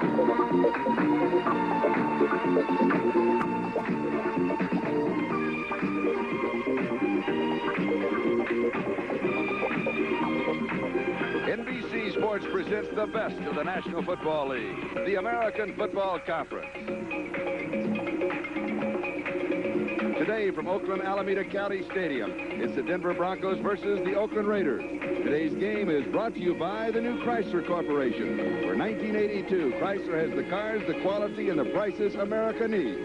NBC Sports presents the best of the National Football League, the American Football Conference. Today from Oakland Alameda County Stadium, it's the Denver Broncos versus the Oakland Raiders. Today's game is brought to you by the new Chrysler Corporation. For 1982, Chrysler has the cars, the quality, and the prices America needs.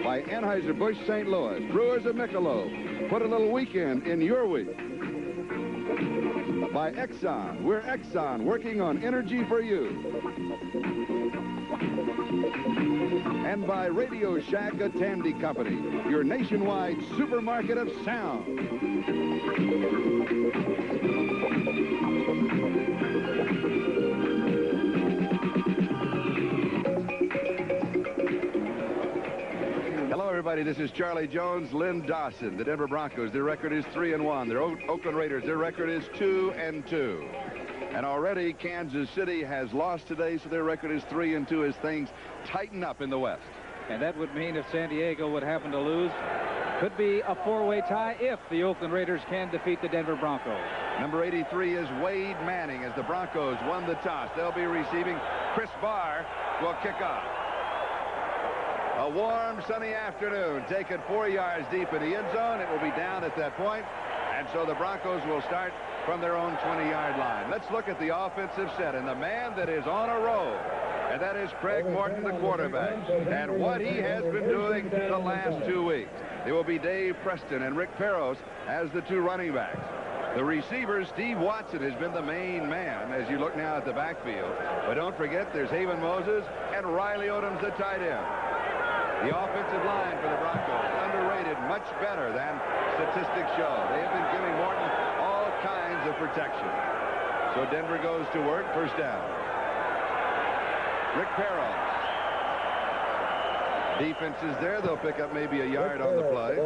By Anheuser-Busch St. Louis, Brewers of Michelob. Put a little weekend in your week. By Exxon, we're Exxon, working on energy for you. And by Radio Shack, a Tandy company, your nationwide supermarket of sound. Hello, everybody. This is Charlie Jones, Lynn Dawson. The Denver Broncos, their record is 3-1. The Oakland Raiders, their record is 2-2. And already Kansas City has lost today, so their record is 3-2 as things tighten up in the West. And that would mean if San Diego would happen to lose, could be a four-way tie if the Oakland Raiders can defeat the Denver Broncos. Number 83 is Wade Manning as the Broncos won the toss. They'll be receiving. Chris Barr will kick off. A warm, sunny afternoon, taken 4 yards deep in the end zone. It will be down at that point, and so the Broncos will start from their own 20-yard line. Let's look at the offensive set, and the man that is on a roll, and that is Craig Morton, the quarterback, and what he has been doing the last 2 weeks. It will be Dave Preston and Rick Peros as the two running backs. The receiver, Steve Watson, has been the main man as you look now at the backfield. But don't forget, there's Haven Moses and Riley Odoms, the tight end. The offensive line for the Broncos, underrated, much better than statistics show. They have been giving Morton all kinds of protection. So Denver goes to work, first down. Rick Peros. Defense is there. They'll pick up maybe a yard on the play.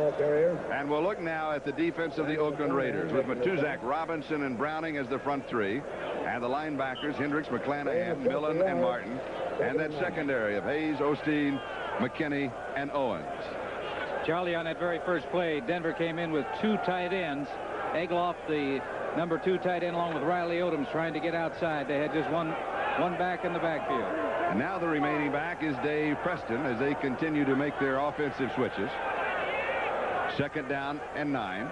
And we'll look now at the defense of the Oakland Raiders with Matuzak, Robinson, and Browning as the front three. And the linebackers, Hendricks, McClanahan, Millen, and Martin. And that secondary of Hayes, Osteen, McKinney, and Owens. Charlie, on that very first play, Denver came in with two tight ends. Egloff, the number 2 tight end, along with Riley Odoms, trying to get outside. They had just one back in the backfield. And now the remaining back is Dave Preston as they continue to make their offensive switches. Second down and 9.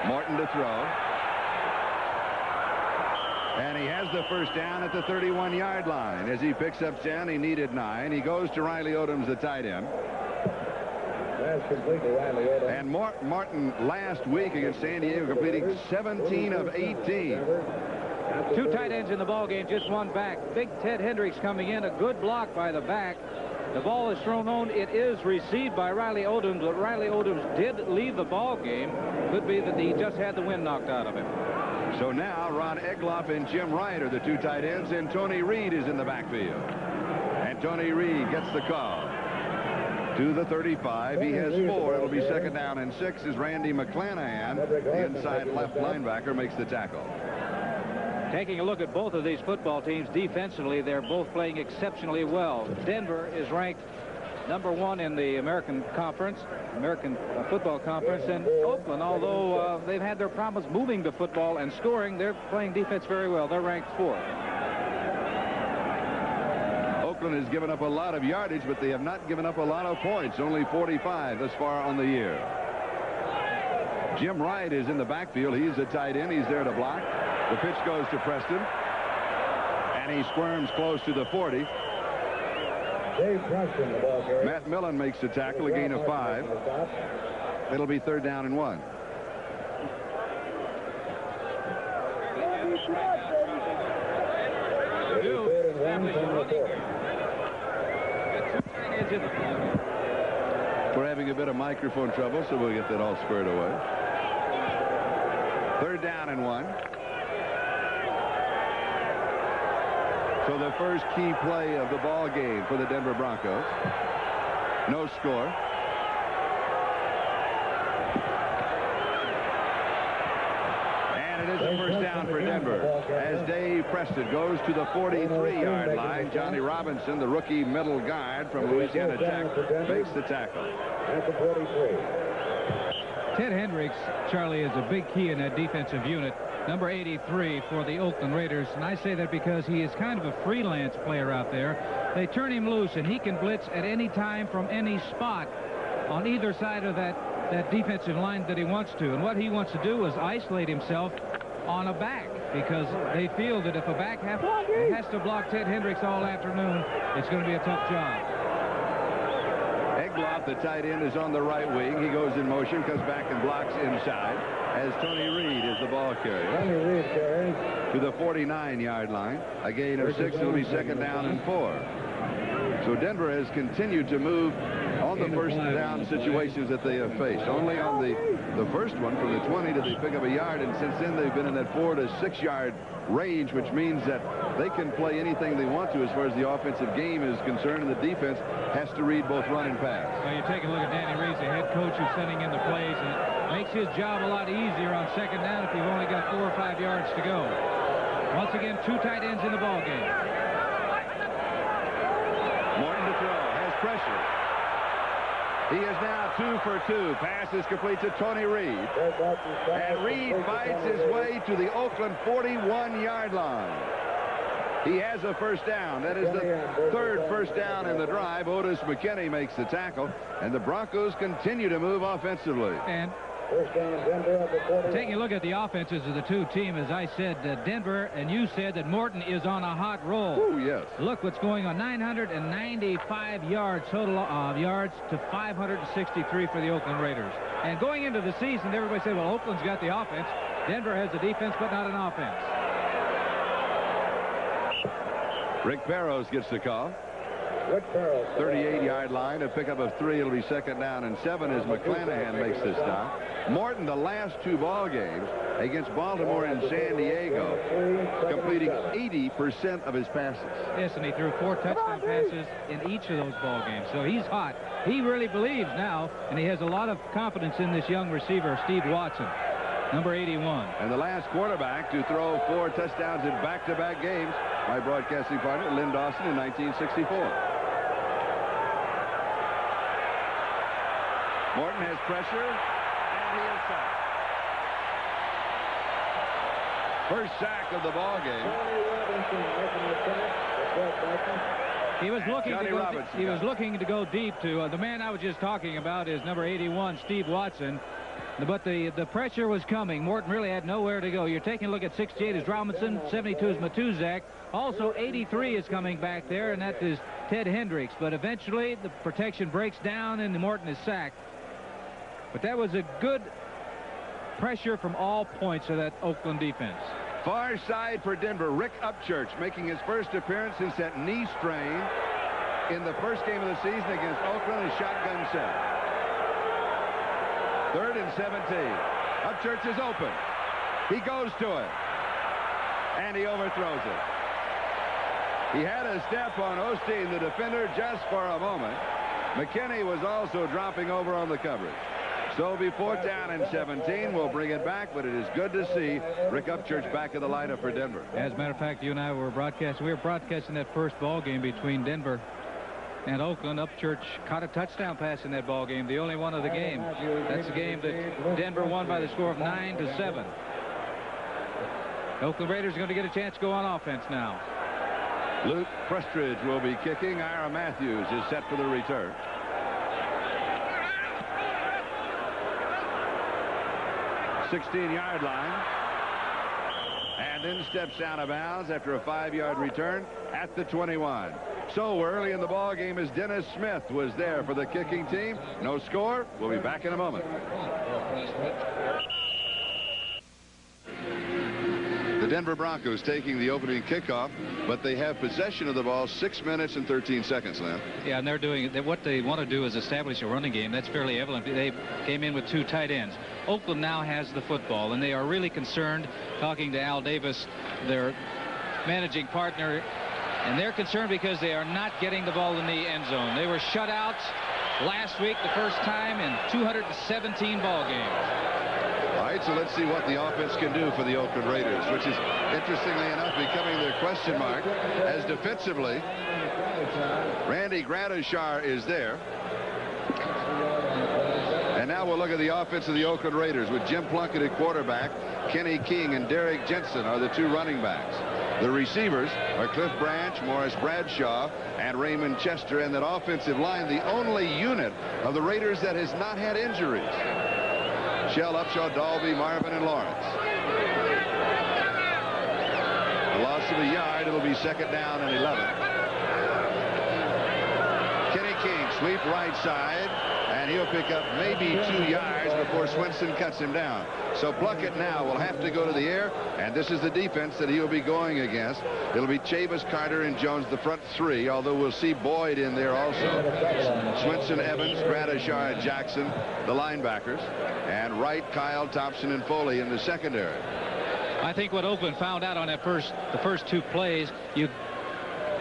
Morton to throw. And he has the first down at the 31-yard line. As he picks up 10, he needed 9. He goes to Riley Odoms, the tight end. That's completely Riley Odoms. And Martin last week against San Diego completing 17 of 18. 2 tight ends in the ball game, just one back. Big Ted Hendricks coming in, a good block by the back. The ball is thrown on. It is received by Riley Odoms, but Riley Odoms did leave the ball game. Could be that he just had the wind knocked out of him. So now Ron Egloff and Jim Wright are the 2 tight ends, and Tony Reed is in the backfield. And Tony Reed gets the call to the 35. He has 4. It'll be second down and 6 as Randy McClanahan, the inside left linebacker, makes the tackle. Taking a look at both of these football teams defensively, they're both playing exceptionally well. Denver is ranked number 1 in the American Football Conference, and Oakland, although they've had their problems moving the football and scoring, they're playing defense very well. They're ranked 4th. Oakland has given up a lot of yardage, but they have not given up a lot of points. Only 45 thus far on the year. Jim Wright is in the backfield. He's a tight end. He's there to block. The pitch goes to Preston, and he squirms close to the 40. Dave Preston, the ball carrier. Matt Millen makes the tackle, a gain of 5. It'll be third down and 1. We're having a bit of microphone trouble, so we'll get that all squared away. Third down and 1. So the first key play of the ball game for the Denver Broncos. No score. And it is a first down for Denver as Dave Preston It goes to the 43-yard line. Johnny Robinson, the rookie middle guard from Louisiana Tech, makes the tackle. At the 43. Ted Hendricks, Charlie, is a big key in that defensive unit. Number 83 for the Oakland Raiders. And I say that because he is kind of a freelance player out there. They turn him loose, and he can blitz at any time from any spot on either side of that defensive line that he wants to. And what he wants to do is isolate himself on a back, because they feel that if a back has to block Ted Hendricks all afternoon, it's going to be a tough job. Egloff, the tight end, is on the right wing. He goes in motion, comes back and blocks inside as Tony Reed is the ball carrier. Tony Reed carries to the 49-yard line. A gain of 6. It'll be 2nd down and 4. So Denver has continued to move on the first down situations that they have faced. Only on the first one from the 20 did they pick up a yard, and since then they've been in that 4 to 6 yard range, which means that they can play anything they want to as far as the offensive game is concerned, and the defense has to read both run and pass. Well, you take a look at Danny Reeves, the head coach, who's sending in the plays, and it makes his job a lot easier on 2nd down if you've only got 4 or 5 yards to go. Once again, 2 tight ends in the ball game. Morton to throw, has pressure. He is now 2 for 2. Pass is complete to Tony Reed. And Reed fights his way to the Oakland 41-yard line. He has a first down. That is the 3rd first down in the drive. Otis McKinney makes the tackle, and the Broncos continue to move offensively. And first down, Denver at the 40. taking a look at the offenses of the two teams, as I said, Denver, and you said that Morton is on a hot roll. Oh, yes. Look what's going on. 995 yards total yards to 563 for the Oakland Raiders. And going into the season, everybody said, well, Oakland's got the offense. Denver has the defense, but not an offense. Rick Barrows gets the call. Rick Barrows. 38-yard line, a pickup of 3. It'll be 2nd down and 7 as McClanahan makes this stop. Morton, the last 2 ball games against Baltimore and San Diego, completing 80% of his passes. Yes, and he threw 4 touchdown passes in each of those ball games. So he's hot. He really believes now, and he has a lot of confidence in this young receiver, Steve Watson, number 81. And the last quarterback to throw 4 touchdowns in back-to-back games, my broadcasting partner, Lynn Dawson, in 1964. Morton has pressure, and he is sacked. First sack of the ball game. He was looking to go deep to the man I was just talking about is number 81, Steve Watson. But the pressure was coming. Morton really had nowhere to go. You're taking a look at 68 is Robinson, 72 is Matuzak. Also 83 is coming back there, and that is Ted Hendricks. But eventually the protection breaks down and Morton is sacked. But that was a good pressure from all points of that Oakland defense. Far side for Denver. Rick Upchurch making his first appearance since that knee strain in the first game of the season against Oakland. A shotgun set. 3rd and 17. Upchurch is open. He goes to it. And he overthrows it. He had a step on Osteen, the defender, just for a moment. McKinney was also dropping over on the coverage. So it'll be 4th down and 17. We'll bring it back, but it is good to see Rick Upchurch back in the lineup for Denver. As a matter of fact, you and I were broadcasting. We were broadcasting that first ball game between Denver and Oakland. Upchurch caught a touchdown pass in that ball game, the only one of the game. That's the game that Denver won by the score of 9-7. Oakland Raiders are going to get a chance to go on offense now. Luke Frustridge will be kicking. Ira Matthews is set for the return. '16-yard line, and then steps out of bounds after a 5-yard return at the 21. So early in the ball game as Dennis Smith was there for the kicking team. No score. We'll be back in a moment. The Denver Broncos taking the opening kickoff, but they have possession of the ball 6 minutes and 13 seconds, Lynn. Yeah, and they're doing what they want to do is establish a running game. That's fairly evident. They came in with 2 tight ends. Oakland now has the football, and they are really concerned, talking to Al Davis, their managing partner, and they're concerned because they are not getting the ball in the end zone. They were shut out last week, the first time in 217 ball games. I right, so let's see what the offense can do for the Oakland Raiders, which is, interestingly enough, becoming their question mark, as defensively, Randy Gradishar is there. And now we'll look at the offense of the Oakland Raiders with Jim Plunkett at quarterback. Kenny King and Derek Jensen are the two running backs. The receivers are Cliff Branch, Morris Bradshaw, and Raymond Chester. And that offensive line, the only unit of the Raiders that has not had injuries. Shell, Upshaw, Dalby, Marvin, and Lawrence. The loss of a yard. It'll be second down and 11. Kenny King, sweep right side, and he'll pick up maybe 2 yards before Swinson cuts him down. So Plunkett now will have to go to the air, and this is the defense that he'll be going against. It'll be Chavis, Carter, and Jones, the front three, although we'll see Boyd in there also. Swinson, Evans, Gradishar, and Jackson, the linebackers, and Wright, Kyle, Thompson, and Foley in the secondary. I think what Oakland found out on the first 2 plays, you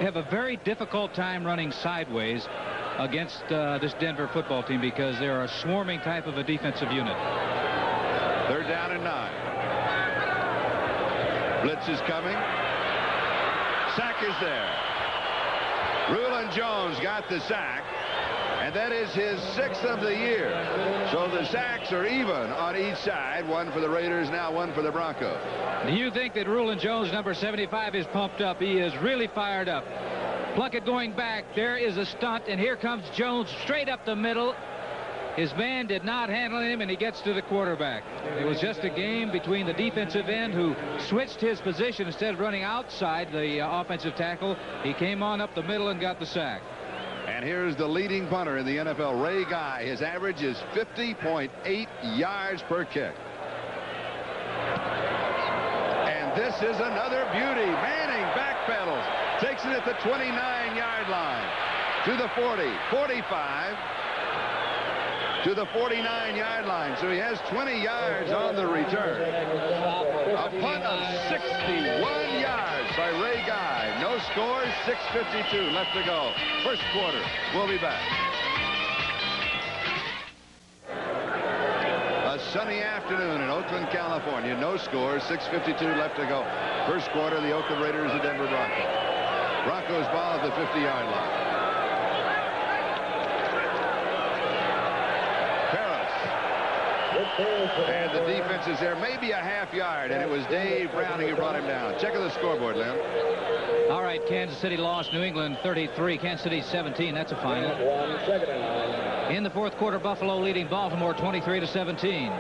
have a very difficult time running sideways against this Denver football team because they're a swarming type of a defensive unit. 3rd down and 9. Blitz is coming. Sack is there. Rulon Jones got the sack, and that is his 6th of the year. So the sacks are even on each side. 1 for the Raiders, now 1 for the Broncos. Do you think that Rulon Jones, number 75, is pumped up? He is really fired up. Plunkett going back. There is a stunt, and here comes Jones straight up the middle. His man did not handle him, and he gets to the quarterback. It was just a game between the defensive end who switched his position. Instead of running outside the offensive tackle, he came on up the middle and got the sack. And here's the leading punter in the NFL, Ray Guy. His average is 50.8 yards per kick. And this is another beauty. Manning backpedals, takes it at the 29-yard line, to the 40, 45, to the 49-yard line. So he has 20 yards on the return. A punt of 61 yards by Ray Guy. No score, 6:52 left to go. First quarter. We'll be back. A sunny afternoon in Oakland, California. No score, 6:52 left to go. First quarter, the Oakland Raiders, the Denver Broncos. Broncos ball at the 50-yard line. And the defense is there, maybe a half yard, and it was Dave Browning who brought him down. Check the scoreboard, Lynn. All right, Kansas City lost. New England 33, Kansas City 17. That's a final. In the fourth quarter, Buffalo leading Baltimore 23-17.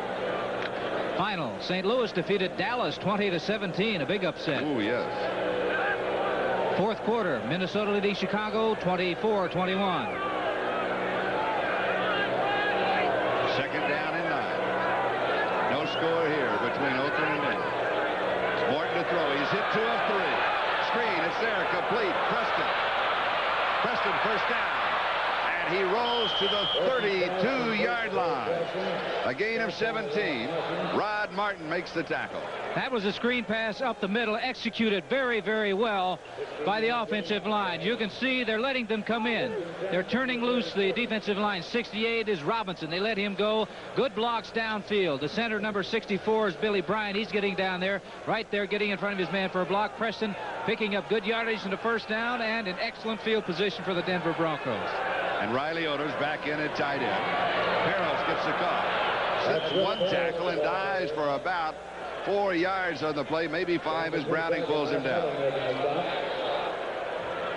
Final, St. Louis defeated Dallas 20-17, a big upset. Oh, yes. Fourth quarter, Minnesota leading Chicago 24-21. Second down and 9. No score here between Oakland and Denver. Morton to throw. He's hit 2 of 3. Screen, it's there, complete. Preston first down. And he rolls to the 32-yard line. A gain of 17. Rod Martin makes the tackle. That was a screen pass up the middle, executed very, very well by the offensive line. You can see they're letting them come in. They're turning loose the defensive line. 68 is Robinson. They let him go. Good blocks downfield. The center, number 64, is Billy Bryant. He's getting down there, right there, getting in front of his man for a block. Preston picking up good yardage in the first down and an excellent field position for the Denver Broncos. And Riley Odo's back in at tight end. Peros gets the call. Slips 1 tackle and dives for about 4 yards on the play, maybe 5 as Browning pulls him down.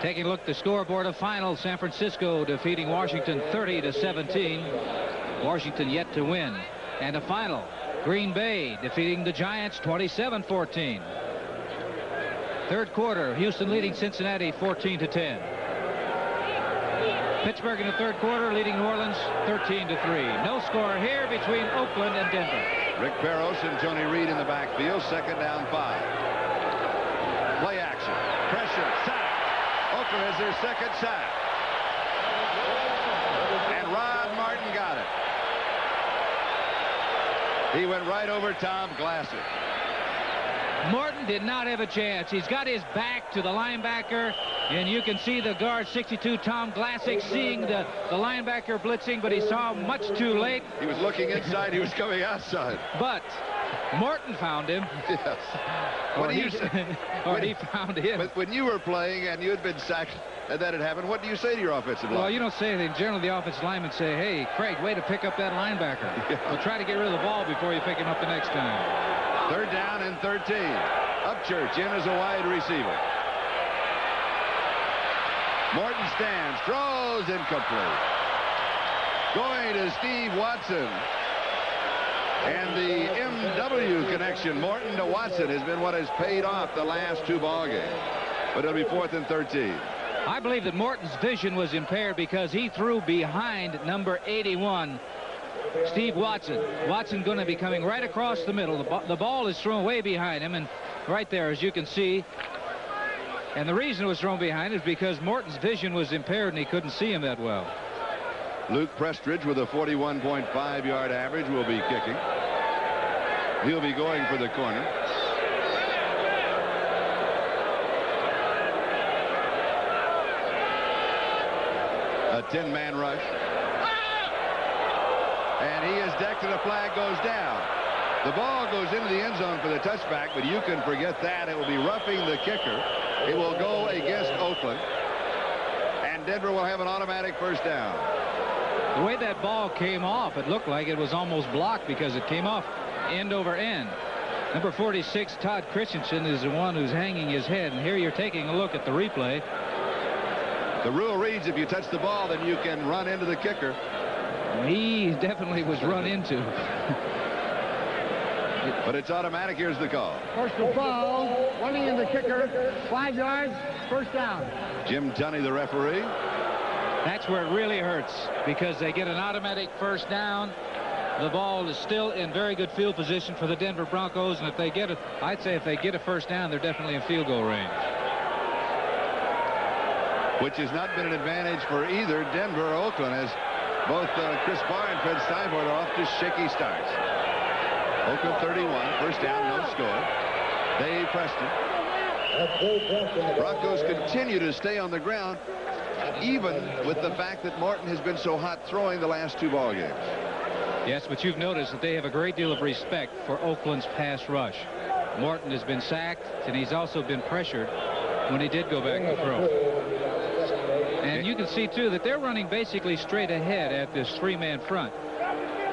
Taking a look at the scoreboard of final, San Francisco defeating Washington 30-17. Washington yet to win. And a final, Green Bay defeating the Giants 27-14. Third quarter, Houston leading Cincinnati 14-10. Pittsburgh in the third quarter leading New Orleans 13-3. No score here between Oakland and Denver. Rick Peros and Tony Reed in the backfield. Second down 5. Play action. Pressure. Sack. Oakland has their second sack. And Rod Martin got it. He went right over Tom Glassick. Morton did not have a chance. He's got his back to the linebacker, and you can see the guard 62 Tom Glassick seeing the linebacker blitzing, but he saw him much too late. He was looking inside. He was coming outside. But Morton found him. Yes. Or he found him. But when you were playing and you had been sacked and that had happened, what do you say to your offensive line? Well, you don't say anything. Generally, the offensive linemen say, hey, Craig, way to pick up that linebacker. Yeah. Well, try to get rid of the ball before you pick him up the next time. 3rd down and 13. Upchurch in as a wide receiver. Morton stands, throws, incomplete. Going to Steve Watson. And the MW connection, Morton to Watson, has been what has paid off the last 2 ball games. But it'll be 4th and 13. I believe that Morton's vision was impaired because he threw behind number 81, Steve Watson. Watson going to be coming right across the middle. The ball is thrown way behind him, and right there, as you can see. And the reason it was thrown behind is because Morton's vision was impaired and he couldn't see him that well. Luke Prestridge with a 41.5-yard average will be kicking. He'll be going for the corner. A 10-man rush. And he is decked and the flag goes down. The ball goes into the end zone for the touchback, but you can forget that. It will be roughing the kicker. It will go against Oakland. And Denver will have an automatic 1st down. The way that ball came off, it looked like it was almost blocked because it came off end over end. Number 46, Todd Christensen, is the one who's hanging his head. And here you're taking a look at the replay. The rule reads if you touch the ball, then you can run into the kicker. He definitely was run into. But it's automatic. Here's the call. Personal foul, running in the kicker, 5 yards, 1st down. Jim Tunney, the referee. That's where it really hurts, because they get an automatic 1st down. The ball is still in very good field position for the Denver Broncos, and if they get it, I'd say if they get a 1st down, they're definitely in field goal range. Which has not been an advantage for either Denver or Oakland, as both Chris Barr and Fred Steinfort are off to shaky starts. Oakland 31, 1st down, no score. Dave Preston. Broncos continue to stay on the ground, even with the fact that Morton has been so hot throwing the last 2 ball games. Yes, but you've noticed that they have a great deal of respect for Oakland's pass rush. Morton has been sacked, and he's also been pressured when he did go back to throw. And you can see, too, that they're running basically straight ahead at this 3-man front.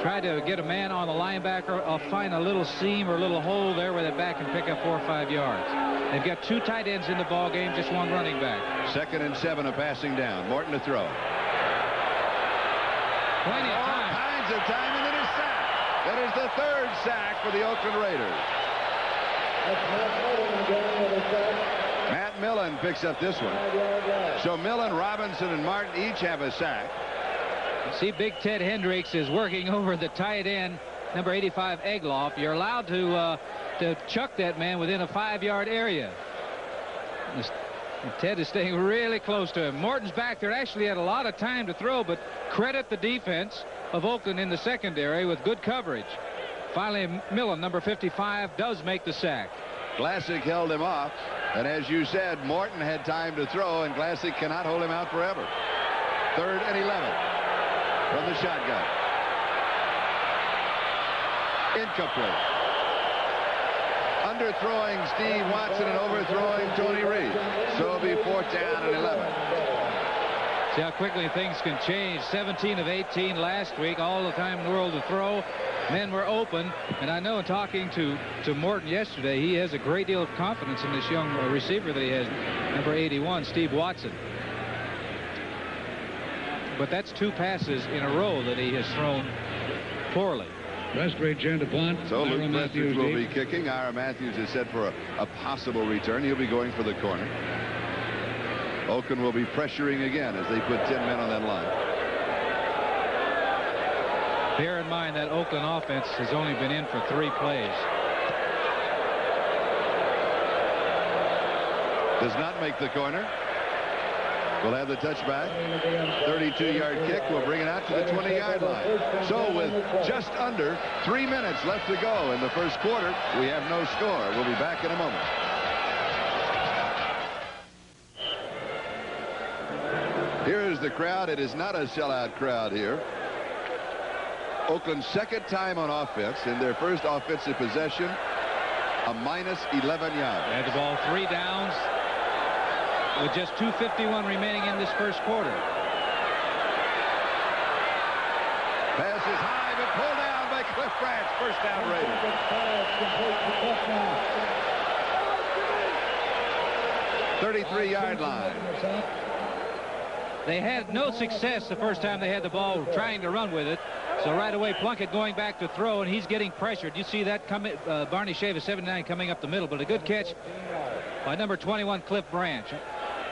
Try to get a man on the linebacker. I'll find a little seam or a little hole there where the back can pick up 4 or 5 yards. They've got 2 tight ends in the ball game, just 1 running back. 2nd and 7, a passing down. Morton to throw. Plenty of time. All kinds of time, and then a sack. That is the 3rd sack for the Oakland Raiders. Matt Millen picks up this one. So Millen, Robinson, and Martin each have a sack. See, Big Ted Hendricks is working over the tight end, number 85, Egloff. You're allowed to chuck that man within a 5-yard area. Ted is staying really close to him. Morton's back there. Actually had a lot of time to throw, but credit the defense of Oakland in the secondary with good coverage. Finally, Millen, number 55, does make the sack. Glassick held him off, and as you said, Morton had time to throw, and Glassick cannot hold him out forever. 3rd and 11 from the shotgun. Incomplete. Underthrowing Steve Watson and overthrowing Tony Reed. So it'll be 4th down and 11. See how quickly things can change. 17 of 18 last week, all the time in the world to throw. Men were open, and I know in talking to Morton yesterday, he has a great deal of confidence in this young receiver that he has, number 81, Steve Watson. But that's 2 passes in a row that he has thrown poorly. Prestridge in to punt. So Luke Prestridge will be kicking. Ira Matthews is set for a possible return. He'll be going for the corner. Oakland will be pressuring again as they put 10 men on that line. Bear in mind that Oakland offense has only been in for 3 plays. Does not make the corner. Will have the touchback. 32-yard kick will bring it out to the 20-yard line. So with just under 3 minutes left to go in the first quarter, we have no score. We'll be back in a moment. Here is the crowd. It is not a sellout crowd here. Oakland's second time on offense in their first offensive possession. A minus 11 yards. They had the ball 3 downs with just 2:51 remaining in this first quarter. Pass is high, but pulled down by Cliff Branch. First down, Raiders. 33-yard line. They had no success the first time they had the ball trying to run with it. So right away, Plunkett going back to throw, and he's getting pressured. You see that coming, Barney Shave, 79, coming up the middle, but a good catch by number 21, Cliff Branch. I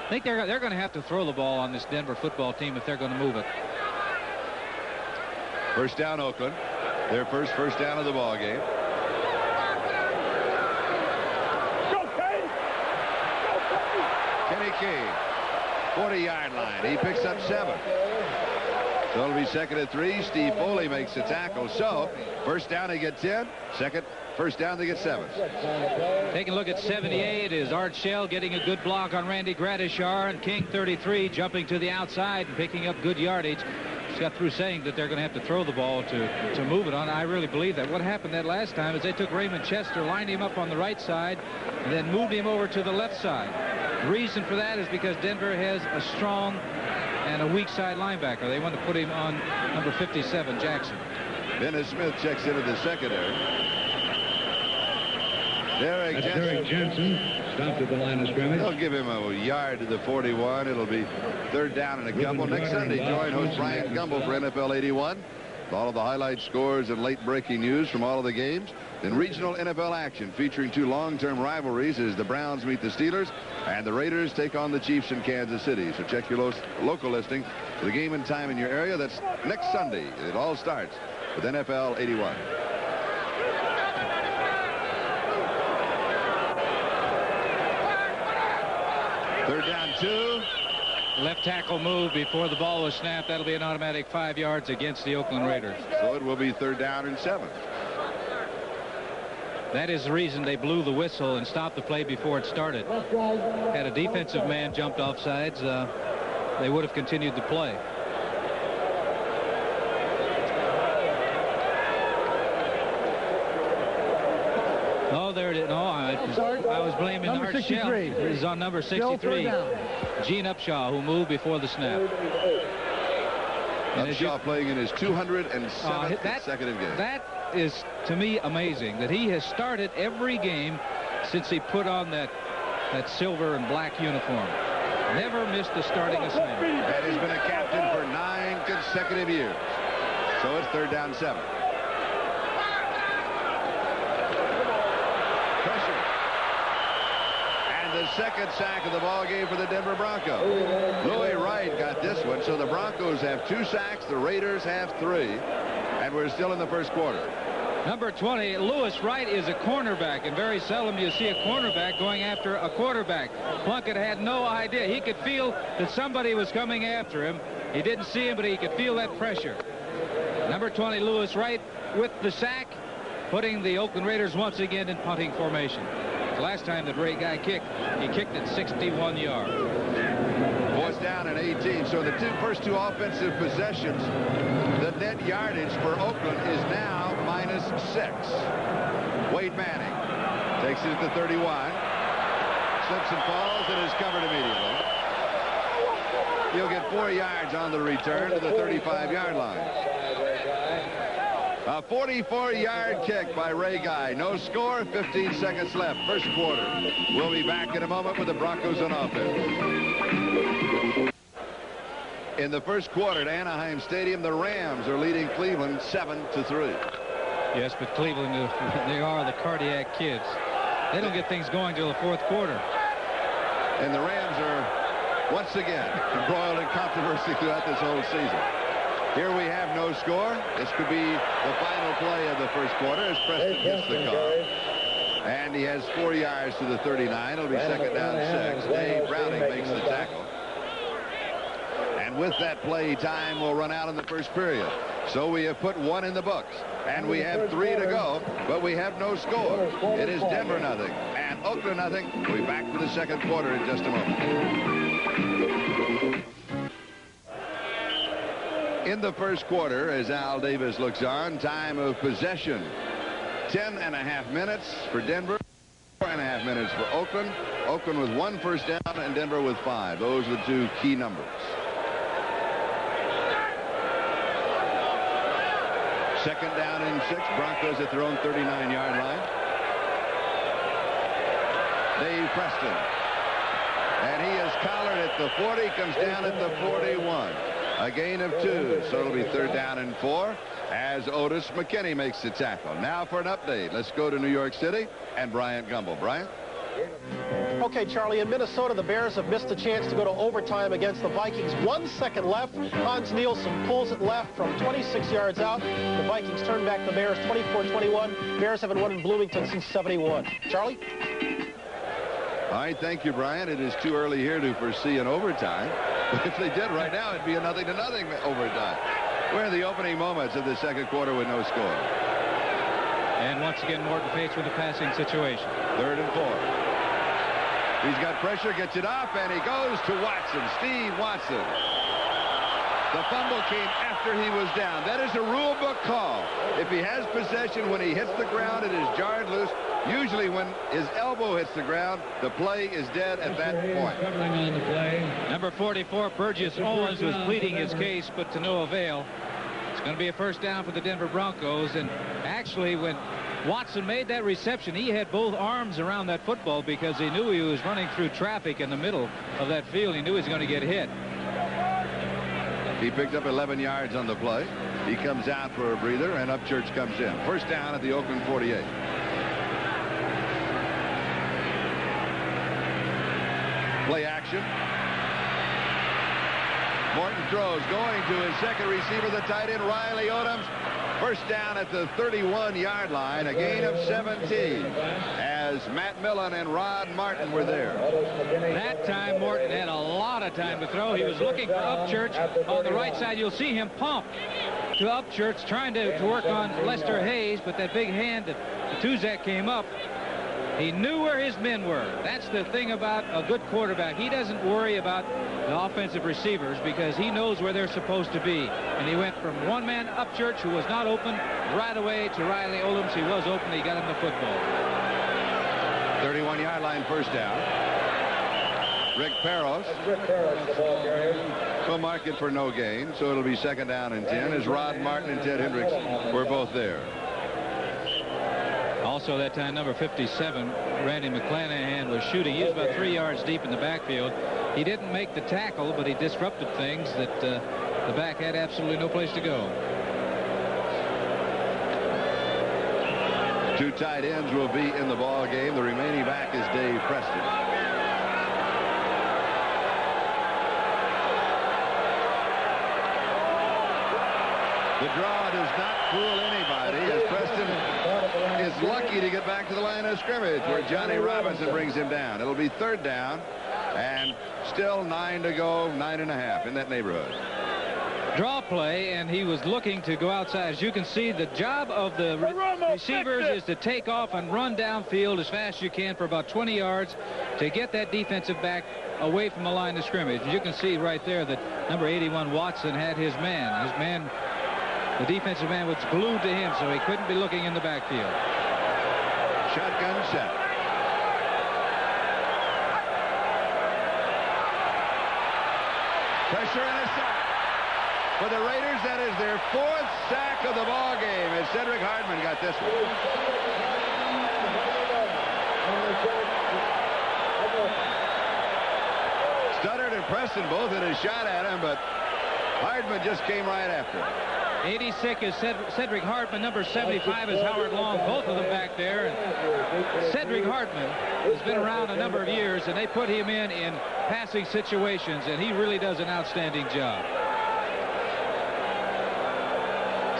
think they're going to have to throw the ball on this Denver football team if they're going to move it. First down, Oakland. Their first down of the ball game. Kenny Key, 40-yard line. He picks up 7. So it'll be second and 3. Steve Foley makes the tackle. So first down, they get 10. First down, they get 7. Taking a look at 78 is Art Shell getting a good block on Randy Gradishar, and King 33 jumping to the outside and picking up good yardage. Just got through saying that they're going to have to throw the ball to move it on. I really believe that. What happened that last time is they took Raymond Chester, lined him up on the right side, and then moved him over to the left side. The reason for that is because Denver has a strong and a weak side linebacker. They want to put him on number 57, Jackson. Dennis Smith checks into the secondary. Derek Jensen stopped at the line of scrimmage. They'll give him a yard to the 41. It'll be third down and a couple. Next Sunday, join host Brian Gumbel for NFL 81. All of the highlight scores and late breaking news from all of the games. Then regional NFL action featuring 2 long-term rivalries as the Browns meet the Steelers and the Raiders take on the Chiefs in Kansas City. So check your local listing for the game and time in your area. That's next Sunday. It all starts with NFL 81. Third down 2. Left tackle move before the ball was snapped. That'll be an automatic 5 yards against the Oakland Raiders. So it will be third down and 7. That is the reason they blew the whistle and stopped the play before it started. Had a defensive man jumped off sides, they would have continued the play. Oh, there it is. No, I was blaming Art Shell. It is on number 63, Gene Upshaw, who moved before the snap. Upshaw playing in his 207th consecutive game. That is, to me, amazing that he has started every game since he put on that silver and black uniform. Never missed a starting assignment. And he's been a captain for 9 consecutive years. So it's third down 7. Pressure. And the second sack of the ball game for the Denver Broncos. Louis Wright got this one. So the Broncos have 2 sacks. The Raiders have 3. And we're still in the first quarter. Number 20, Louis Wright, is a cornerback, and very seldom you see a cornerback going after a quarterback. Plunkett had no idea. He could feel that somebody was coming after him. He didn't see him, but he could feel that pressure. Number 20, Louis Wright, with the sack, putting the Oakland Raiders once again in punting formation. The last time that Ray Guy kicked, he kicked it 61 yards. Fourth down and 18. So the first two offensive possessions, the net yardage for Oakland is now -6. Wade Manning takes it at the 31. Slips and falls and is covered immediately. He'll get 4 yards on the return to the 35-yard line. A 44-yard kick by Ray Guy. No score, 15 seconds left. First quarter. We'll be back in a moment with the Broncos on offense. In the first quarter at Anaheim Stadium, the Rams are leading Cleveland 7-3. Yes, but Cleveland, they are the cardiac kids. They don't get things going till the fourth quarter. And the Rams are once again embroiled in controversy throughout this whole season. Here we have no score. This could be the final play of the first quarter as Preston hits the car. And he has 4 yards to the 39. It'll be second down 6. Dave Browning makes the tackle. And with that play, time will run out in the first period. So we have put 1 in the books. And we have 3 to go, but we have no score. It is Denver nothing and Oakland nothing. We'll be back for the second quarter in just a moment. in the first quarter as Al Davis looks on. Time of possession 10.5 minutes for Denver, 4.5 minutes for Oakland. Oakland with 1 first down and Denver with 5. Those are the 2 key numbers. Second down and 6. Broncos at their own 39-yard line. Dave Preston. And he is collared at the 40, comes down at the 41. A gain of 2, so it'll be third down and 4 as Otis McKinney makes the tackle. Now for an update. Let's go to New York City and Bryant Gumbel. Bryant? Okay, Charlie, in Minnesota, the Bears have missed a chance to go to overtime against the Vikings. 1 second left. Hans Nielsen pulls it left from 26 yards out. The Vikings turn back the Bears 24-21. Bears haven't won in Bloomington since '71. Charlie? All right, thank you, Brian. It is too early here to foresee an overtime. But if they did right now, it'd be a 0-0 overtime. We're in the opening moments of the second quarter with no score. And once again, Morton faced with a passing situation. 3rd and 4. He's got pressure, gets it off, and he goes to Watson. Steve Watson. The fumble came after he was down. That is a rule book call. If he has possession when he hits the ground, it is jarred loose. Usually when his elbow hits the ground, the play is dead at that point. Covering on the play. Number 44, Burgess Owens, was pleading his case, but to no avail. It's going to be a first down for the Denver Broncos. And actually, when Watson made that reception, he had both arms around that football because he knew he was running through traffic in the middle of that field. He knew he was going to get hit. He picked up 11 yards on the play. He comes out for a breather, and Upchurch comes in. First down at the Oakland 48. Play action. Morton throws, going to his second receiver, the tight end, Riley Odoms. First down at the 31-yard line, a gain of 17 as Matt Millen and Rod Martin were there. That time Morton had a lot of time to throw. He was looking for Upchurch on the right side. You'll see him pump to Upchurch, trying to work on Lester Hayes, but that big hand that Tuzak came up. He knew where his men were. That's the thing about a good quarterback. He doesn't worry about the offensive receivers because he knows where they're supposed to be. And he went from one man, Upchurch, who was not open, right away to Riley Odoms. He was open. He got him the football. 31-yard line, first down. Rick Peros will mark it for no gain, so it'll be second down and 10 as Rod Martin and Ted Hendricks were both there. Also that time, number 57, Randy McClanahan, was shooting. He was about 3 yards deep in the backfield. He didn't make the tackle, but he disrupted things that the back had absolutely no place to go. 2 tight ends will be in the ball game. The remaining back is Dave Preston. The draw does not fool anybody as Preston is lucky to get back to the line of scrimmage where Johnny Robinson brings him down. It'll be third down and still 9 to go, 9.5 in that neighborhood. Draw play, and he was looking to go outside. As you can see, the job of the receivers is to take off and run downfield as fast as you can for about 20 yards to get that defensive back away from the line of scrimmage. You can see right there that number 81 Watson had his man. His man, the defensive man, was glued to him, so he couldn't be looking in the backfield. Shotgun set. Pressure and a sack. For the Raiders, that is their 4th sack of the ball game as Cedric Hardman got this one. Studdard and Preston both had a shot at him, but Hardman just came right after him. 86 is Cedric Hartman. Number 75 is Howard Long. Both of them back there. And Cedric Hartman has been around a number of years, and they put him in passing situations, and he really does an outstanding job.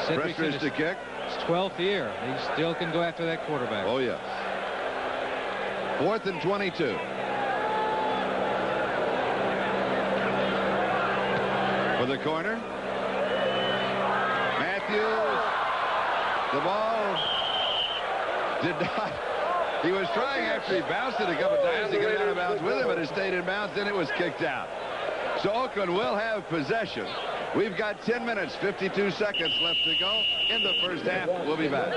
Cedric's Pressure is to kick. His 12th year. He still can go after that quarterback. Oh, yes. 4th and 22. For the corner. The ball did not. He was trying after he bounced it a couple times to get it out of bounds with him, but it stayed in bounds. Then it was kicked out. So Oakland will have possession We've got 10 minutes, 52 seconds left to go in the first half. We'll be back.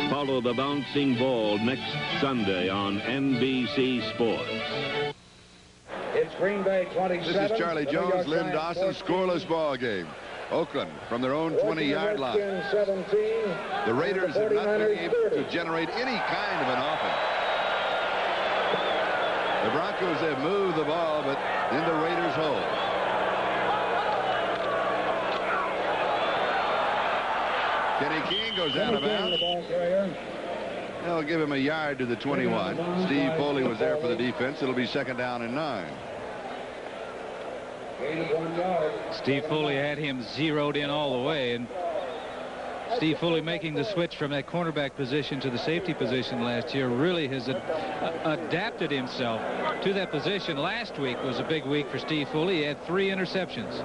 Follow the bouncing ball next Sunday on NBC Sports. It's Green Bay 27. This is Charlie Jones, Lynn Dawson, scoreless ball game. Oakland from their own 20-yard line. The Raiders have not been able to generate any kind of an offense. The Broncos have moved the ball, but in the Raiders' hole. Kenny King goes out of bounds. They'll give him a yard to the 21. Steve Foley was there for the defense. It'll be 2nd down and 9. Steve Foley had him zeroed in all the way, and Steve Foley making the switch from that cornerback position to the safety position last year really has adapted himself to that position. Last week was a big week for Steve Foley. He had 3 interceptions.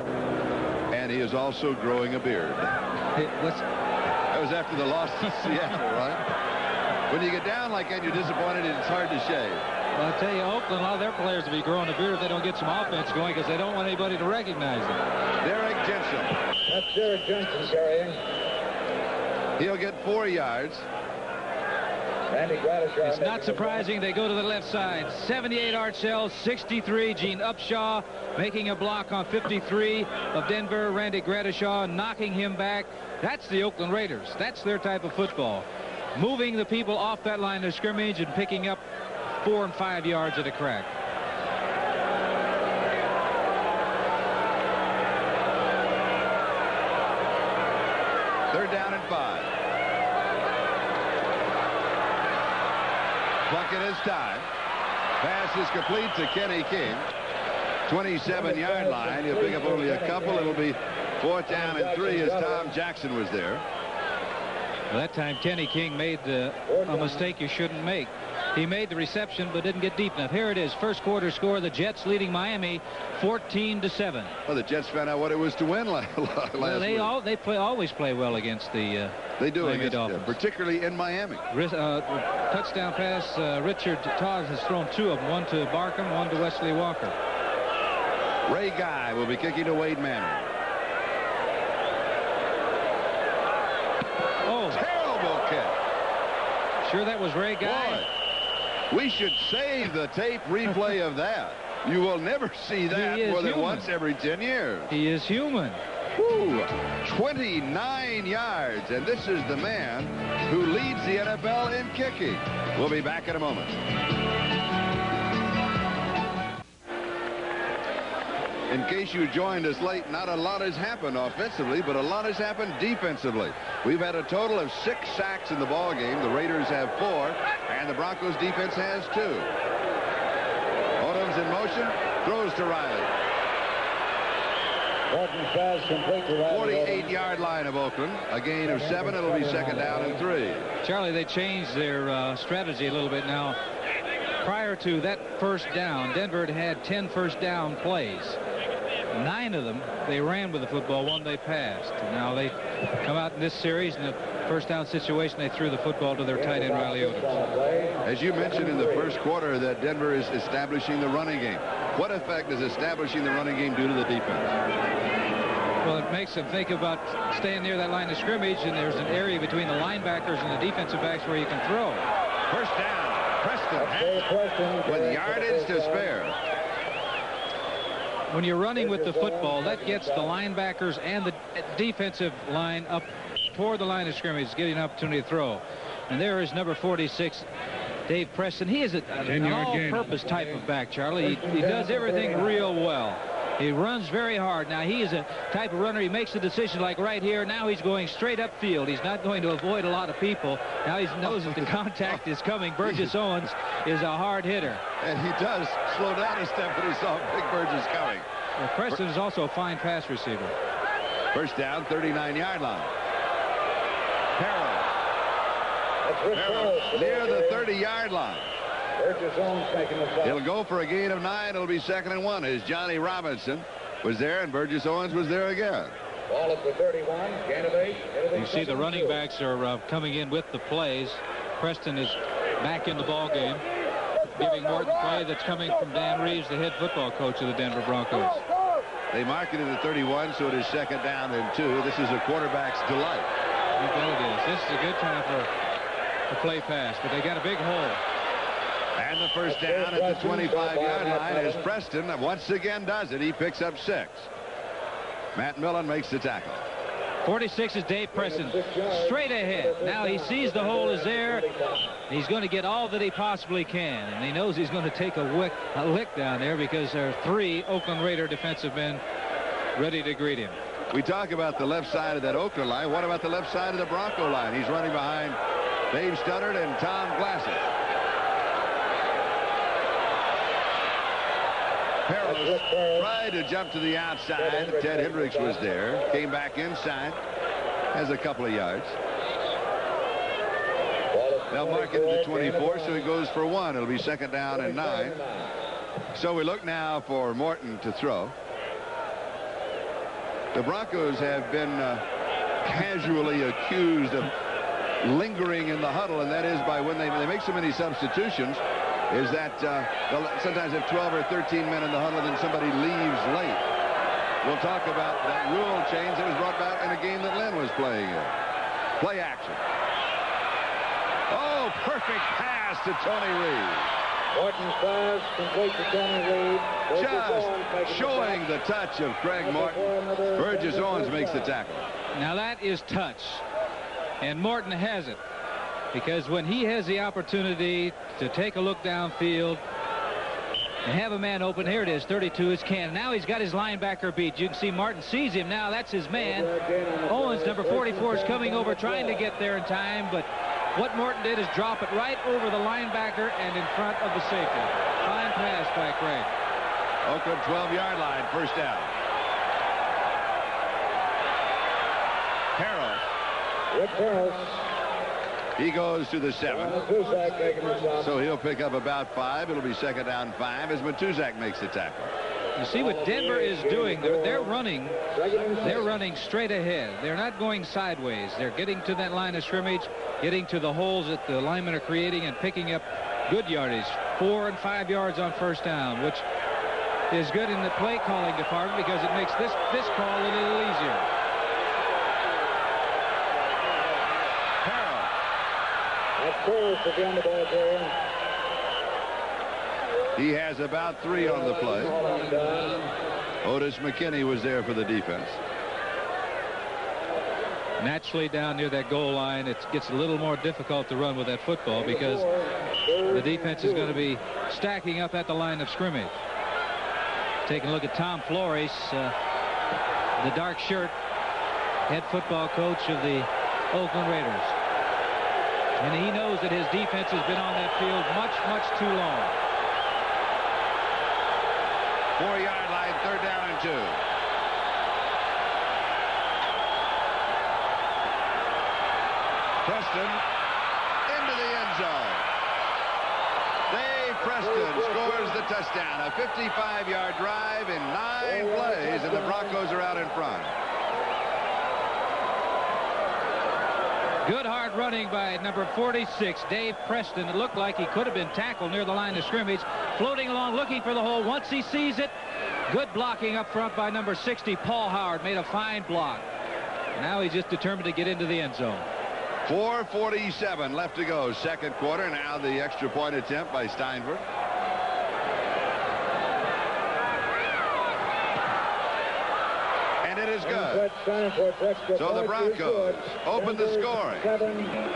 And he is also growing a beard. That was after the loss to Seattle, right? When you get down like that, you're disappointed, and it's hard to shave. Well, I'll tell you, Oakland, a lot of their players will be growing a beard if they don't get some offense going because they don't want anybody to recognize them. Derek Jensen. That's Derek Jensen carrying. He'll get 4 yards. It's not surprising they go to the left side. 78 Art Shell, 63 Gene Upshaw making a block on 53 of Denver. Randy Gradishaw knocking him back. That's the Oakland Raiders. That's their type of football. Moving the people off that line of scrimmage and picking up 4 and 5 yards at a crack. Third down and 5. Plunkett is tied. Pass is complete to Kenny King. 27-yard line. He'll pick up only a couple. It'll be 4th down and 3 as Tom Jackson was there. Well, that time Kenny King made a mistake you shouldn't make. He made the reception but didn't get deep enough. Here it is, first quarter score. The Jets leading Miami 14-7. Well, the Jets found out what it was to win last week. Always play well against the they do Miami against, Dolphins. particularly in Miami. Touchdown pass. Richard Todd has thrown 2 of them. One to Barkham, one to Wesley Walker. Ray Guy will be kicking to Wade Manning. Oh, terrible kick. Sure that was Ray Guy? Boy, we should save the tape replay of that. You will never see that more than once every 10 years. He is human. Whew, 29 yards, and this is the man who leads the NFL in kicking. We'll be back in a moment. In case you joined us late, not a lot has happened offensively, but a lot has happened defensively. We've had a total of 6 sacks in the ball game. The Raiders have 4, and the Broncos defense has 2. Odom's in motion, throws to Riley. 48-yard line of Oakland. A gain of 7. It'll be 2nd down and 3. Charlie, they changed their strategy a little bit now. Prior to that first down, Denver had 10 first down plays. 9 of them they ran with the football, 1 they passed. Now they come out in this series in the first down situation. They threw the football to their tight end Riley Odoms. As you mentioned in the first quarter that Denver is establishing the running game. What effect does establishing the running game do to the defense? Well, it makes them think about staying near that line of scrimmage, and there's an area between the linebackers and the defensive backs where you can throw. First down. Preston with yardage to spare. When you're running with the football, that gets the linebackers and the defensive line up toward the line of scrimmage, getting an opportunity to throw. And there is number 46, Dave Preston. He is an all-purpose type of back, Charlie. He does everything real well. He runs very hard. Now, he is a type of runner. He makes a decision like right here. Now he's going straight upfield. He's not going to avoid a lot of people. Now he knows that the contact is coming. Burgess Owens is a hard hitter. And he does slow down a step when he saw Big Burgess coming. Well, Preston is also a fine pass receiver. First down, 39-yard line. Harrell near the 30-yard line. He'll go for a gain of 9. It'll be 2nd and 1 as Johnny Robinson was there and Burgess Owens was there again. Ball at the 31. Gain of 8. You see the running backs are coming in with the plays. Preston is back in the ball game, giving Morton play that's coming from Dan Reeves, the head football coach of the Denver Broncos. They mark it at the 31, so it is second down and 2. This is a quarterback's delight. You bet it is. This is a good time for a play pass, but they got a big hole. And the first down at the 25-yard line as Preston once again does it. He picks up 6. Matt Millen makes the tackle. 46 is Dave Preston, straight ahead. Now he sees the hole is there. He's going to get all that he possibly can, and he knows he's going to take a lick down there because there are 3 Oakland Raider defensive men ready to greet him. We talk about the left side of that Oakland line. What about the left side of the Bronco line? He's running behind Dave Studdard and Tom Glassett. Peros tried to jump to the outside. Ted Hendricks was there. Came back inside. Has a couple of yards. They'll mark it at the 24, so he goes for 1. It'll be second down and 9. So we look now for Morton to throw. The Broncos have been casually accused of lingering in the huddle, and that is by when they make so many substitutions, is that they'll sometimes have 12 or 13 men in the huddle and then somebody leaves late. We'll talk about that rule change that was brought about in a game that Lynn was playing in. Play action. Oh, perfect pass to Tony Reed. Morton's pass complete to Tony Reed. Just showing the touch of Craig Morton. Burgess Owens makes the tackle. Now that is touch, and Morton has it, because when he has the opportunity to take a look downfield and have a man open, here it is, 32 is Cannon. Now he's got his linebacker beat. You can see Martin sees him now. That's his man. Owens, number 44, is coming over, trying to get there in time, but what Morton did is drop it right over the linebacker and in front of the safety. Fine pass by Craig. Oakland 12-yard line, first down. Harrell. Rick Harrell. He goes to the 7. So he'll pick up about 5. It'll be second down 5 as Matuzak makes the tackle. You see what Denver is doing. They're running straight ahead. They're not going sideways. They're getting to that line of scrimmage, getting to the holes that the linemen are creating and picking up good yardage, 4 and 5 yards on first down, which is good in the play calling department because it makes this call a little easier. He has about 3 on the play. Otis McKinney was there for the defense. Naturally, down near that goal line, it gets a little more difficult to run with that football because the defense is going to be stacking up at the line of scrimmage. Taking a look at Tom Flores, the dark shirt, head football coach of the Oakland Raiders. And he knows that his defense has been on that field much, much too long. 4-yard line, third down and 2. Preston into the end zone. Dave Preston scores the touchdown. A 55-yard drive in 9 plays, and the Broncos are out in front. Good hard running by number 46, Dave Preston. It looked like he could have been tackled near the line of scrimmage. Floating along, looking for the hole. Once he sees it, good blocking up front by number 60, Paul Howard. Made a fine block. Now he's just determined to get into the end zone. 4:47 left to go, second quarter. Now the extra point attempt by Steinberg. And it is good. So the Broncos open the scoring.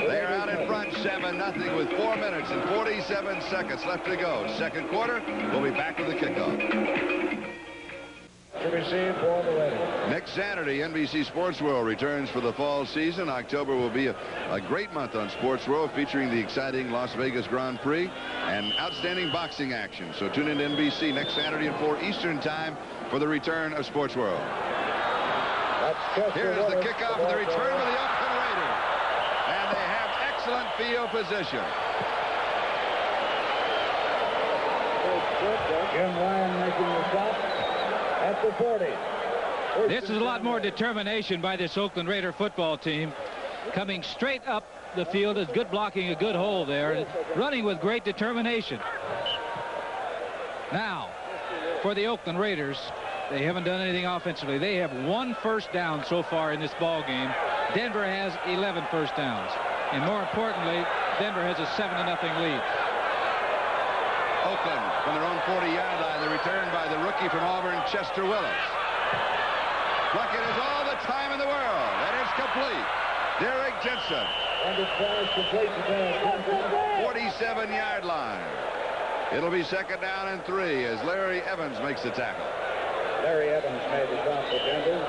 They are out in front 7-0 with 4 minutes and 47 seconds left to go. Second quarter, we'll be back with the kickoff. Next Saturday, NBC Sports World returns for the fall season. October will be a great month on Sports World, featuring the exciting Las Vegas Grand Prix and outstanding boxing action. So tune in to NBC next Saturday at 4 Eastern Time for the return of Sports World. Here is the kickoff of the return of the Oakland Raiders. And they have excellent field position. Jim Ryan making the stop at the 40. This is a lot more determination by this Oakland Raider football team. Coming straight up the field, is good blocking, a good hold there, and running with great determination. Now, for the Oakland Raiders, they haven't done anything offensively. They have 1 first down so far in this ball game. Denver has 11 first downs. And more importantly, Denver has a 7-0 lead. Oakland from their own 40-yard line. The return by the rookie from Auburn, Chester Willis. Plunkett has all the time in the world, and it's complete. Derek Jensen. 47-yard line. It'll be 2nd down and 3 as Larry Evans makes the tackle. Larry Evans made the drop for Denver.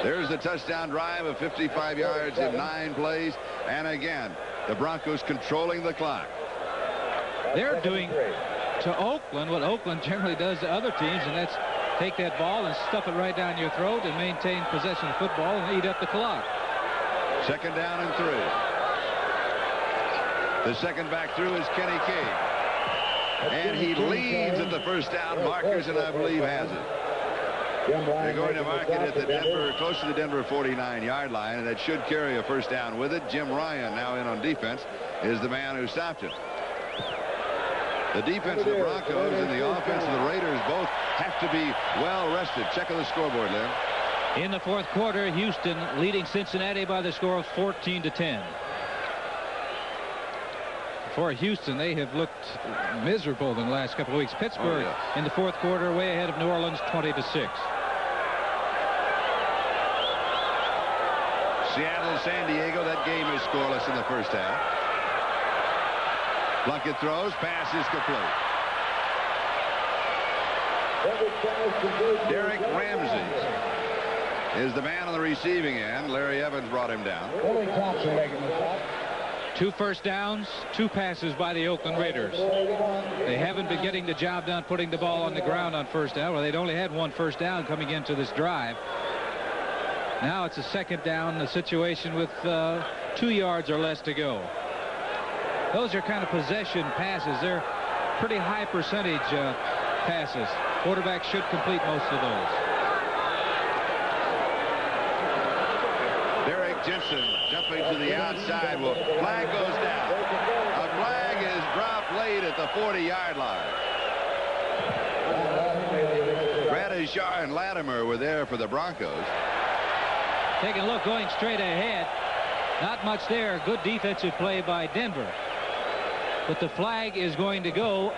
There's the touchdown drive of 55 yards in 9 plays. And again, the Broncos controlling the clock. They're doing to Oakland what Oakland generally does to other teams, and that's take that ball and stuff it right down your throat and maintain possession of football and eat up the clock. 2nd down and 3. The second back through is Kenny King. And he leads at the first down markers, and I believe has it. They're going to mark it at the Denver, close to the Denver 49-yard line, and that should carry a first down with it. Jim Ryan, now in on defense, is the man who stopped it. The defense of the Broncos and the offense of the Raiders both have to be well rested. Check on the scoreboard, Lynn. In the 4th quarter, Houston leading Cincinnati by the score of 14-10. For Houston, they have looked miserable in the last couple of weeks. Pittsburgh in the 4th quarter way ahead of New Orleans 20-6. Seattle, San Diego, that game is scoreless in the first half. Plunkett throws, pass is complete. Derek Ramsey is the man on the receiving end. Larry Evans brought him down. 2 first downs, 2 passes by the Oakland Raiders. They haven't been getting the job done putting the ball on the ground on first down. Well, they'd only had 1 first down coming into this drive. Now it's a 2nd down, the situation with 2 yards or less to go. Those are kind of possession passes. They're pretty high percentage passes. Quarterbacks should complete most of those. Derek Jensen jumping to the outside. Well, flag goes down. A flag is dropped late at the 40-yard line. Gradishar and Latimer were there for the Broncos. Taking a look, going straight ahead. Not much there. Good defensive play by Denver. But the flag is going to go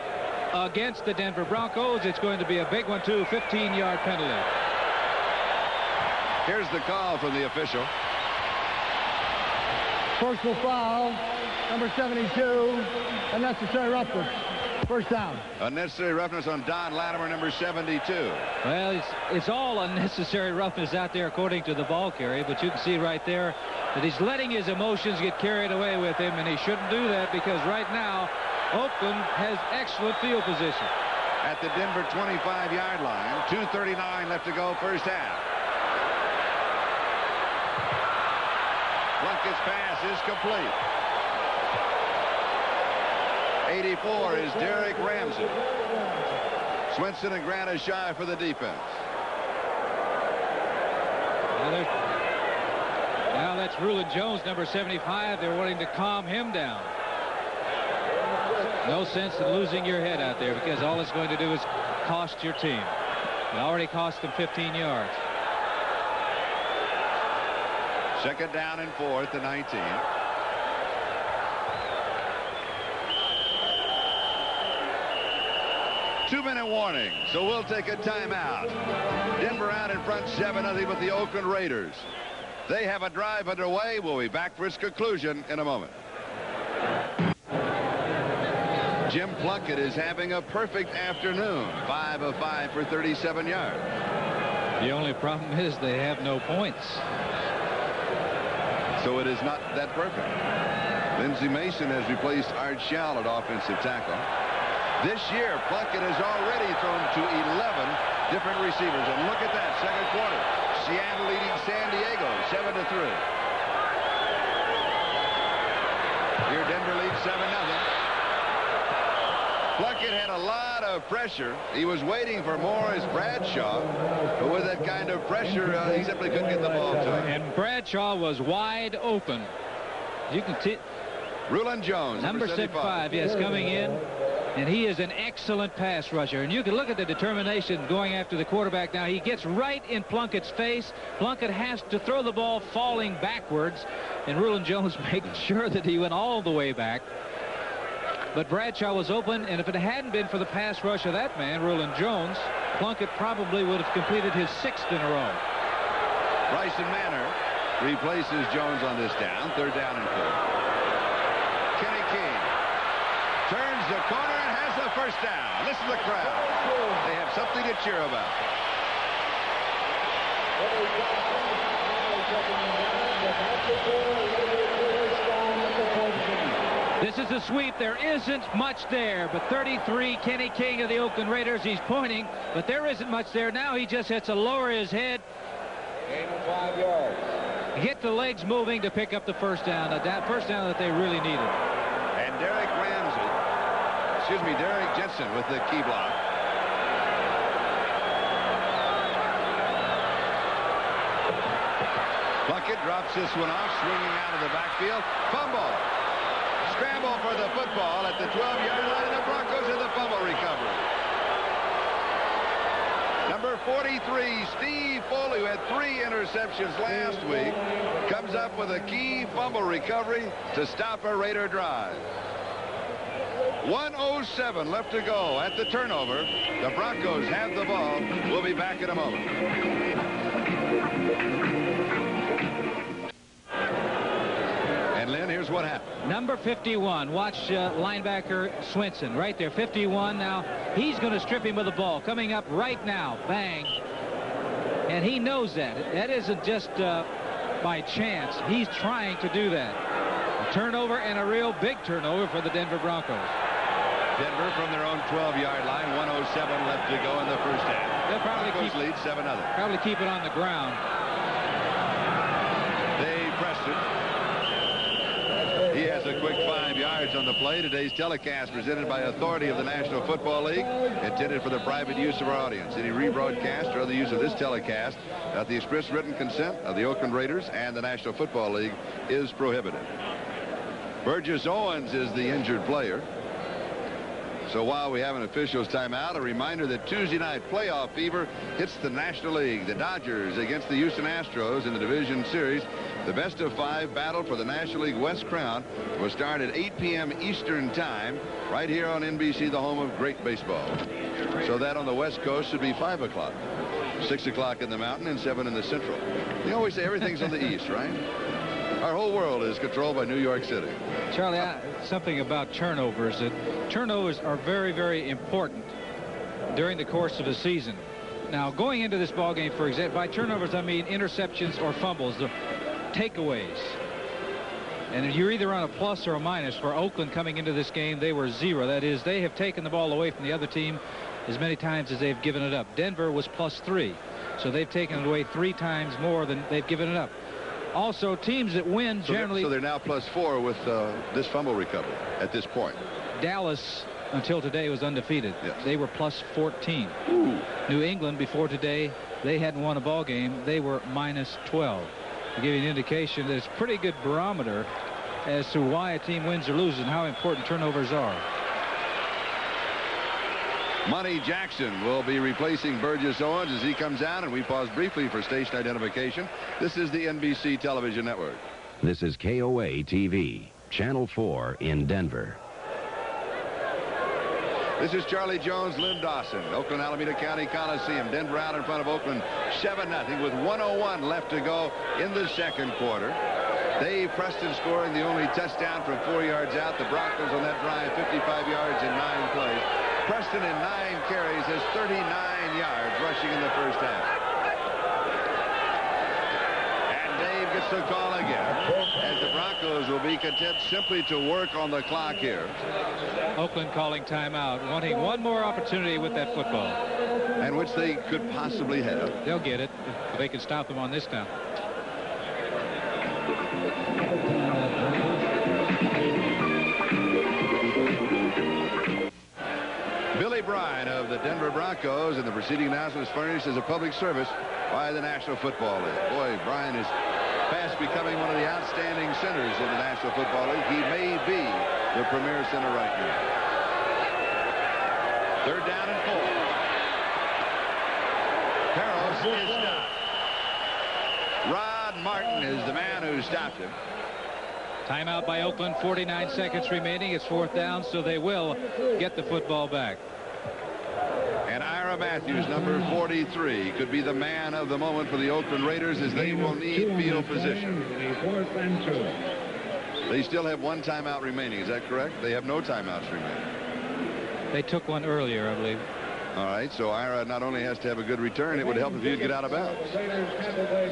against the Denver Broncos. It's going to be a big one, too. 15-yard penalty. Here's the call from the official. Personal foul, number 72, unnecessary roughness. First down. Unnecessary roughness on Don Latimer, number 72. Well, it's all unnecessary roughness out there according to the ball carrier, but you can see right there that he's letting his emotions get carried away with him, and he shouldn't do that because right now Oakland has excellent field position. At the Denver 25-yard line, 2:39 left to go, first half. Plunkett's pass is complete. 84 is Derek Ramsey. Swinson and Grant is shy for the defense. Now that's Rulon Jones, number 75. They're wanting to calm him down. No sense in losing your head out there because all it's going to do is cost your team. It already cost them 15 yards. 2nd down and 4th and 19. Two-minute warning, so we'll take a timeout. Denver out in front 7-0 with the Oakland Raiders. They have a drive underway. We'll be back for its conclusion in a moment. Jim Plunkett is having a perfect afternoon. 5 of 5 for 37 yards. The only problem is they have no points. So it is not that perfect. Lindsey Mason has replaced Art Schall at offensive tackle. This year, Plunkett has already thrown to 11 different receivers. And look at that, 2nd quarter. Seattle leading San Diego 7-3. Here Denver leads 7-0. Plunkett had a lot of pressure. He was waiting for Morris Bradshaw, but with that kind of pressure, he simply couldn't get the ball to him. And Bradshaw was wide open. You can see Rulon Jones, number 75, yes, coming in. And he is an excellent pass rusher. And you can look at the determination going after the quarterback now. He gets right in Plunkett's face. Plunkett has to throw the ball falling backwards. And Rulon Jones making sure that he went all the way back. But Bradshaw was open, and if it hadn't been for the pass rush of that man, Rulon Jones, Plunkett probably would have completed his 6th in a row. Bryson Manor replaces Jones on this down. 3rd down and 4. Kenny King turns the corner and has the 1st down. Listen to the crowd. They have something to cheer about. This is a sweep. There isn't much there, but 33, Kenny King of the Oakland Raiders. He's pointing, but there isn't much there. Now he just has to lower his head. Gain of 5 yards. Get the legs moving to pick up the 1st down. That 1st down that they really needed. And Derek Jensen with the key block. Plunkett drops this one off, swinging out of the backfield. Fumble. Scramble for the football at the 12-yard line, and the Broncos in the fumble recovery. Number 43, Steve Foley, who had 3 interceptions last week, comes up with a key fumble recovery to stop a Raider drive. 1:07 left to go at the turnover. The Broncos have the ball. We'll be back in a moment. And Lynn, here's what happened. Number 51, watch linebacker Swinson right there. 51 now. He's going to strip him of the ball. Coming up right now. Bang. And he knows that. That isn't just by chance. He's trying to do that. A turnover, and a real big turnover for the Denver Broncos. Denver from their own 12-yard line. 1:07 left to go in the 1st half. They'll probably lead 7-0. Probably keep it on the ground. They pressed it. He has a quick 5 yards on the play. Today's telecast presented by authority of the National Football League, intended for the private use of our audience. Any rebroadcast or other use of this telecast without the express written consent of the Oakland Raiders and the National Football League is prohibited. Burgess Owens is the injured player. So while we have an official's timeout, a reminder that Tuesday night playoff fever hits the National League. The Dodgers against the Houston Astros in the division series. The best-of-5 battle for the National League West crown will start at 8 p.m. Eastern time right here on NBC, the home of great baseball. So that on the West Coast should be 5 o'clock, 6 o'clock in the mountain, and 7 in the central. They always say everything's on the east, right? Our whole world is controlled by New York City. Charlie, something about turnovers. That turnovers are very, very important during the course of the season. Now, going into this ball game, for example, by turnovers, I mean interceptions or fumbles, the takeaways. And you're either on a plus or a minus. For Oakland coming into this game, they were 0. That is, they have taken the ball away from the other team as many times as they've given it up. Denver was +3. So they've taken it away 3 times more than they've given it up. Also, teams that win generally... So they're now +4 with this fumble recovery at this point. Dallas, until today, was undefeated. Yes. They were +14. Ooh. New England, before today, they hadn't won a ball game. They were -12. To give you an indication that it's a pretty good barometer as to why a team wins or loses and how important turnovers are. Monty Jackson will be replacing Burgess Owens as he comes out, and we pause briefly for station identification. This is the NBC television network. This is KOA TV, Channel 4 in Denver. This is Charlie Jones, Lynn Dawson, Oakland Alameda County Coliseum. Denver out in front of Oakland 7-0 with 1:01 left to go in the second quarter. Dave Preston scoring the only touchdown from 4 yards out. The Broncos on that drive 55 yards in 9 plays. Preston in 9 carries has 39 yards rushing in the first half. And Dave gets the call again as the Broncos will be content simply to work on the clock here. Oakland calling timeout, wanting one more opportunity with that football. And which they could possibly have. They'll get it if they can stop them on this down. Denver Broncos, and the preceding announcement is furnished as a public service by the National Football League. Boy, Brian is fast becoming one of the outstanding centers in the National Football League. He may be the premier center right now. 3rd down and 4. Peros is stopped. Rod Martin is the man who stopped him. Timeout by Oakland, 49 seconds remaining. It's 4th down, so they will get the football back. And Ira Matthews, number 43, could be the man of the moment for the Oakland Raiders, as they will need field position. They still have 1 timeout remaining. Is that correct? They have no timeouts remaining. They took one earlier, I believe. All right, so Ira not only has to have a good return, it would help if he'd get out of bounds.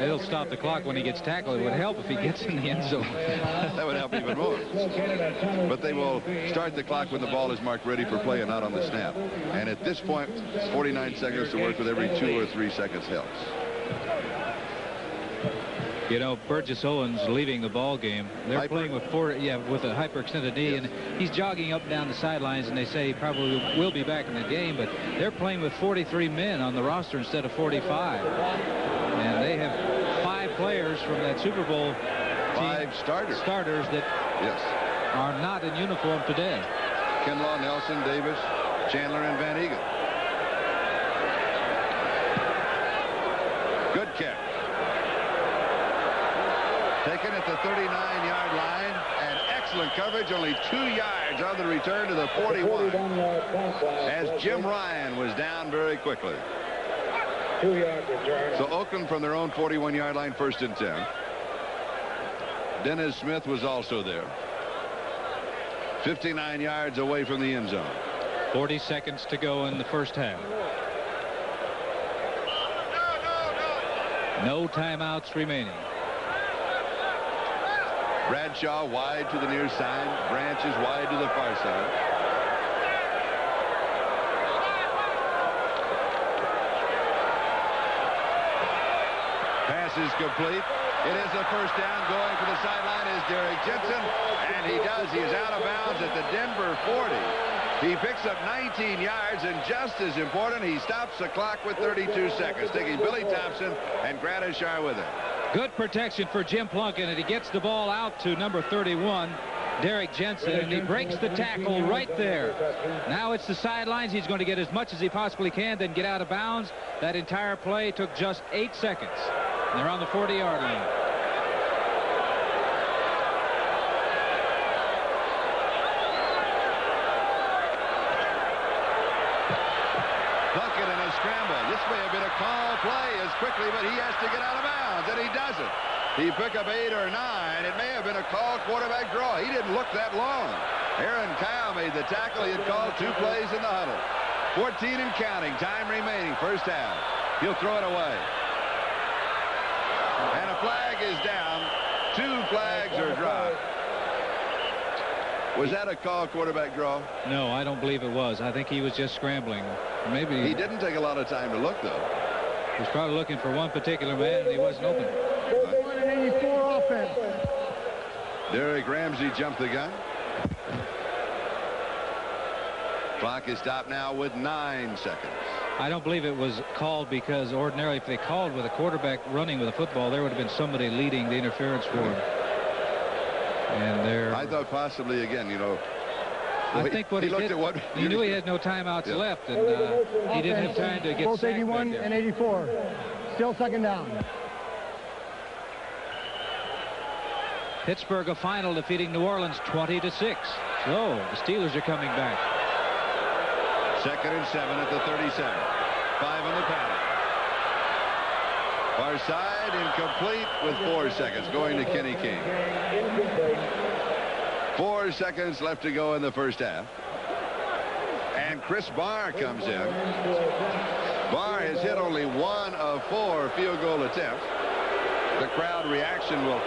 It'll stop the clock when he gets tackled. It would help if he gets in the end zone. That would help even more. But they will start the clock when the ball is marked ready for play and not on the snap. And at this point, 49 seconds to work with. Every 2 or 3 seconds helps. You know, Burgess Owens leaving the ball game. They're playing with with a hyperextended knee, and he's jogging up and down the sidelines, and they say he probably will be back in the game, but they're playing with 43 men on the roster instead of 45. And they have 5 players from that Super Bowl team, 5 starters that are not in uniform today. Kinlaw, Nelson, Davis, Chandler, and Van Eagle. Good kick. Taken at the 39-yard line, and excellent coverage, only 2 yards on the return to the 41, as Jim Ryan was down very quickly. 2-yard return. So Oakland from their own 41-yard line, 1st and 10. Dennis Smith was also there. 59 yards away from the end zone. 40 seconds to go in the first half. No timeouts remaining. Bradshaw wide to the near side. Branch is wide to the far side. Pass is complete. It is a 1st down. Going for the sideline is Derek Jensen, and he does. He is out of bounds at the Denver 40. He picks up 19 yards, and just as important, he stops the clock with 32 seconds, taking Billy Thompson and Gradishar with him. Good protection for Jim Plunkett, and he gets the ball out to number 31, Derek Jensen, and he breaks the tackle right there. Now it's the sidelines. He's going to get as much as he possibly can, then get out of bounds. That entire play took just 8 seconds. And they're on the 40-yard line. Plunkett in a scramble. This may have been a call play as quickly, but he has to get out of bounds. And he doesn't. He picked up 8 or 9. It may have been a call quarterback draw. He didn't look that long. Aaron Kyle made the tackle. He had called 2 plays in the huddle. 14 and counting. Time remaining. First half. He'll throw it away. And a flag is down. 2 flags are dropped. Was that a call quarterback draw? No, I don't believe it was. I think he was just scrambling. Maybe he didn't take a lot of time to look, though. He was probably looking for one particular man, and he wasn't open. 184 offense. Derek Ramsey jumped the gun. Clock is stopped now with 9 seconds. I don't believe it was called, because ordinarily if they called with a quarterback running with a football, there would have been somebody leading the interference for him. And there, I thought possibly, again, you know, I think what he looked did, at what he knew he had no timeouts left, and he didn't have time to get both sacked 81 and 84. Still 2nd down. Pittsburgh a final, defeating New Orleans 20-6. So the Steelers are coming back. 2nd and 7 at the 37. 5 on the pattern. Far side, incomplete with 4 seconds, going to Kenny King. 4 seconds left to go in the first half. And Chris Barr comes in. Barr has hit only 1 of 4 field goal attempts. The crowd reaction will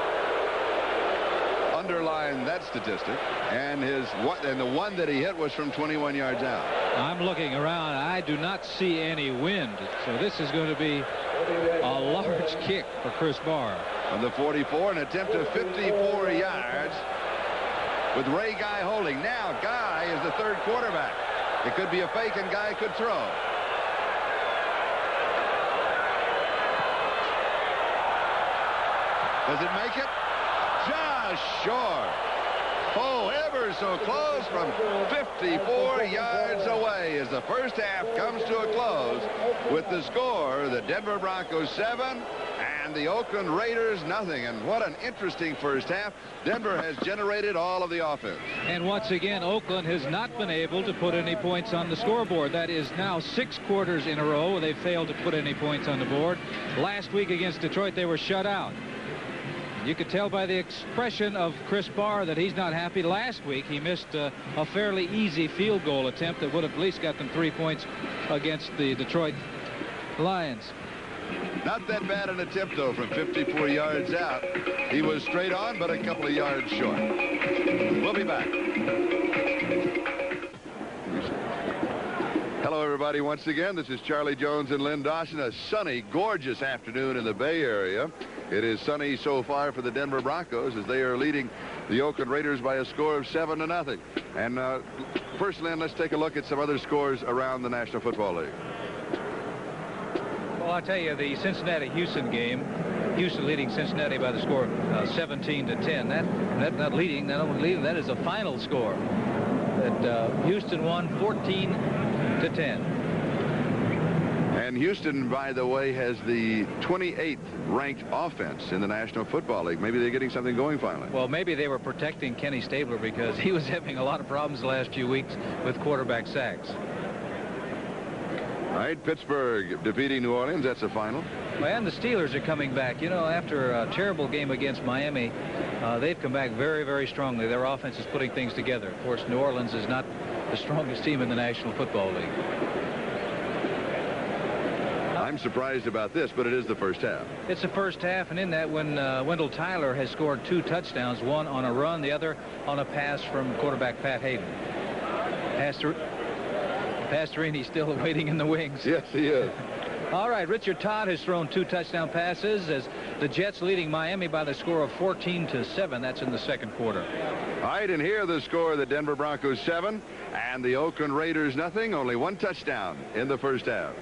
underline that statistic. And the one that he hit was from 21 yards out. I'm looking around. I do not see any wind. So this is going to be a large kick for Chris Barr. On the 44, an attempt of 54 yards with Ray Guy holding. Now Guy is the 3rd quarterback. It could be a fake, and Guy could throw. Does it make it? Just short. Oh, ever so close from 54 yards away as the first half comes to a close with the score, the Denver Broncos 7 and the Oakland Raiders nothing. And what an interesting first half. Denver has generated all of the offense. And once again, Oakland has not been able to put any points on the scoreboard. That is now 6 quarters in a row they failed to put any points on the board. Last week against Detroit, they were shut out. You could tell by the expression of Chris Barr that he's not happy. Last week, he missed a fairly easy field goal attempt that would have at least got them 3 points against the Detroit Lions. Not that bad an attempt, though, from 54 yards out. He was straight on, but a couple of yards short. We'll be back. Hello, everybody. Once again, this is Charlie Jones and Lynn Dawson. A sunny, gorgeous afternoon in the Bay Area. It is sunny so far for the Denver Broncos as they are leading the Oakland Raiders by a score of 7-0. And first, Lynn, let's take a look at some other scores around the National Football League. Well, I'll tell you, the Cincinnati-Houston game, Houston leading Cincinnati by the score of 17-10. That that is a final score. That Houston won 14-10. And Houston, by the way, has the 28th ranked offense in the National Football League. Maybe they're getting something going finally. Well, maybe they were protecting Kenny Stabler because he was having a lot of problems the last few weeks with quarterback sacks. All right, Pittsburgh defeating New Orleans. That's a final. Well, and the Steelers are coming back. You know, after a terrible game against Miami, they've come back very, very strongly. Their offense is putting things together. Of course, New Orleans is not the strongest team in the National Football League. I'm surprised about this, but it is the first half. It's the first half, and in that, when Wendell Tyler has scored 2 touchdowns, one on a run, the other on a pass from quarterback Pat Hayden. Pastorini still waiting in the wings. Yes, he is. All right, Richard Todd has thrown 2 touchdown passes as the Jets leading Miami by the score of 14-7. That's in the second quarter. All right, and here the score, the Denver Broncos 7 and the Oakland Raiders nothing. Only 1 touchdown in the first half.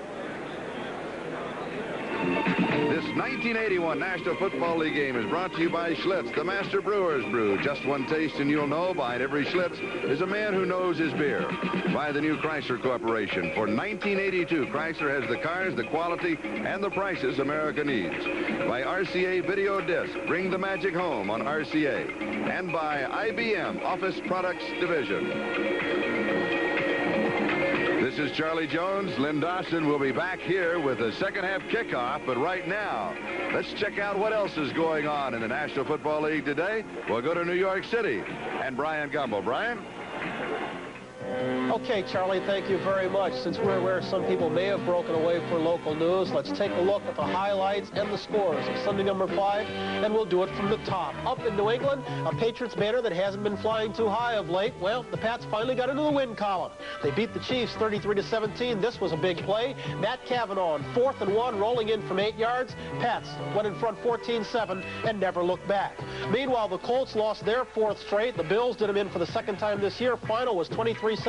This 1981 National Football League game is brought to you by Schlitz, the Master Brewer's Brew. Just one taste and you'll know. Behind every Schlitz is a man who knows his beer. By the new Chrysler Corporation. For 1982, Chrysler has the cars, the quality, and the prices America needs. By RCA Video Disc. Bring the magic home on RCA. And by IBM Office Products Division. This is Charlie Jones. Lynn Dawson will be back here with the second half kickoff. But right now, let's check out what else is going on in the National Football League today. We'll go to New York City and Brian Gumbel. Brian? Okay, Charlie, thank you very much. Since we're aware some people may have broken away for local news, let's take a look at the highlights and the scores of Sunday number 5, and we'll do it from the top. Up in New England, a Patriots banner that hasn't been flying too high of late. Well, the Pats finally got into the win column. They beat the Chiefs 33-17. This was a big play. Matt Cavanaugh on 4th and 1, rolling in from 8 yards. Pats went in front 14-7 and never looked back. Meanwhile, the Colts lost their 4th straight. The Bills did them in for the 2nd time this year. Final was 23-17.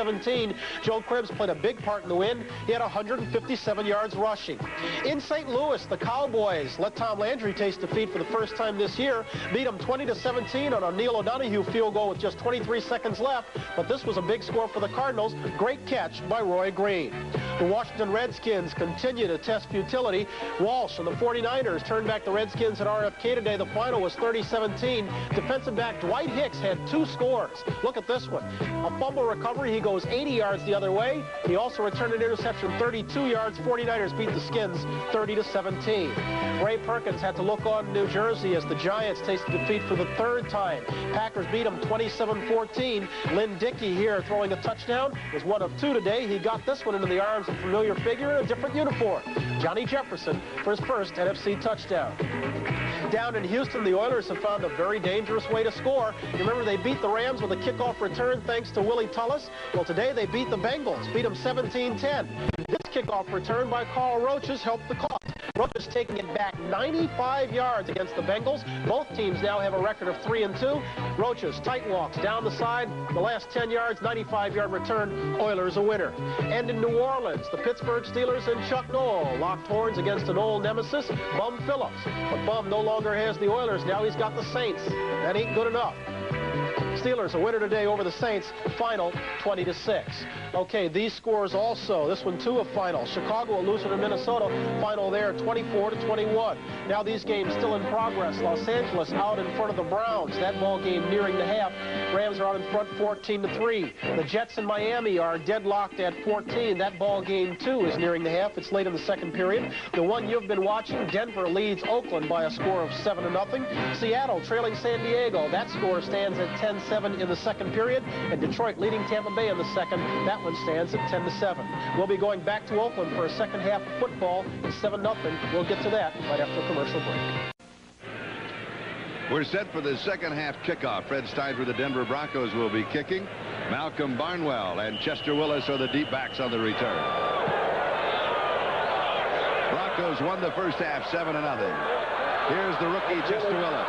Joe Cribbs played a big part in the win. He had 157 yards rushing. In St. Louis, the Cowboys let Tom Landry taste defeat for the first time this year. Beat them 20-17 on a Neil O'Donoghue field goal with just 23 seconds left. But this was a big score for the Cardinals. Great catch by Roy Green. The Washington Redskins continue to test futility. Walsh and the 49ers turned back the Redskins at RFK today. The final was 30-17. Defensive back Dwight Hicks had 2 scores. Look at this one. A fumble recovery. He goes 80 yards the other way. He also returned an interception 32 yards. 49ers beat the Skins 30-17. Ray Perkins had to look on in New Jersey as the Giants tasted defeat for the 3rd time. Packers beat them 27-14. Lynn Dickey here throwing a touchdown. Was 1 of 2 today. He got this one into the arms of a familiar figure in a different uniform. Johnny Jefferson for his first NFC touchdown. Down in Houston, the Oilers have found a very dangerous way to score. You remember they beat the Rams with a kickoff return thanks to Willie Tullis? Well, today they beat the Bengals, beat them 17-10. This kickoff return by Carl Roaches helped the cause. Roaches taking it back 95 yards against the Bengals. Both teams now have a record of 3-2. Roaches, tight walks down the side. The last 10 yards, 95-yard return. Oilers a winner. And in New Orleans, the Pittsburgh Steelers and Chuck Noll locked horns against an old nemesis, Bum Phillips. But Bum no longer has the Oilers. Now he's got the Saints. That ain't good enough. Steelers a winner today over the Saints. Final 20-6. Okay, these scores also. This one too a final. Chicago a loser to Minnesota. Final there 24-21. Now these games still in progress. Los Angeles out in front of the Browns. That ball game nearing the half. Rams are out in front 14-3. The Jets in Miami are deadlocked at 14. That ball game too is nearing the half. It's late in the second period. The one you've been watching, Denver leads Oakland by a score of 7-0. Seattle trailing San Diego. That score stands at 10-7 in the second period. And Detroit leading Tampa Bay in the second. That one stands at 10-7. We'll be going back to Oakland for a second half of football. It's 7-0. We'll get to that right after a commercial break. We're set for the second half kickoff. Fred Stein for the Denver Broncos will be kicking. Malcolm Barnwell and Chester Willis are the deep backs on the return. Broncos won the first half 7-0. Here's the rookie Chester Willis.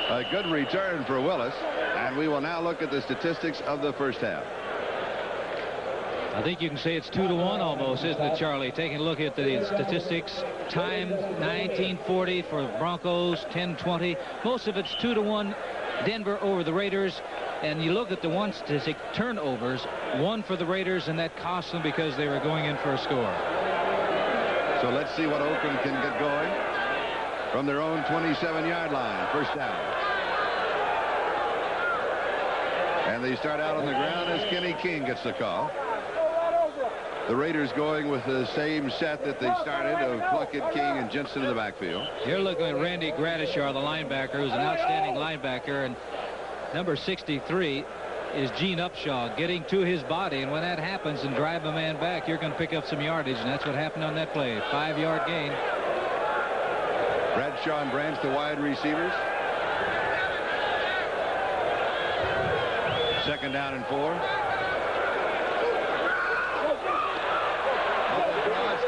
A good return for Willis, and we will now look at the statistics of the first half. I think you can say it's 2-1 almost, isn't it, Charlie? Taking a look at the statistics, time 1940 for Broncos, 10-20. Most of it's 2-1 Denver over the Raiders. And you look at the one statistic, turnovers, 1 for the Raiders, and that cost them because they were going in for a score. So let's see what Oakland can get going from their own 27-yard line. First down. And they start out on the ground as Kenny King gets the call. The Raiders going with the same set that they started of Plunkett, King, and Jensen in the backfield. You're looking at Randy Gradishar, the linebacker, who's an outstanding linebacker. And number 63 is Gene Upshaw, getting to his body. And when that happens and drive a man back, you're going to pick up some yardage. And that's what happened on that play. 5-yard gain. Bradshaw and Branch, the wide receivers. Second down and 4.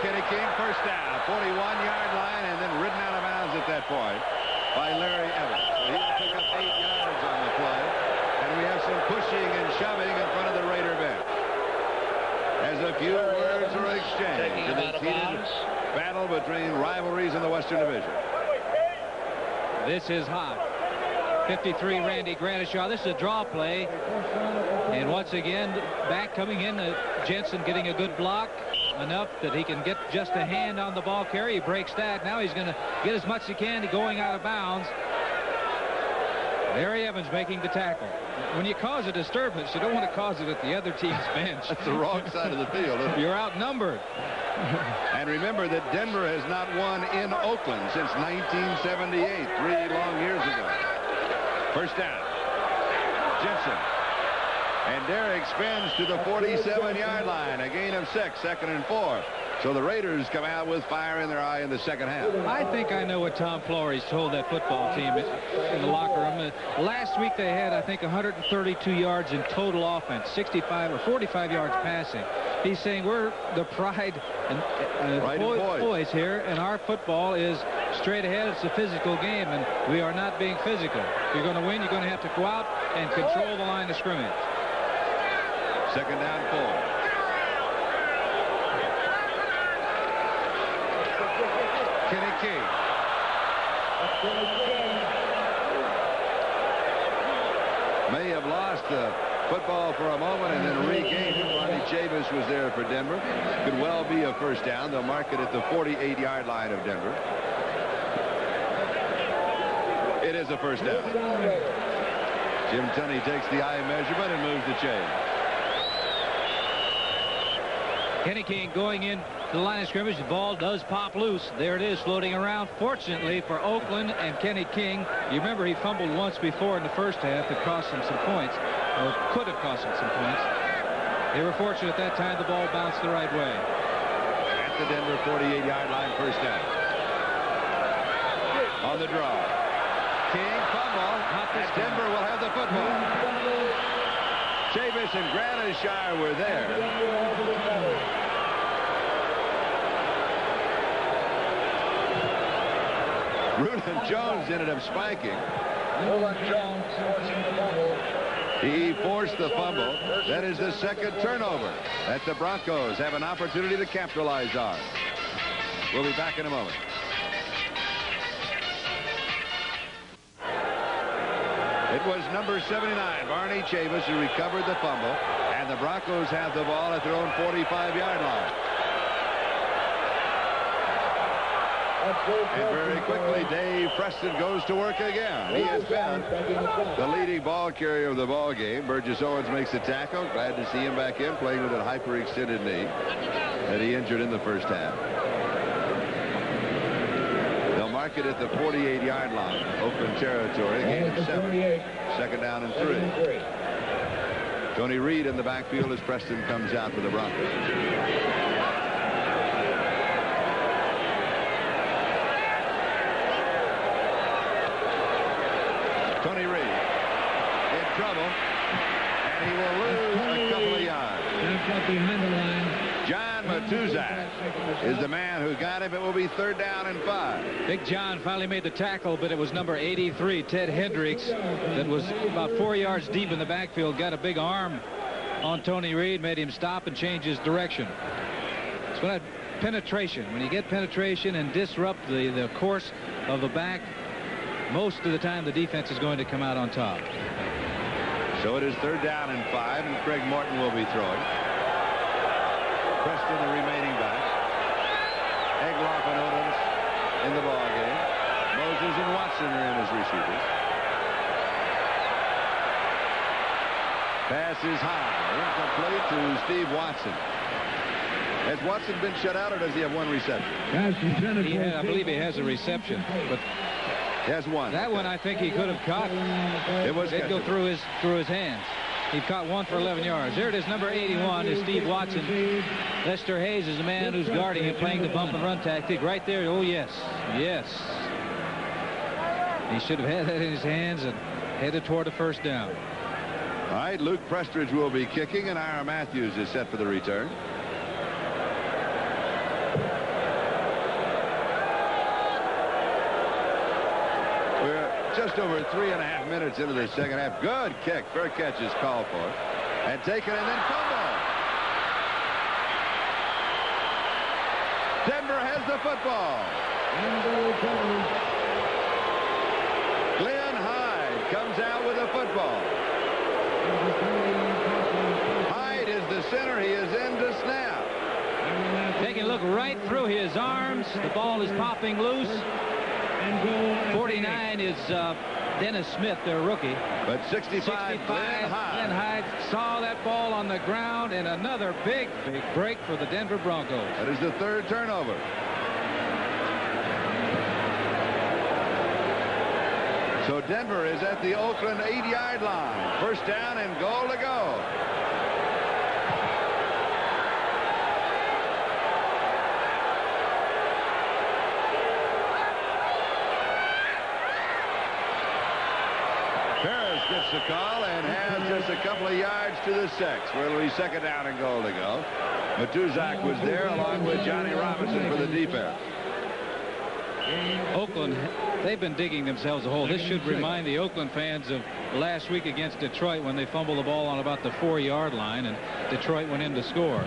Kenny King, first down, 41-yard line, and then ridden out of bounds at that point by Larry Evans. So he will pick up 8 yards on the play, and we have some pushing and shoving in front of the Raider bench as a few words are exchanged in this heated battle between rivalries in the Western Division. This is hot. 53, Randy Gradishar. This is a draw play, and once again, back coming in, Jensen getting a good block. Enough that he can get just a hand on the ball carry. He breaks that. Now he's going to get as much as he can going out of bounds. Larry Evans making the tackle. When you cause a disturbance, you don't want to cause it at the other team's bench. That's the wrong side of the field. You're outnumbered. And remember that Denver has not won in Oakland since 1978, 3 long years ago. First down. Jensen. And Derrick spins to the 47-yard line. A gain of 6, second and 4. So the Raiders come out with fire in their eye in the second half. I think I know what Tom Flores told that football team in the locker room. Last week they had, I think, 132 yards in total offense, 65 or 45 yards passing. He's saying we're the pride and boys here, and our football is straight ahead. It's a physical game, and we are not being physical. If you're going to win, you're going to have to go out and control the line of scrimmage. Second down, 4. Kenny King. May have lost the football for a moment and then regained it. Ronnie Chavis was there for Denver. Could well be a first down. They'll mark it at the 48-yard line of Denver. It is a first down. Jim Tunney takes the eye measurement and moves the chain. Kenny King going in to the line of scrimmage. The ball does pop loose. There it is floating around. Fortunately for Oakland and Kenny King, you remember he fumbled once before in the first half. It cost him some points, or could have cost him some points. They were fortunate at that time the ball bounced the right way. At the Denver 48-yard line, first down. On the draw. King fumble. And Denver will have the football. Chavis and Gradishar were there. Reuben Jones ended up spiking. He forced the fumble. That is the second turnover that the Broncos have an opportunity to capitalize on. We'll be back in a moment. It was number 79, Barney Chavis, who recovered the fumble, and the Broncos have the ball at their own 45-yard line. And very quickly, Dave Preston goes to work again. He has been the leading ball carrier of the ball game. Burgess Owens makes a tackle. Glad to see him back in, playing with a hyperextended knee that he injured in the first half. They'll mark it at the 48-yard line. Oakland territory. Gain of 7. Second down and 3. Tony Reed in the backfield as Preston comes out for the Broncos. Tony Reed in trouble, and he will lose a couple of yards. John Matuzak is the man who got him. It will be 3rd down and 5. Big John finally made the tackle, but it was number 83, Ted Hendricks, that was about 4 yards deep in the backfield, got a big arm on Tony Reed, made him stop and change his direction. It's when that penetration, when you get penetration and disrupt the course of the back, most of the time the defense is going to come out on top. So it is 3rd down and 5, and Craig Morton will be throwing. Preston, the remaining backs. Egloff and Odom in the ball game. Moses and Watson are in as receivers. Pass is high, incomplete to Steve Watson. Has Watson been shut out, or does he have one reception? I believe he has a reception, but he has one. That one I think he could have caught. It was It'd go through his hands. He caught one for 11 yards. There it is, number 81 is Steve Watson. Lester Hayes is the man who's guarding him, playing the bump and run tactic right there. Oh, yes. Yes. He should have had that in his hands and headed toward a 1st down. All right, Luke Prestridge will be kicking, and Ira Matthews is set for the return. Just over 3.5 minutes into the second half. Good kick. Fair catch is called for. And taken and then fumble. Denver has the football. Glenn Hyde comes out with the football. Hyde is the center. He is in to snap. Taking a look right through his arms. The ball is popping loose. 49 is Dennis Smith, their rookie. But 65 Glenn Hyde saw that ball on the ground, and another big break for the Denver Broncos. That is the 3rd turnover. So Denver is at the Oakland 8-yard line. 1st down and goal to go. Harris gets the call and has just a couple of yards to the 6, where it'll be 2nd down and goal to go. Matuzak was there along with Johnny Robinson for the defense. Oakland, they've been digging themselves a hole. This should remind the Oakland fans of last week against Detroit when they fumbled the ball on about the 4-yard line and Detroit went in to score.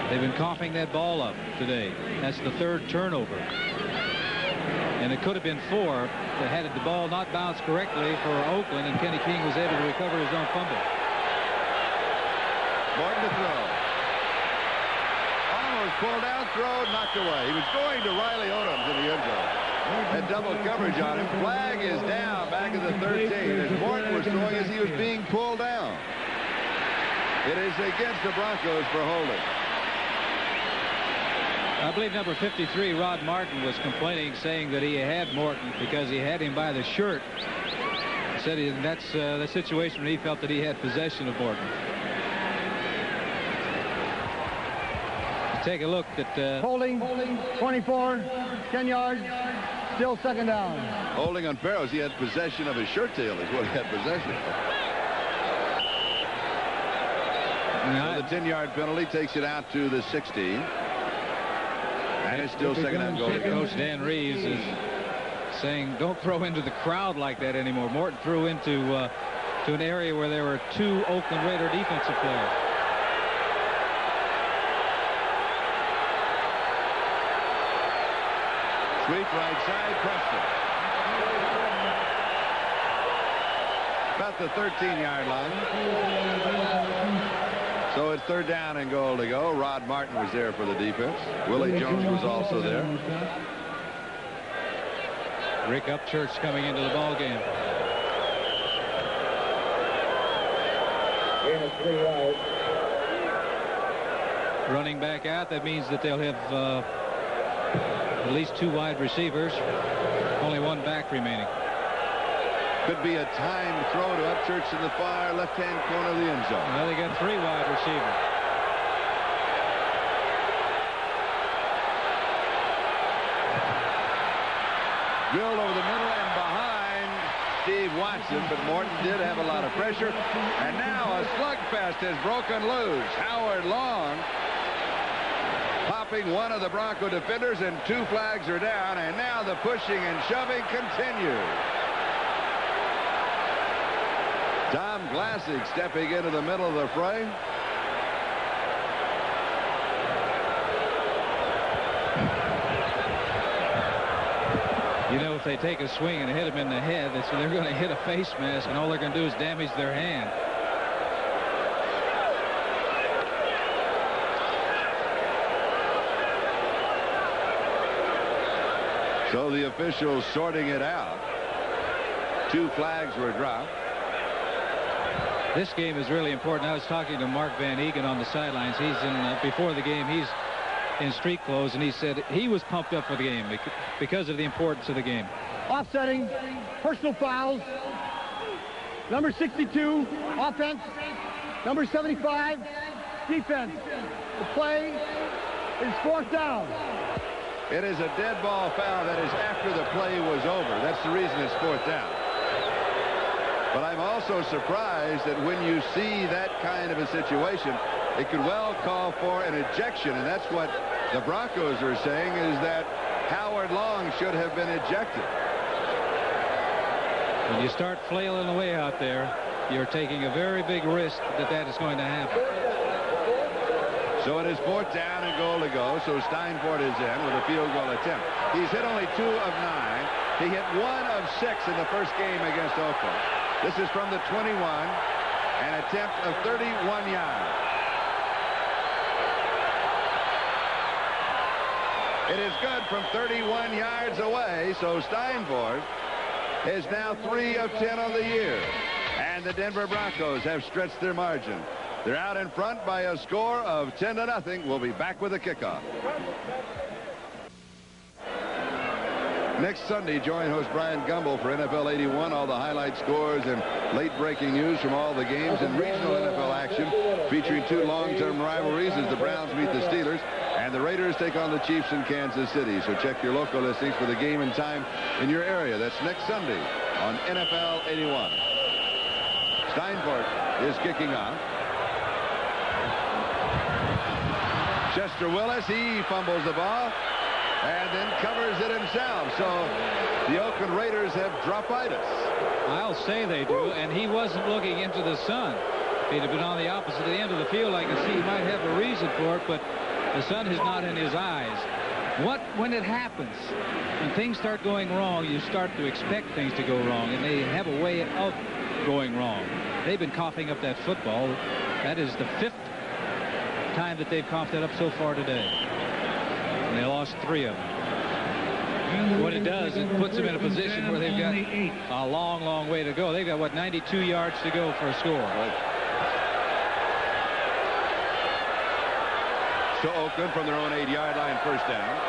They've been coughing that ball up today. That's the 3rd turnover. And it could have been 4 had the ball not bounced correctly for Oakland, and Kenny King was able to recover his own fumble. Morton to throw. Almost pulled out, throw, knocked away. He was going to Riley Odoms in the end zone. Had double coverage on him. Flag is down back at the 13 as Morton was throwing as he was being pulled down. It is against the Broncos for holding. I believe number 53, Rod Martin, was complaining, saying that he had Morton because he had him by the shirt. He said that's the situation when he felt that he had possession of Morton. Let's take a look at holding 24, 10 yards, still 2nd down. Holding on Barrows. He had possession of his shirt tail is what he had possession of. So the 10-yard penalty takes it out to the 16. And it's still 2nd and goal. Coach Dan Reeves is saying don't throw into the crowd like that anymore. Morton threw into to an area where there were 2 Oakland Raider defensive players. Sweep right side, Preston. About the 13-yard line. So it's 3rd down and goal to go. Rod Martin was there for the defense. Willie Jones was also there. Rick Upchurch coming into the ball game. Running back out, that means that they'll have at least 2 wide receivers, only 1 back remaining. Could be a timed throw to Upchurch in the far left-hand corner of the end zone. Well, they got 3 wide receivers. Drilled over the middle and behind Steve Watson, but Morton did have a lot of pressure. And now a slugfest has broken loose. Howard Long popping one of the Bronco defenders, and 2 flags are down, and now the pushing and shoving continues. Tom Glassig stepping into the middle of the fray. You know, if they take a swing and hit him in the head, they're going to hit a face mask, and all they're going to do is damage their hand. So the officials sorting it out. 2 flags were dropped. This game is really important. I was talking to Mark Van Egan on the sidelines. He's in before the game. He's in street clothes, and he said he was pumped up for the game because of the importance of the game. Offsetting, personal fouls. Number 62, offense. Number 75, defense. The play is 4th down. It is a dead ball foul. That is after the play was over. That's the reason it's 4th down. But I'm also surprised that when you see that kind of a situation, it could well call for an ejection, and that's what the Broncos are saying, is that Howard Long should have been ejected. When you start flailing away out there, you're taking a very big risk that is going to happen. So it is 4th down and goal to go. So Steinfort is in with a field goal attempt. He's hit only 2 of 9. He hit 1 of 6 in the first game against Oakland. This is from the 21, an attempt of 31 yards. It is good from 31 yards away, so Steinfort is now 3 of 10 on the year. And the Denver Broncos have stretched their margin. They're out in front by a score of 10-0. We'll be back with a kickoff. Next Sunday, join host Brian Gumbel for NFL 81. All the highlight scores and late-breaking news from all the games and regional NFL action, featuring 2 long-term rivalries as the Browns meet the Steelers and the Raiders take on the Chiefs in Kansas City. So check your local listings for the game and time in your area. That's next Sunday on NFL 81. Steinfort is kicking off. Chester Willis, he fumbles the ball and then covers it himself. So the Oakland Raiders have dropitis. I'll say they do, and he wasn't looking into the sun. If he'd have been on the opposite end of the field, I can see he might have a reason for it, but the sun is not in his eyes. When it happens, when things start going wrong, you start to expect things to go wrong, and they have a way of going wrong. They've been coughing up that football. That is the 5th time that they've coughed that up so far today. And they lost 3 of them. What it does, it puts them in a position where they've got a long, long way to go. They've got, what, 92 yards to go for a score. Right. So Oakland from their own 8-yard line, 1st down.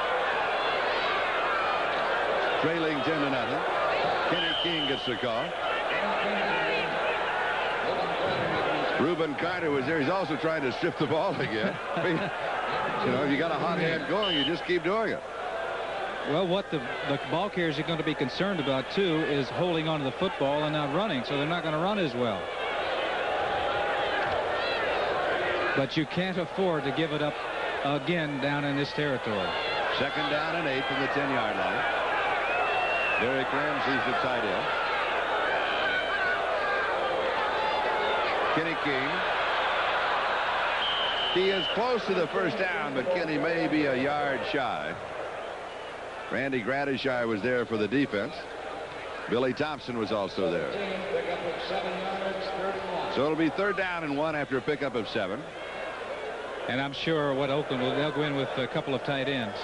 Trailing 10-0. Kenny King gets the call. Reuben Carter was there. He's also trying to strip the ball again. I mean, you know, if you got a hot hand going, you just keep doing it. Well, what the ball carriers are going to be concerned about, too, is holding on to the football and not running, so they're not going to run as well. But you can't afford to give it up again down in this territory. 2nd down and 8 from the 10-yard line. Derek Ramsey's the tight end. Kenny King. He is close to the first down, but Kenny may be a yard shy. Randy Gradishire was there for the defense. Billy Thompson was also there. So it'll be 3rd down and 1 after a pickup of 7. And I'm sure what Oakland will, they'll go in with a couple of tight ends.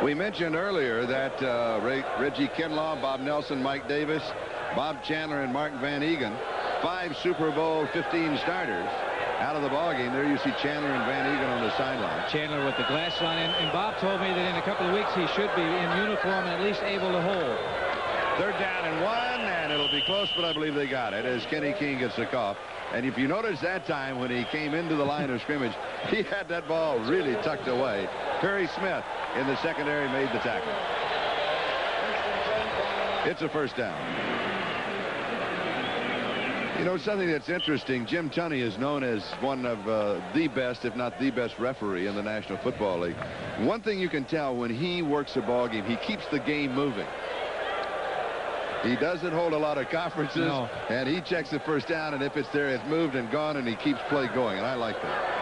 We mentioned earlier that Reggie Kinlaw, Bob Nelson, Mike Davis, Bob Chandler, and Mark Van Egan, 5 Super Bowl 15 starters out of the ballgame. There you see Chandler and Van Egan on the sideline. Chandler with the glasses on, and Bob told me that in a couple of weeks he should be in uniform and at least able to hold. 3rd down and 1, and it'll be close, but I believe they got it as Kenny King gets the call. And if you notice that time when he came into the line of scrimmage, he had that ball really tucked away. Perry Smith in the secondary made the tackle. It's a 1st down. You know, something that's interesting, Jim Tunney is known as one of the best, if not the best referee in the National Football League. One thing you can tell when he works a ball game, he keeps the game moving. He doesn't hold a lot of conferences, and he checks the first down, and if it's there, it's moved and gone, and he keeps play going, and I like that.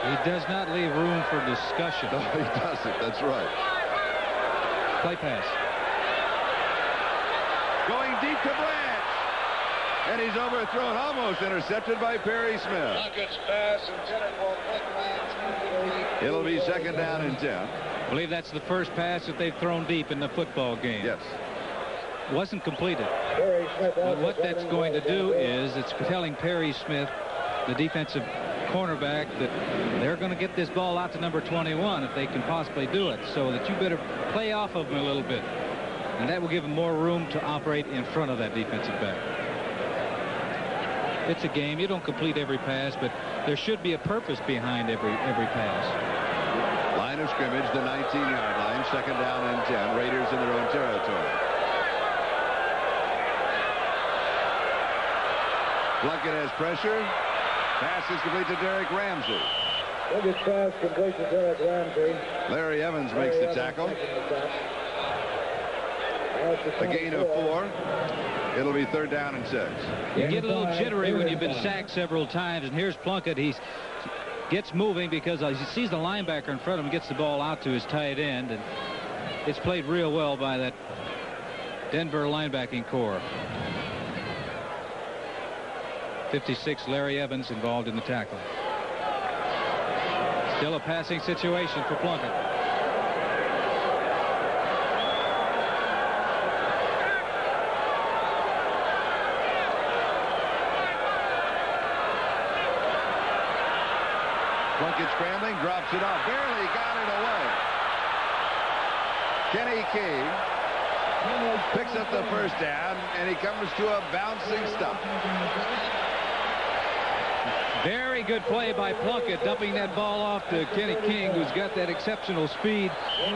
He does not leave room for discussion. No, he doesn't. That's right. Play pass. Going deep to Blanche, and he's overthrown, almost intercepted by Perry Smith. It'll be 2nd down and 10. I believe that's the first pass that they've thrown deep in the football game. Yes. Wasn't completed. But what that's going to do is it's telling Perry Smith, the defensive cornerback, that they're going to get this ball out to number 21 if they can possibly do it, so that you better play off of him a little bit. And that will give him more room to operate in front of that defensive back. It's a game. You don't complete every pass, but there should be a purpose behind every pass. Line of scrimmage, the 19-yard line, 2nd down and 10. Raiders in their own territory. Plunkett has pressure. Pass is complete to Derek Ramsey. Pass complete to Derek Ramsey. Larry Evans makes the tackle. A gain of 4. It'll be 3rd down and 6. You get a little jittery when you've been sacked several times, and here's Plunkett. He gets moving because he sees the linebacker in front of him, gets the ball out to his tight end, and it's played real well by that Denver linebacking core. 56, Larry Evans involved in the tackle. Still a passing situation for Plunkett. Plunkett scrambling, drops it off, barely got it away. Kenny King picks up the first down, and he comes to a bouncing stop. Very good play by Plunkett, dumping that ball off to Kenny King, who's got that exceptional speed,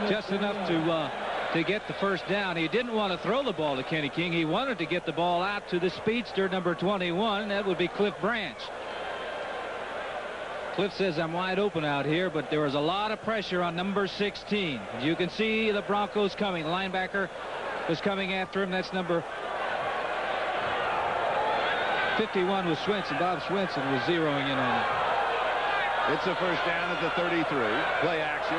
just enough to get the first down. He didn't want to throw the ball to Kenny King. He wanted to get the ball out to the speedster, number 21. That would be Cliff Branch. Cliff says, I'm wide open out here, but there was a lot of pressure on number 16. You can see the Broncos coming. The linebacker was coming after him. That's number 51 was Swinson. Bob Swinson was zeroing in on it. It's a first down at the 33. Play action.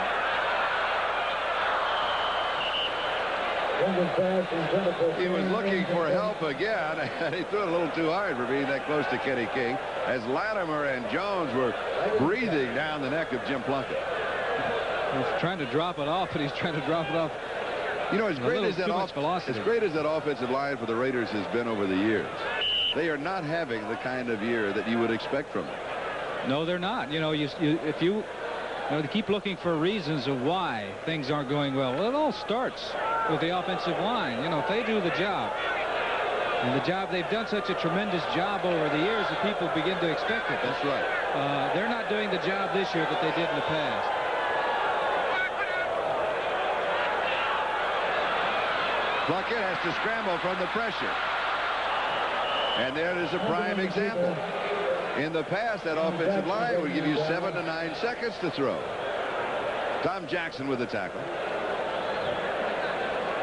He was looking for help again, and he threw it a little too hard for being that close to Kenny King, as Latimer and Jones were breathing down the neck of Jim Plunkett. He's trying to drop it off, and he's trying to drop it off. You know, as great as that offensive line for the Raiders has been over the years, they are not having the kind of year that you would expect from them. No, they're not. You know, they keep looking for reasons of why things aren't going well. Well, it all starts with the offensive line. You know, if they do the job, and the job, they've done such a tremendous job over the years that people begin to expect it. That's right. They're not doing the job this year that they did in the past. Plunkett has to scramble from the pressure. And there is a prime example. In the past, that offensive line would give you 7 to 9 seconds to throw. Tom Jackson with the tackle.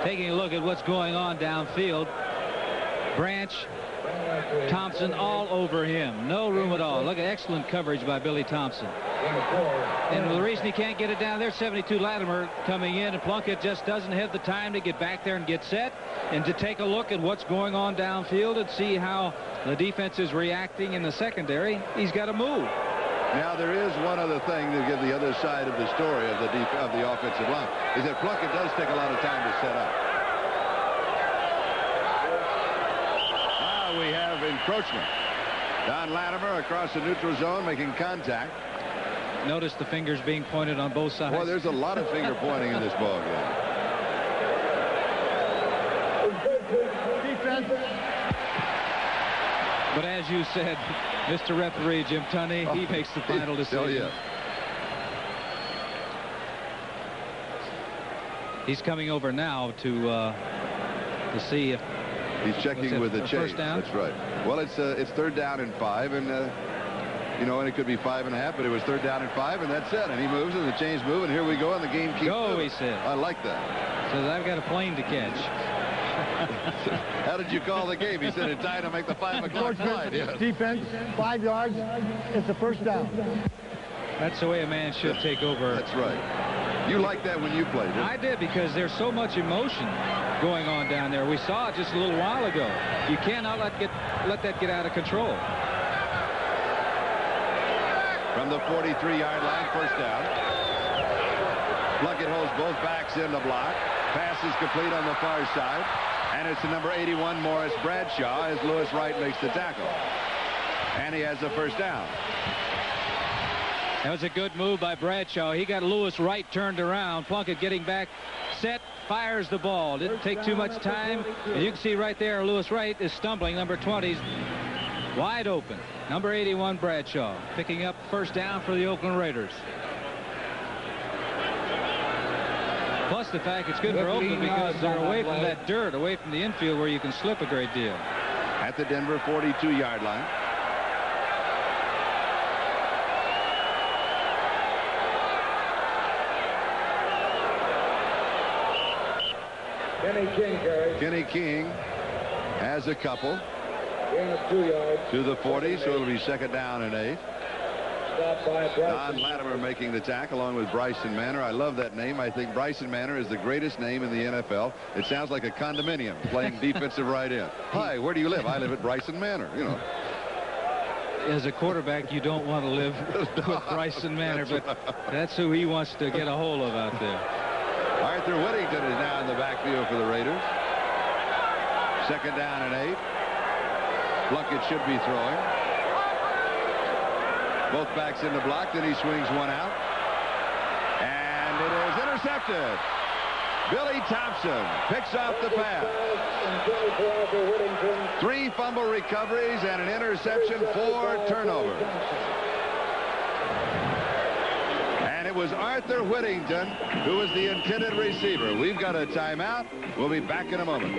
Taking a look at what's going on downfield. Branch, Thompson all over him. No room at all. Look at excellent coverage by Billy Thompson. And the reason he can't get it down there, 72 Latimer coming in, and Plunkett just doesn't have the time to get back there and get set and to take a look at what's going on downfield and see how the defense is reacting in the secondary. He's got to move. Now, there is one other thing to give the other side of the story of the offensive line, is that Plunkett does take a lot of time to set up. We have encroachment. Don Latimer across the neutral zone making contact. Notice the fingers being pointed on both sides. Boy, there's a lot of finger pointing in this ball game. Defense. But as you said, Mr. Referee Jim Tunney, he makes the final decision. Oh, yeah. He's coming over now to see if he's checking with the chase. That's right. Well, it's 3rd down and 5, and you know, and it could be 5.5, but it was 3rd down and 5, and that's it. And he moves, and the chains move, and here we go, and the game keeps moving. He said. I like that. Says, I've got a plane to catch. How did you call the game? He said it's time to make the 5 o'clock flight. Yes. Defense, 5 yards. It's a first down. That's the way a man should take over. That's right. You liked that when you played it. I did, because there's so much emotion going on down there. We saw it just a little while ago. You cannot let that get out of control. From the 43-yard line, first down. Plunkett holds both backs in the block. Pass is complete on the far side. And it's the number 81, Morris Bradshaw, as Lewis Wright makes the tackle. And he has the first down. That was a good move by Bradshaw. He got Lewis Wright turned around. Plunkett getting back, set, fires the ball. Didn't take too much time. And you can see right there, Lewis Wright is stumbling. Number 20's wide open. Number 81, Bradshaw, picking up first down for the Oakland Raiders. Plus the fact it's good for Oakland because they're away from that dirt, away from the infield where you can slip a great deal. At the Denver 42-yard line. Kenny King carries. Kenny King has a couple. Gain of 2 yards. To the 40, so it'll be 2nd down and 8. Stopped by Bryson. Don Latimer making the tackle along with Bryson Manor. I love that name. I think Bryson Manor is the greatest name in the NFL. It sounds like a condominium playing defensive right end. Hi, where do you live? I live at Bryson Manor, you know. As a quarterback, you don't want to live with Bryson Manor, but that's who he wants to get a hold of out there. Arthur Whittington is now in the backfield for the Raiders. 2nd down and 8. Plunkett should be throwing. Both backs in the block, then he swings one out. And it is intercepted. Billy Thompson picks off the pass. 3 fumble recoveries and an interception, 4 turnovers. And it was Arthur Whittington who was the intended receiver. We've got a timeout. We'll be back in a moment.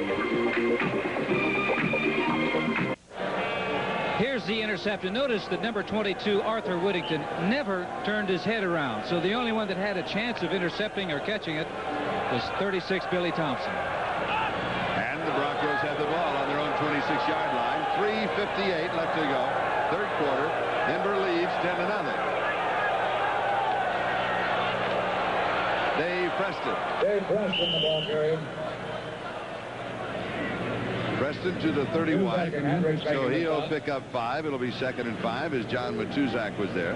Here's the interception. Notice that number 22, Arthur Whittington, never turned his head around. So the only one that had a chance of intercepting or catching it was 36, Billy Thompson. And the Broncos have the ball on their own 26-yard line. 3:58 left to go. 3rd quarter. Denver leads 10-0. Dave Preston. Dave Preston, the ball carrier. Preston to the 31. So he'll pick up 5. It'll be 2nd and 5 as John Matuzak was there.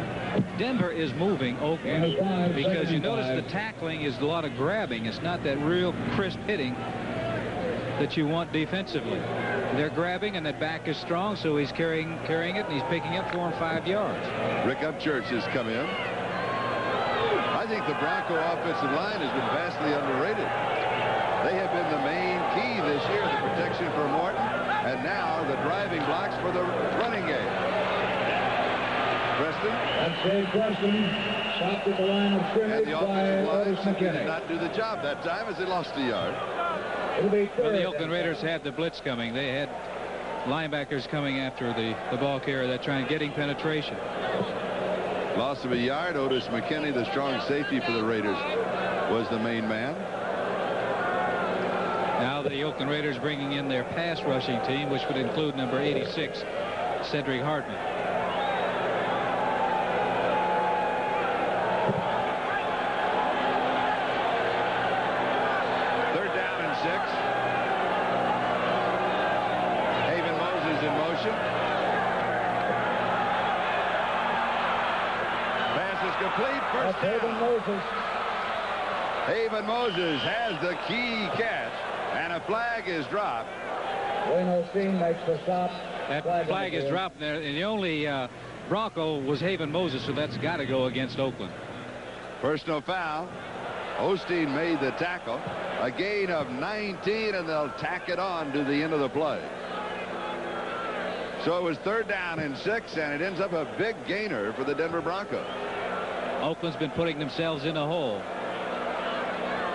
Denver is moving Oakland because you notice the tackling is a lot of grabbing. It's not that real crisp hitting that you want defensively. They're grabbing and that back is strong, so he's carrying it and he's picking up 4 and 5 yards. Rick Upchurch has come in. I think the Bronco offensive line has been vastly underrated. They have been the main key this year, the protection for Morton, and now the driving blocks for the running game. Preston. That's Dave Preston. Stopped at the line of scrimmage and the by offensive line Otis simply McKinney. did not do the job that time as they lost a yard. When the Oakland Raiders had the blitz coming, they had linebackers coming after the ball carrier that trying getting penetration. Loss of a yard. Otis McKinney, the strong safety for the Raiders, was the main man. Now the Oakland Raiders bringing in their pass rushing team, which would include number 86, Cedric Hartman. Third down and 6. Haven Moses in motion. Pass is complete. First Haven down. Moses. Haven Moses has the key catch, and a flag is dropped. Bueno Steen makes the stop. That flag is dropped there, and the only Bronco was Haven Moses, so that's got to go against Oakland. Personal foul. Osteen made the tackle. A gain of 19, and they'll tack it on to the end of the play. So it was third down and 6, and it ends up a big gainer for the Denver Broncos. Oakland's been putting themselves in a hole.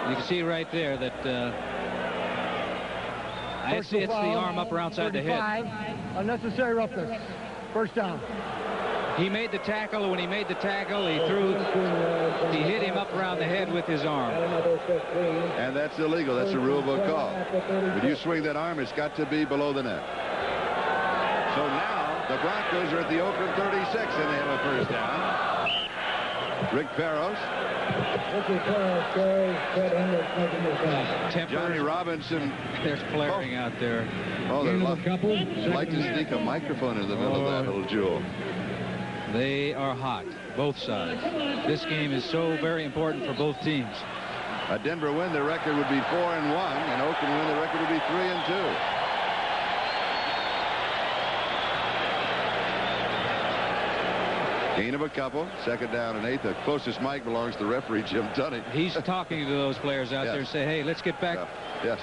You can see right there that it's the arm up around outside the head. Unnecessary roughness. First down. He made the tackle, and when he made the tackle, he hit him up around the head with his arm. And that's illegal. That's a rule book call. When you swing that arm, it's got to be below the net. So now the Broncos are at the Oakland 36, and they have a first down. Rick Peros. Johnny Robinson. There's flaring out there. Oh, they'd like to sneak a microphone in the middle of that little jewel. They are hot, both sides. This game is so very important for both teams. A Denver win, the record would be 4-1, and Oakland win, the record would be 3-2. Gain of a couple. Second down and 8. The closest mic belongs to referee Jim Tunney. He's talking to those players out there and say, hey, let's get back. Yes.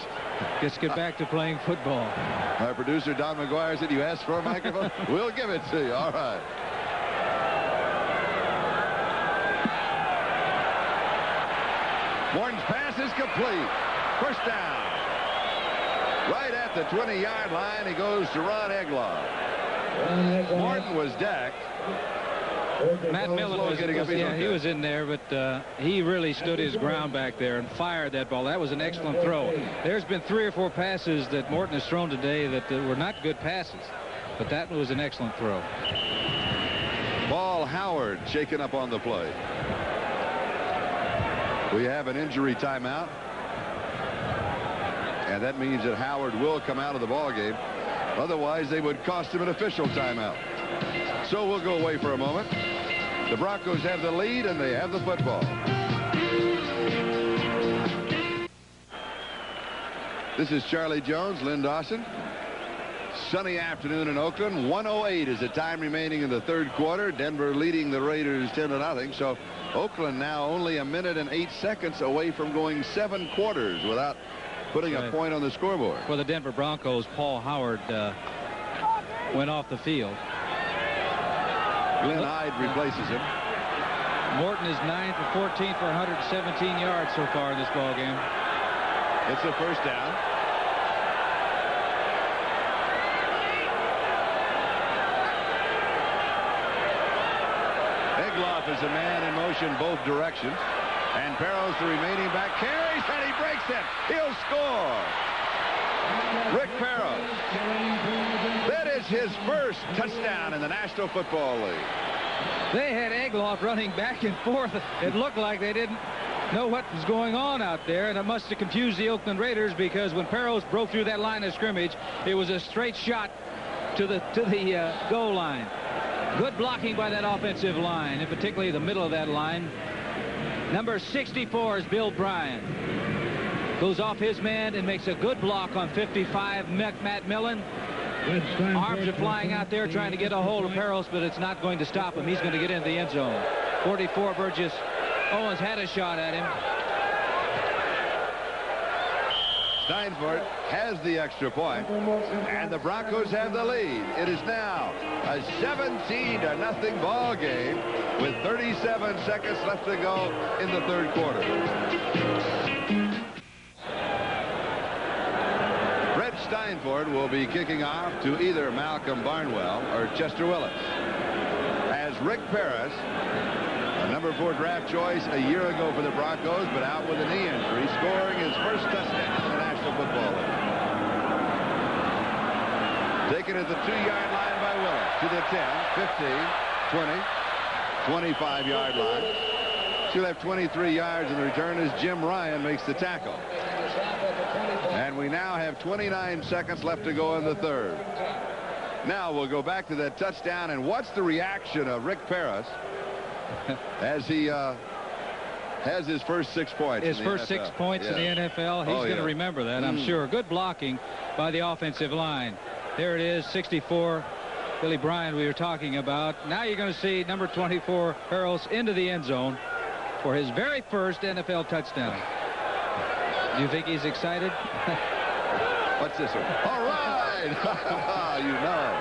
Let's get back to playing football. Our producer Don McGuire said, you asked for a microphone? We'll give it to you. All right. Morton's pass is complete. First down. Right at the 20-yard line, he goes to Ron Egloff. Morton was decked. Matt Millen he was in there, but he really stood his ground back there and fired that ball. That was an excellent throw. There's been 3 or 4 passes that Morton has thrown today that were not good passes, but that was an excellent throw. Paul Howard shaken up on the play. We have an injury timeout, and that means that Howard will come out of the ball game. Otherwise, they would cost him an official timeout. So we'll go away for a moment. The Broncos have the lead, and they have the football. This is Charlie Jones, Lynn Dawson. Sunny afternoon in Oakland. 1:08 is the time remaining in the third quarter. Denver leading the Raiders 10-0. So Oakland now only a minute and 8 seconds away from going 7 quarters without putting a point on the scoreboard. For the Denver Broncos, Paul Howard went off the field. Glenn Hyde replaces him. Morton is 9 for 14 for 117 yards so far in this ball game. It's a first down. Egloff is a man in motion both directions. And Peros, the remaining back, carries, and he breaks it. He'll score. Rick Peros. That is his first touchdown in the National Football League. They had Egloff running back and forth. It looked like they didn't know what was going on out there, and it must have confused the Oakland Raiders, because when Peros broke through that line of scrimmage, it was a straight shot to the goal line. Good blocking by that offensive line, and particularly the middle of that line. Number 64 is Bill Bryan. Goes off his man and makes a good block on 55, Matt Millen. Arms are flying out there trying to get a hold of Peros, but it's not going to stop him. He's going to get into the end zone. 44, Burgess Owens had a shot at him. Steinfort has the extra point, and the Broncos have the lead. It is now a 17-0 ball game with 37 seconds left to go in the third quarter. Fred Steinfort will be kicking off to either Malcolm Barnwell or Chester Willis. As Rick Paris, a number 4 draft choice a year ago for the Broncos, but out with a knee injury, scoring his first touchdown in the National Football League. Taken at the 2-yard line by Willis to the 10, 15, 20, 25-yard line. She'll have 23 yards, and the return as Jim Ryan makes the tackle. And we now have 29 seconds left to go in the third. Now we'll go back to that touchdown, and what's the reaction of Rick Paris as he has his first 6 points? His first NFL. 6 points in the NFL. He's going to remember that, I'm sure. Good blocking by the offensive line. There it is, 64. Billy Bryan we were talking about. Now you're going to see number 24 hurls into the end zone for his very first NFL touchdown. Do you think he's excited? What's this one? All right. You know.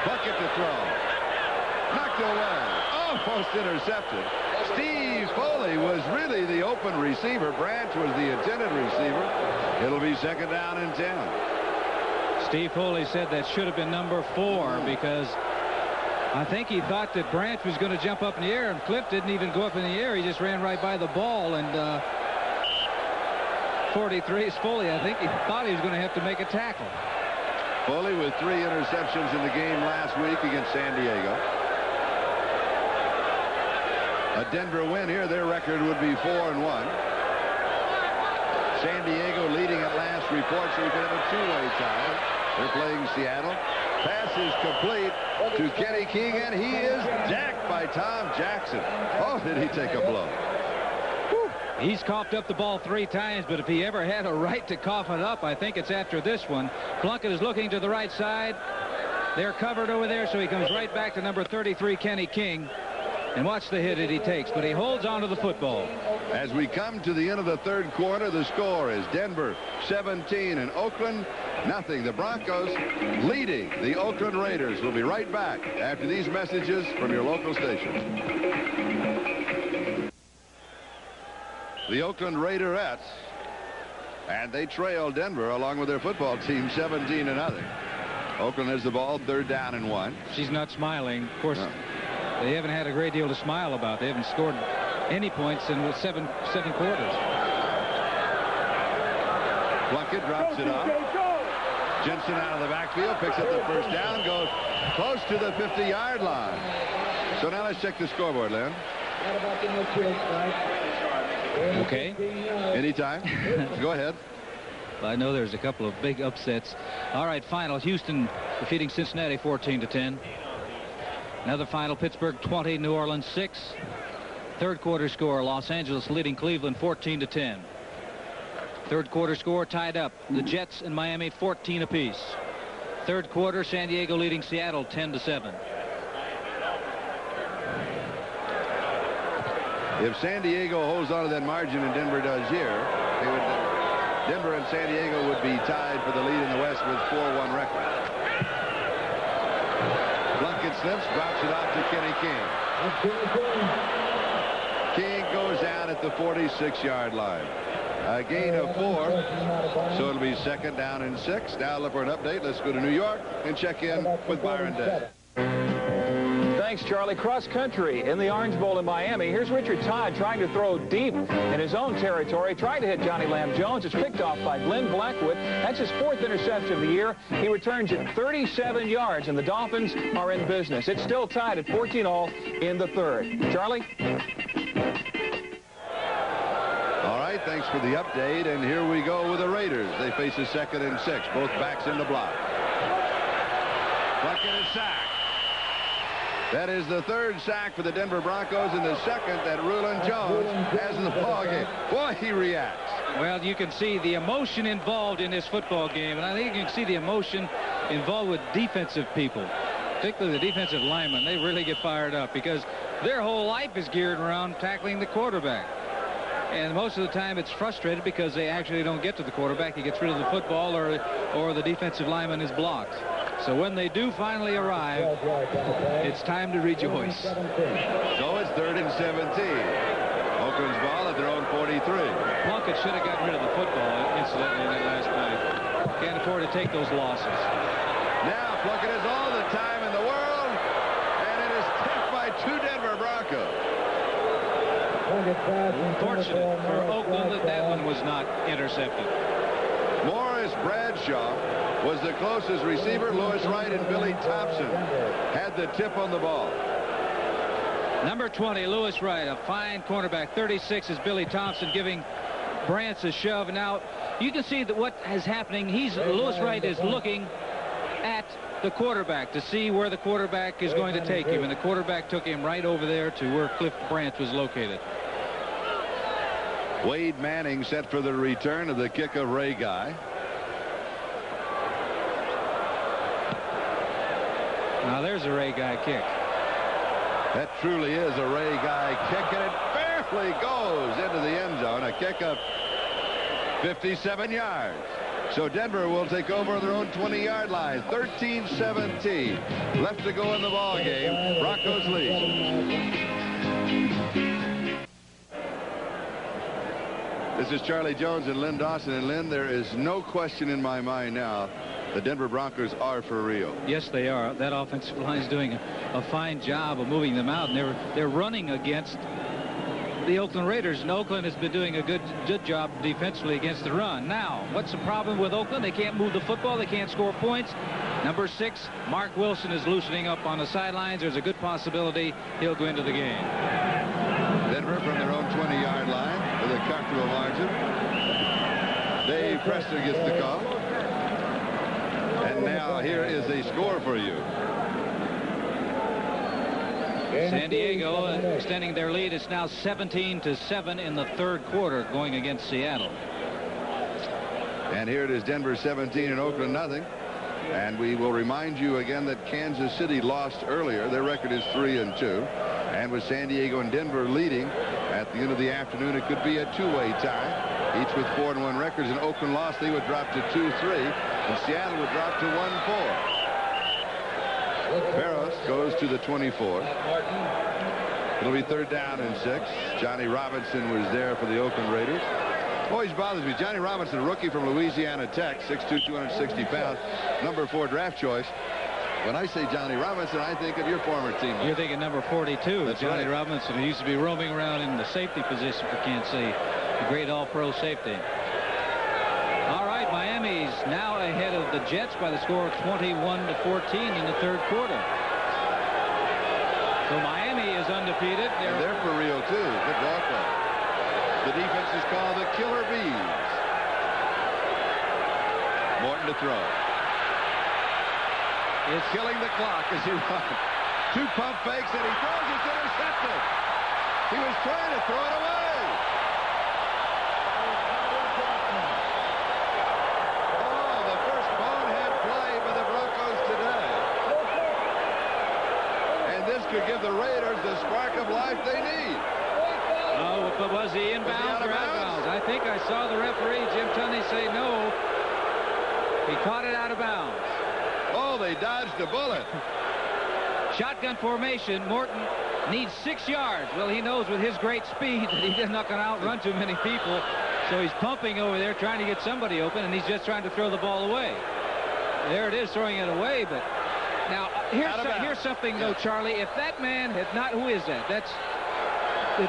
Bucket to throw. Knocked away. Almost intercepted. Steve Foley was really the open receiver. Branch was the intended receiver. It'll be second down and 10. Steve Foley said that should have been number 4 because I think he thought that Branch was going to jump up in the air, and Cliff didn't even go up in the air. He just ran right by the ball, and 43 is Foley. I think he thought he was going to have to make a tackle. Foley with 3 interceptions in the game last week against San Diego. A Denver win here, their record would be 4-1. San Diego leading at last report, so we could have a 2-way tie. They're playing Seattle. Pass is complete to Kenny King, and he is jacked by Tom Jackson. Oh, did he take a blow. Whew. He's coughed up the ball 3 times, but if he ever had a right to cough it up, I think it's after this one. Plunkett is looking to the right side. They're covered over there, so he comes right back to number 33, Kenny King. And watch the hit that he takes, but he holds on to the football. As we come to the end of the third quarter, the score is Denver 17 and Oakland nothing. The Broncos leading the Oakland Raiders. We'll be right back after these messages from your local station. The Oakland Raiderettes, and they trail Denver along with their football team 17-0. Oakland has the ball, third down and 1. She's not smiling. Of course, they haven't had a great deal to smile about. They haven't scored any points in seven quarters. Plunkett drops it off. Jensen out of the backfield, picks up the first down, goes close to the 50-yard line. So now let's check the scoreboard, Lynn. Okay. Anytime. Go ahead. I know there's a couple of big upsets. All right, final. Houston defeating Cincinnati 14-10. Another final, Pittsburgh 20, New Orleans 6. Third quarter score, Los Angeles leading Cleveland 14-10. Third quarter score tied up, the Jets and Miami 14 apiece. Third quarter, San Diego leading Seattle 10-7. If San Diego holds on to that margin and Denver does here, Denver and San Diego would be tied for the lead in the West with 4-1 record. Plunkett slips, drops it off to Kenny King. King goes down at the 46-yard line. A gain of 4, so it'll be second down and 6. Now look for an update. Let's go to New York and check in with Byron Day. Thanks, Charlie. Cross country in the Orange Bowl in Miami. Here's Richard Todd trying to throw deep in his own territory. Tried to hit Johnny Lamb Jones. It's picked off by Glenn Blackwood. That's his 4th interception of the year. He returns it 37 yards, and the Dolphins are in business. It's still tied at 14-all in the third. Charlie? All right, thanks for the update, and here we go with the Raiders. They face a second and 6, both backs in the block. Plunkett is sacked. That is the 3rd sack for the Denver Broncos, and the 2nd that Rulon Jones has in the ballgame. Boy, he reacts. Well, you can see the emotion involved in this football game, and I think you can see the emotion involved with defensive people, particularly the defensive linemen. They really get fired up because their whole life is geared around tackling the quarterback. And most of the time it's frustrated because they actually don't get to the quarterback. He gets rid of the football or the defensive lineman is blocked. So when they do finally arrive, it's time to rejoice. So it's 3rd and 17. Oakland's ball at their own 43. Plunkett should have gotten rid of the football, incidentally, in that last play. Can't afford to take those losses. Now Plunkett has all the time in the world, and it is two Denver Broncos. Fortunate for Oakland that that one was not intercepted. Morris Bradshaw was the closest receiver. Lewis Wright and Billy Thompson had the tip on the ball. Number 20, Lewis Wright, a fine cornerback. 36 is Billy Thompson, giving Brantz a shove. Now, you can see that what is happening. Lewis Wright is looking at the quarterback to see where the quarterback is going to take him, and the quarterback took him right over there to where Cliff Brantz was located. Wade Manning set for the return of the kick of Ray Guy. Now there's a Ray Guy kick. That truly is a Ray Guy kick, and it barely goes into the end zone. A kick of 57 yards. So Denver will take over their own 20-yard line. 13-17 left to go in the ball game. Broncos lead. This is Charlie Jones and Lynn Dawson. And Lynn, there is no question in my mind now the Denver Broncos are for real. Yes, they are. That offensive line is doing a fine job of moving them out, and they're running against the Oakland Raiders, and Oakland has been doing a good job defensively against the run. Now, what's the problem with Oakland? They can't move the football. They can't score points. Number 6, Mark Wilson, is loosening up on the sidelines. There's a good possibility he'll go into the game. Denver from their own 20-yard line with a comfortable margin. Dave Preston gets the call. And now here is a score for you. San Diego extending their lead. It's now 17-7 in the third quarter, going against Seattle. And here it is, Denver 17 and Oakland nothing. And we will remind you again that Kansas City lost earlier. Their record is 3-2. And with San Diego and Denver leading at the end of the afternoon, it could be a two-way tie, each with 4-1 records. And Oakland lost, they would drop to 2-3, and Seattle would drop to 1-4. Barros goes to the 24. It'll be 3rd down and 6. Johnny Robinson was there for the Oakland Raiders. Always bothers me. Johnny Robinson, a rookie from Louisiana Tech, 6'2", 260 pounds, number 4 draft choice. When I say Johnny Robinson, I think of your former team. You're thinking number 42. That's Johnny right. Robinson, who used to be roaming around in the safety position for Kansas City. A great all-pro safety. All right, Miami's now ahead of the Jets by the score of 21-14 in the third quarter. So Miami is undefeated. They're for real, too. Good ball club. The defense is called the Killer Bees. Morton to throw. Is killing the clock as he runs. 2 pump fakes, and he throws. It's intercepted. He was trying to throw it away. Oh, the first bonehead play by the Broncos today. And this could give the Raiders the spark of life they need. Oh, but was he inbounds or outbounds? I think I saw the referee, Jim Tunney, say no. He caught it out of bounds. Oh, they dodged a bullet. Shotgun formation. Morton needs 6 yards. Well, he knows with his great speed that he's not going to outrun too many people. So he's pumping over there, trying to get somebody open, and he's just trying to throw the ball away. There it is, throwing it away. But now, here's something, though, Charlie. If that man had not, who is that? That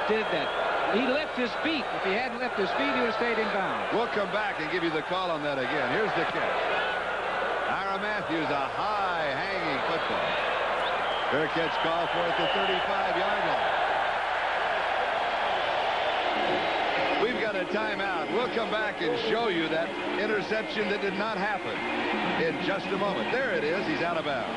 did that. He left his feet. If he hadn't left his feet, he would have stayed in bounds. We'll come back and give you the call on that again. Here's the catch. Ira Matthews, a high-hanging football. Fair catch call for at the 35-yard line. We've got a timeout. We'll come back and show you that interception that did not happen in just a moment. There it is. He's out of bounds.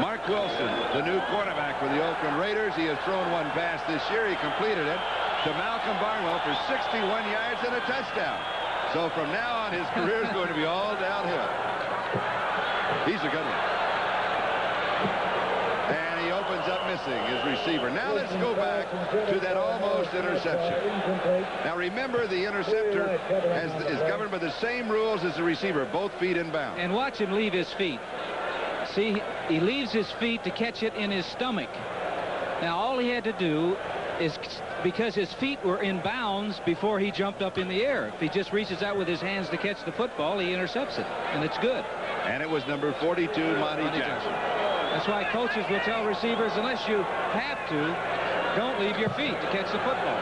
Mark Wilson, the new quarterback for the Oakland Raiders. He has thrown one pass this year. He completed it to Malcolm Barnwell for 61 yards and a touchdown. So from now on, his career is going to be all downhill. He's a good one. And he opens up missing his receiver. Now let's go back to that almost interception. Now remember, the interceptor is governed by the same rules as the receiver, both feet in bounds. And watch him leave his feet. See, he leaves his feet to catch it in his stomach. Now all he had to do is, because his feet were in bounds before he jumped up in the air. If he just reaches out with his hands to catch the football, he intercepts it, and it's good. And it was number 42, Monty Jackson. That's why coaches will tell receivers, unless you have to, don't leave your feet to catch the football.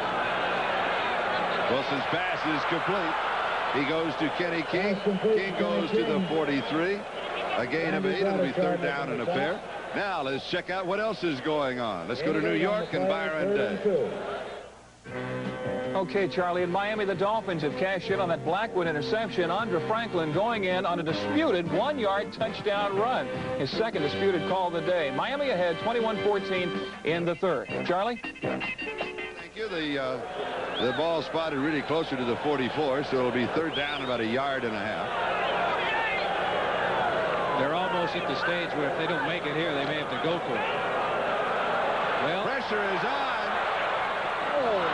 Wilson's pass is complete. He goes to Kenny King. King goes to the 43. A gain of 8. It'll be third down and a fair. Now let's check out what else is going on. Let's go to New York and Byron Day. Okay, Charlie, in Miami, the Dolphins have cashed in on that Blackwood interception. Andre Franklin going in on a disputed 1-yard touchdown run. His second disputed call of the day. Miami ahead 21-14 in the third. Charlie? Thank you. The ball spotted really closer to the 44, so it'll be third down about 1.5 yards. They're almost at the stage where if they don't make it here, they may have to go for it. Well, pressure is on.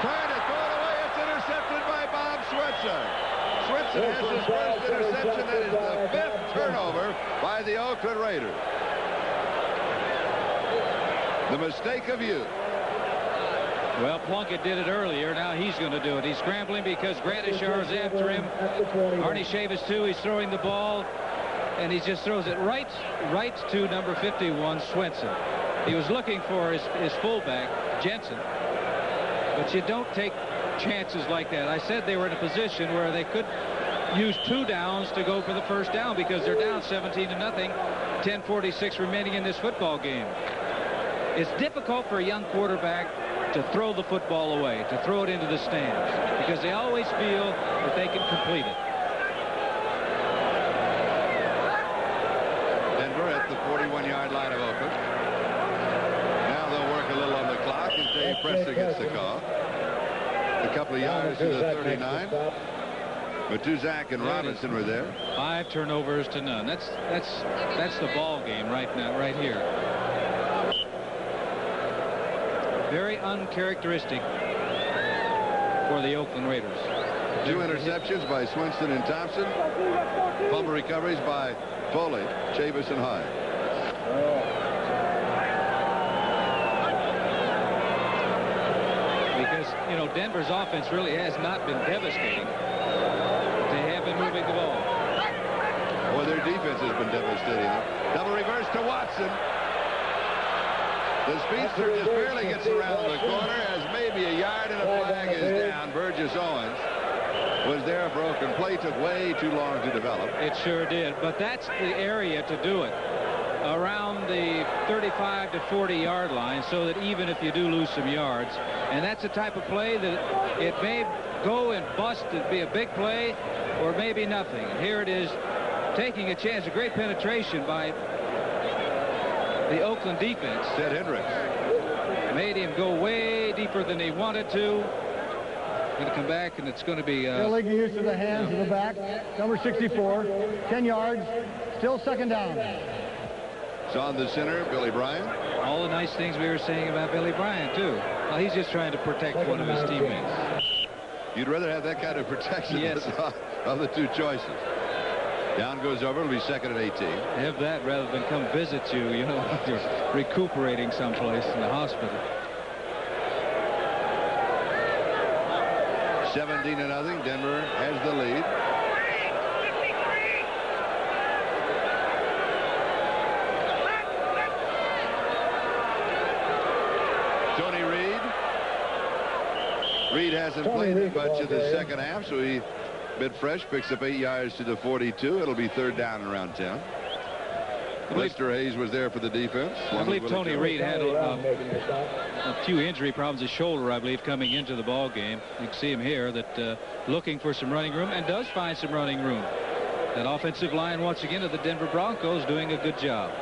Trying to throw it away. It's intercepted by Bob Switzer. Switzer has his first interception. That is the 5th turnover by the Oakland Raiders. The mistake of youth. Well, Plunkett did it earlier. Now he's going to do it. He's scrambling because Gradishar is after him. Arnie Chavis, too. He's throwing the ball, and he just throws it right to number 51, Swenson. He was looking for his fullback, Jensen. But you don't take chances like that. I said they were in a position where they could use 2 downs to go for the first down because they're down 17-0. 10:46 remaining in this football game. It's difficult for a young quarterback to throw the football away, to throw it into the stands, because they always feel that they can complete it. Denver at the 41-yard line of Oakland. Now they'll work a little on the clock, and Dave Preston gets the call. A couple of yards to the 39. Matuzak and Robinson were there. 5 turnovers to none. That's the ball game right now, right here. Very uncharacteristic for the Oakland Raiders. 2 interceptions by Swinston and Thompson. Fumble recoveries by Foley, Chavis, and Hyde. Because, you know, Denver's offense really has not been devastating. They have been moving the ball. Well, their defense has been devastating. Double reverse to Watson. The speedster just barely gets around the corner as maybe 1 yard and a flag is down. Burgess Owens was there for Oakland. Play took way too long to develop. It sure did. But that's the area to do it. Around the 35 to 40-yard line, so that even if you do lose some yards, and that's the type of play that it may go and bust. It'd be a big play or maybe nothing. And here it is, taking a chance. A great penetration by the Oakland defense. Ted Hendricks made him go way deeper than he wanted to. Going to come back, and it's going to be illegal use of the hands of the back. Number 64, 10 yards, still second down. It's on the center, Billy Bryant. All the nice things we were saying about Billy Bryant, too. Well, he's just trying to protect one of his teammates. You'd rather have that kind of protection of the 2 choices. Down goes over. It'll be second and 18. Have that rather than come visit you, you know, if you're recuperating someplace in the hospital. 17-0. Denver has the lead. Tony Reed. Reed hasn't played much in the second half, so he bit fresh, picks up 8 yards to the 42. It'll be third down and around 10. Lester Hayes was there for the defense. I believe Tony Reed had a few injury problems, his shoulder, I believe, coming into the ball game. You can see him here that looking for some running room, and does find some running room. That offensive line, once again, of the Denver Broncos, doing a good job.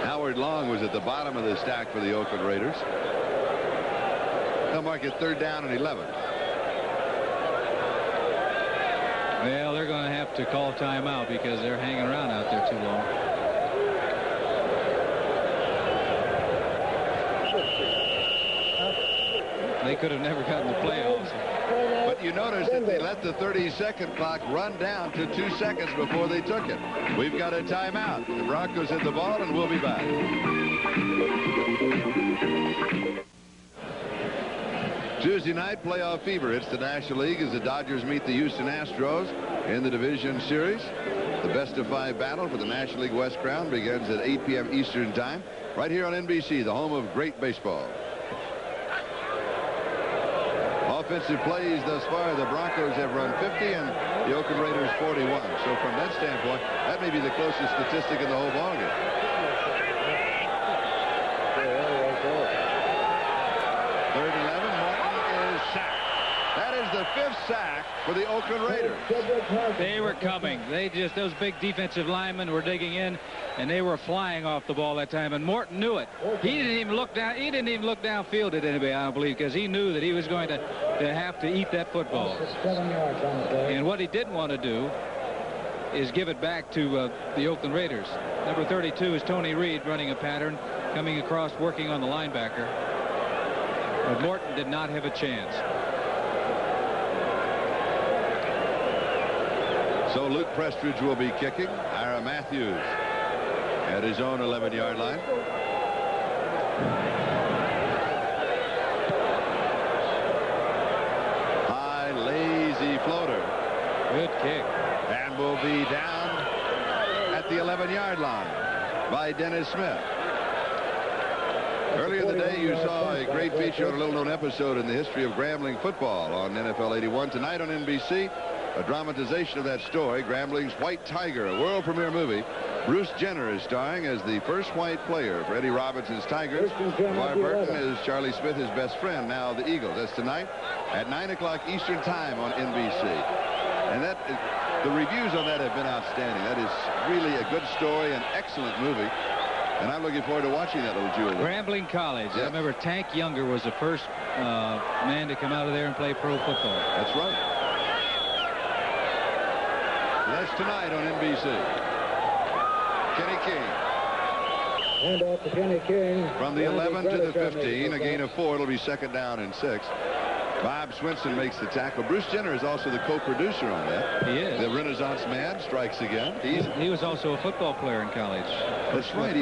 Howard Long was at the bottom of the stack for the Oakland Raiders. They'll mark it third down and 11. Well, they're going to have to call timeout because they're hanging around out there too long. They could have never gotten the playoffs. But you notice that they let the 30-second clock run down to 2 seconds before they took it. We've got a timeout. The Broncos hit the ball, and we'll be back. Tuesday night, playoff fever hits the National League as the Dodgers meet the Houston Astros in the division series. The best-of-5 battle for the National League West crown begins at 8 p.m. Eastern Time, right here on NBC, the home of great baseball. Offensive plays thus far, the Broncos have run 50 and the Oakland Raiders 41. So from that standpoint, that may be the closest statistic in the whole ballgame. Third and 11, Morton is sacked. That is the 5th sack for the Oakland Raiders. They were coming. Those big defensive linemen were digging in, and they were flying off the ball that time, and Morton knew it. He didn't even look down. He didn't even look downfield at anybody, I don't believe, because he knew that he was going to have to eat that football. And what he didn't want to do is give it back to the Oakland Raiders. Number 32 is Tony Reed, running a pattern, coming across, working on the linebacker. But Morton did not have a chance. So Luke Prestridge will be kicking. Ira Matthews at his own 11-yard line. High, lazy floater. Good kick. And will be down at the 11-yard line by Dennis Smith. Earlier in the day, you saw a great feature on a little-known episode in the history of Grambling football on NFL 81. Tonight on NBC, a dramatization of that story, Grambling's White Tiger, a world premiere movie. Bruce Jenner is starring as the first white player for Eddie Robinson's Tigers. LeVar Burton is Charlie Smith, his best friend, now the Eagles. That's tonight at 9 o'clock Eastern Time on NBC. And the reviews on that have been outstanding. That is really a good story, an excellent movie. And I'm looking forward to watching that little jewel. Grambling College. Yes. I remember Tank Younger was the first man to come out of there and play pro football. That's right. That's tonight on NBC. Kenny King. Hand off to Kenny King. From the 11 to the 15, a gain of 4. It'll be 2nd down and 6. Bob Swinson makes the tackle. Bruce Jenner is also the co-producer on that. He is. The Renaissance man strikes again. He was also a football player in college. That's right.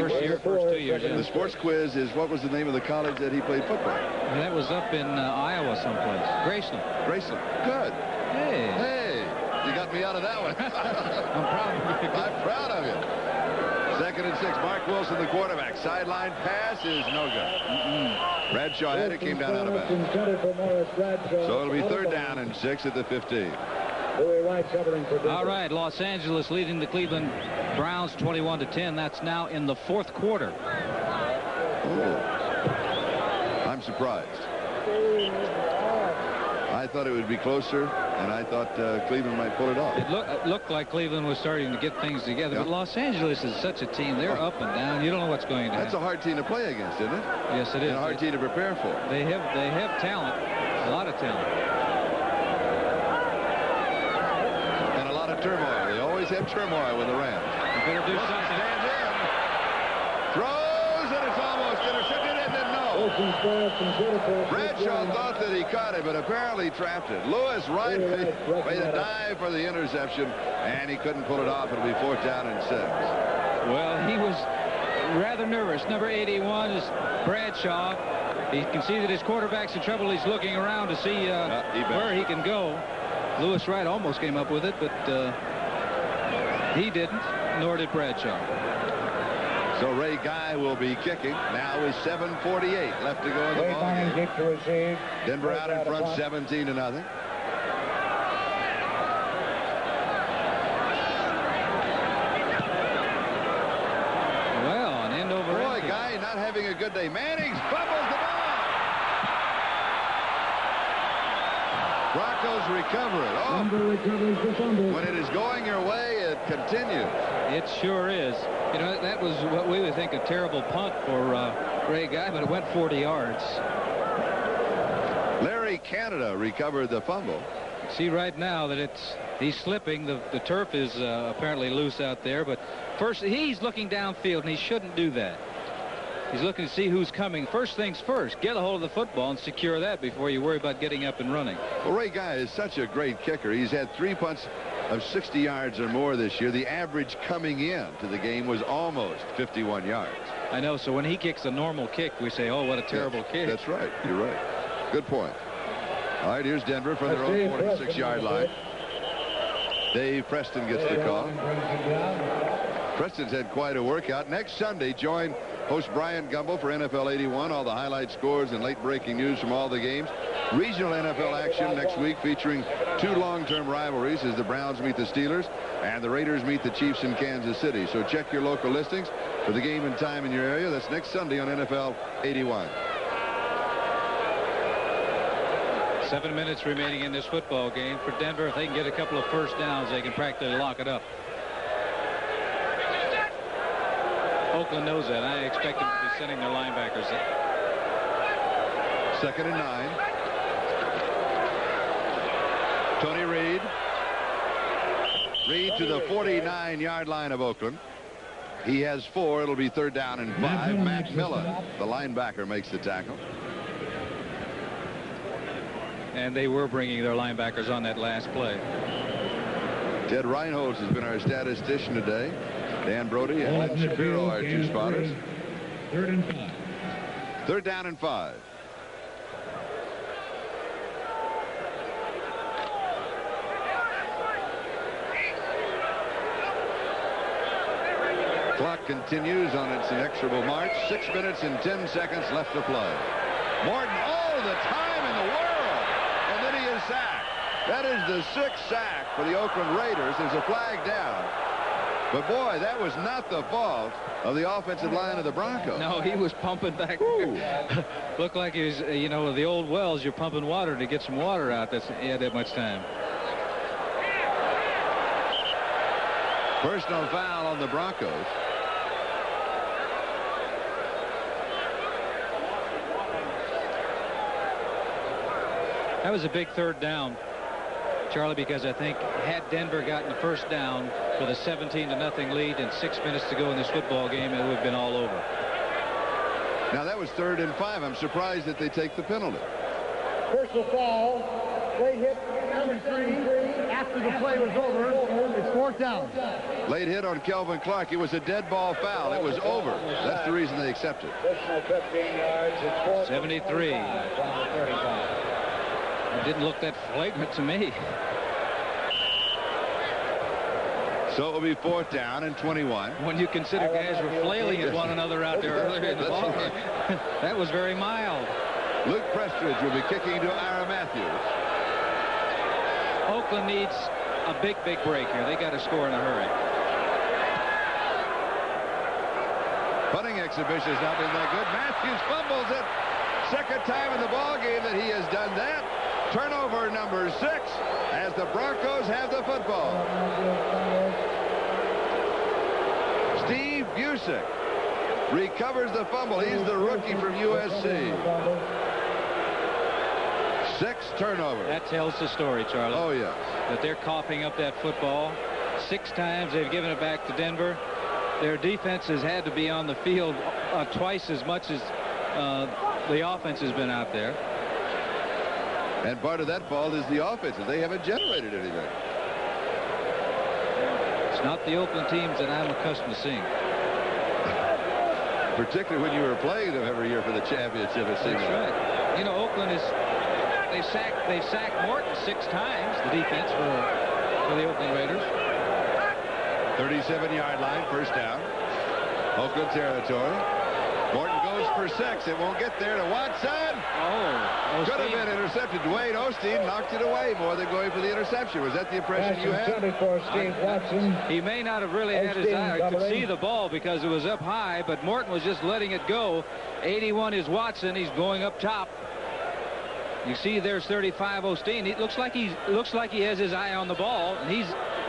First 2 years. The sports quiz is, what was the name of the college that he played football? And that was up in Iowa someplace. Graceland. Graceland. Good. Hey. You got me out of that one. I'm proud of you. I'm proud of you. 2nd and 6. Mark Wilson, the quarterback. Sideline pass is no good. Bradshaw had it, came down out of bounds. So it'll be 3rd down and 6 at the 15. All right, Los Angeles leading the Cleveland Browns 21-10. That's now in the 4th quarter. Oh. I'm surprised. I thought it would be closer, and I thought Cleveland might pull it off. It looked like Cleveland was starting to get things together, but Los Angeles is such a team. They're up and down. You don't know what's going to happen. That's a hard team to play against, isn't it? Yes, it is. And a hard team to prepare for. They have talent, a lot of talent. And a lot of turmoil. They always have turmoil with the Rams. You better do something. Stands in. Throws, and it's almost intercepted, and then no. Bradshaw thought that he caught it, but apparently trapped it. Lewis Wright made a dive for the interception, and he couldn't pull it off. It'll be 4th down and 6. Well, he was rather nervous. Number 81 is Bradshaw. He can see that his quarterback's in trouble. He's looking around to see where he can go. Lewis Wright almost came up with it, but he didn't, nor did Bradshaw. So Ray Guy will be kicking. Now is 7:48 left to go in the ball game. Denver out in front 17-0. Well, an end over. Boy, Guy not having a good day. Mannings fumbles the ball. Broncos recover it. When it is going your way, it continues. It sure is. You know, that was what we would think a terrible punt for Ray Guy, but it went 40 yards. Larry Canada recovered the fumble. See right now that he's slipping. The turf is apparently loose out there, but first he's looking downfield, and he shouldn't do that. He's looking to see who's coming. First things first, get a hold of the football and secure that before you worry about getting up and running. Well, Ray Guy is such a great kicker. He's had 3 punts of 60 yards or more this year. The average coming in to the game was almost 51 yards. I know, so when he kicks a normal kick, we say, oh, what a terrible kick. That's right. You're right. Good point. All right, here's Denver from their own 46-yard line. Dave Preston gets the call. Preston's had quite a workout. Next Sunday, join host Brian Gumbel for NFL 81. All the highlight scores and late-breaking news from all the games. Regional NFL action next week featuring 2 long-term rivalries as the Browns meet the Steelers and the Raiders meet the Chiefs in Kansas City. So check your local listings for the game and time in your area. That's next Sunday on NFL 81. 7 minutes remaining in this football game for Denver. If they can get a couple of first downs, they can practically lock it up. Oakland knows that. I expect them to be sending their linebackers in. 2nd and 9. Tony Reed. Reed to the 49-yard line of Oakland. He has 4. It'll be 3rd down and 5. Matt Miller, the linebacker, makes the tackle. And they were bringing their linebackers on that last play. Ted Reinholz has been our statistician today. Dan Brody and Lynn Shapiro are 2 spotters. 3rd and 5. 3rd down and 5. Clock continues on its inexorable march. 6 minutes and 10 seconds left to play. Morton, all the time in the world. And then he is sacked. That is the 6th sack for the Oakland Raiders. There's a flag down. But, boy, that was not the fault of the offensive line of the Broncos. No, he was pumping back there. Looked like he was, you know, the old wells, you're pumping water to get some water out. He had that much time. Personal foul on the Broncos. That was a big 3rd down, Charlie, because I think had Denver gotten the first down with a 17-0 lead and 6 minutes to go in this football game, it would have been all over. Now that was 3rd and 5. I'm surprised that they take the penalty. Personal foul. Late hit number 3 after the play was over. It's 4th down. Late hit on Kelvin Clark. It was a dead ball foul. It was over. That's the reason they accepted. 73. It didn't look that flagrant to me. So it will be 4th down and 21. When you consider guys were flailing at one another out there earlier in the ball game, that was very mild. Luke Prestridge will be kicking to Ira Matthews. Oakland needs a big break here. They got to score in a hurry. Punting exhibition has not been that good. Matthews fumbles it. 2nd time in the ball game that he has done that. Turnover number 6 as the Broncos have the football. Steve Busick recovers the fumble. He's the rookie from USC. 6 turnovers. That tells the story, Charlie. Oh, yes. That they're coughing up that football. 6 times they've given it back to Denver. Their defense has had to be on the field twice as much as the offense has been out there. And part of that fault is the offenses. They haven't generated anything. It's not the Oakland teams that I'm accustomed to seeing. Particularly when you were playing them every year for the championship. It seems right. You know, Oakland is they sacked Morton 6 times, the defense for the Oakland Raiders. 37-yard line, 1st down. Oakland territory. Morton goes for 6. It won't get there to Watson. Oh, could have been intercepted. Dwayne Osteen knocked it away more than going for the interception. Was that the impression you had? He may not have really had his eye. I could see the ball because it was up high, but Morton was just letting it go. 81 is Watson. He's going up top. You see, there's 35 Osteen. He looks like he has his eye on the ball, and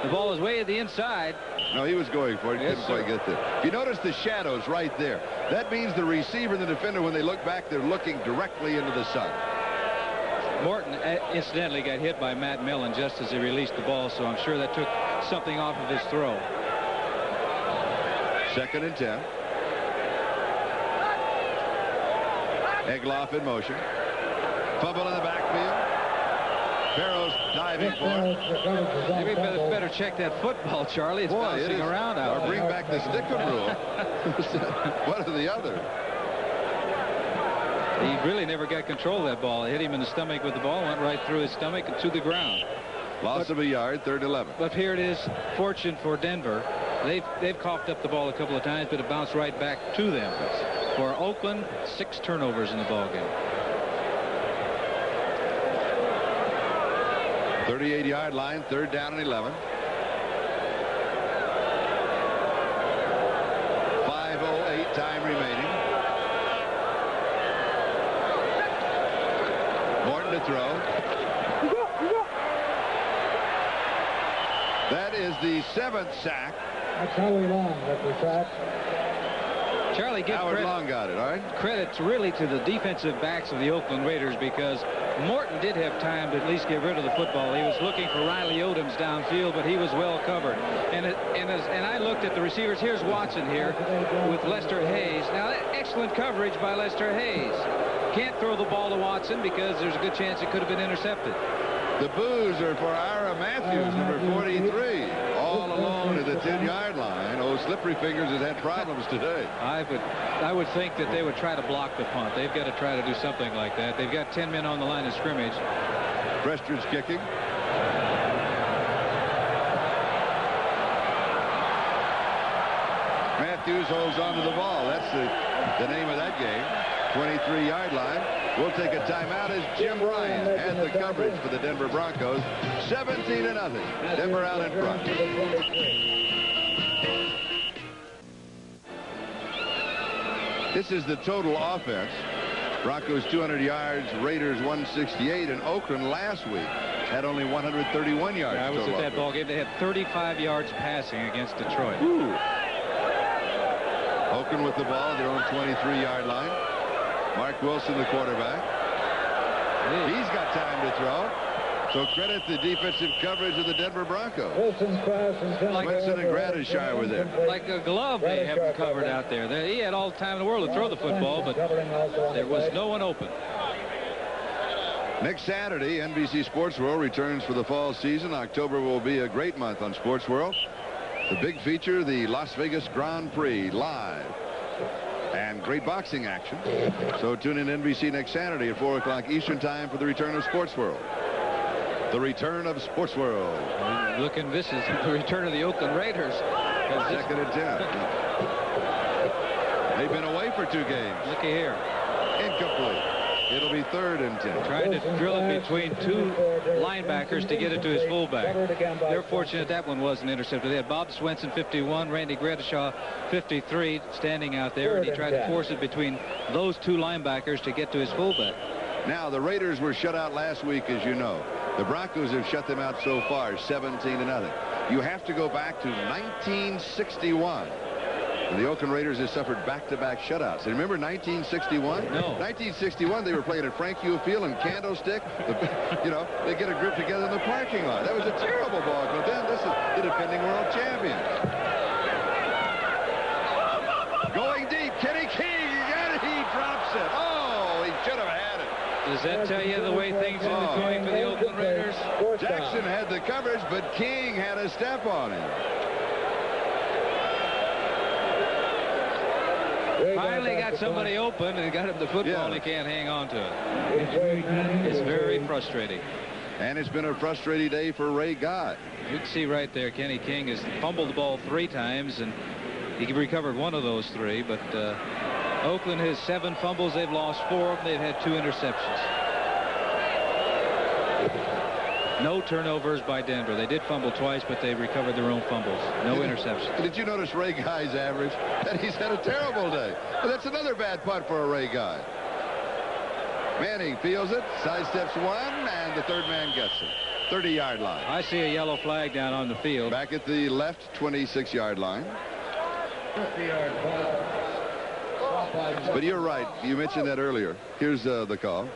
the ball is way at the inside. No, he was going for it. He didn't quite get there. If you notice the shadows right there, that means the receiver and the defender, when they look back, they're looking directly into the sun. Morton incidentally got hit by Matt Millen just as he released the ball, so I'm sure that took something off of his throw. 2nd and 10. Egloff in motion. Fumble in the backfield. Barrows diving for it. Maybe better check that football, Charlie. It's bouncing around out there. Or bring back the Stickum rule. One or the other. He really never got control of that ball. It hit him in the stomach with the ball, went right through his stomach and to the ground. Loss of a yard, 3rd and 11. But here it is, fortune for Denver. They've coughed up the ball a couple of times, but it bounced right back to them. For Oakland, 6 turnovers in the ballgame. 38-yard line, 3rd down and 11. 5:08 time remaining. Morton to throw. That is the 7th sack. That's Howie Long at the sack. Charlie, give Howard Long got it, all right? credit really to the defensive backs of the Oakland Raiders, because Morton did have time to at least get rid of the football. He was looking for Riley Odoms downfield, but he was well covered. And I looked at the receivers. Here's Watson here with Lester Hayes. Now, excellent coverage by Lester Hayes. Can't throw the ball to Watson because there's a good chance it could have been intercepted. The boos are for Ira Matthews, number 43, all alone at the 10-yard line. Oh, Slippery Fingers has had problems today. I would think that they would try to block the punt. They've got to try to do something like that. They've got 10 men on the line of scrimmage. Prester's kicking. Matthews holds on to the ball. That's the name of that game. 23-yard line. We'll take a timeout as Jim Ryan had the coverage for the Denver Broncos. 17-0. Denver out in front. This is the total offense. Broncos 200 yards, Raiders 168, and Oakland last week had only 131 yards. I was at that ball game. They had 35 yards passing against Detroit. Ooh. Oakland with the ball at their own 23-yard line. Mark Wilson, the quarterback. He's got time to throw. So credit the defensive coverage of the Denver Broncos. Wilson's pass and Swenson and Gradishar were there. Like a glove, they have him covered out there. He had all the time in the world to throw the football, but there was no one open. Next Saturday, NBC Sports World returns for the fall season. October will be a great month on Sports World. The big feature, the Las Vegas Grand Prix live. And great boxing action. So tune in NBC next Saturday at 4 o'clock Eastern time for the return of Sports World. The return of Sports World. Looking, this is the return of the Oakland Raiders. 2nd and 10. They've been away for 2 games. Looky here. Incomplete. It'll be 3rd and 10. Trying to drill it between 2 linebackers to get it to his fullback. They're fortunate that one wasn't intercepted. They had Bob Swenson, 51, Randy Gradishaw, 53, standing out there, and he tried to force it between those 2 linebackers to get to his fullback. Now, the Raiders were shut out last week, as you know. The Broncos have shut them out so far, 17-0. You have to go back to 1961. The Oakland Raiders have suffered back-to-back shutouts. And remember 1961? No. 1961, they were playing at Frank Hugh Field in Candlestick. They get a group together in the parking lot. That was a terrible ball. But then this is the defending world champions. Going deep, Kenny King, and he drops it. Oh, he should have had it. Does that tell you the way things have been going for the Oakland Raiders? Jackson had the coverage, but King had a step on him. Finally got somebody open and got him the football, and he can't hang on to it. It's very frustrating. And it's been a frustrating day for Ray Guy. You can see right there, Kenny King has fumbled the ball 3 times, and he recovered 1 of those 3. But Oakland has 7 fumbles. They've lost 4 of them. They've had 2 interceptions. No turnovers by Denver. They did fumble twice, but they recovered their own fumbles. No interceptions. Did you notice Ray Guy's average? And he's had a terrible day. But that's another bad punt for a Ray Guy. Manning feels it, sidesteps 1, and the 3rd man gets it. 30-yard line. I see a yellow flag down on the field. Back at the left 26-yard line. 50-yard ball. But you're right. You mentioned that earlier. Here's the call.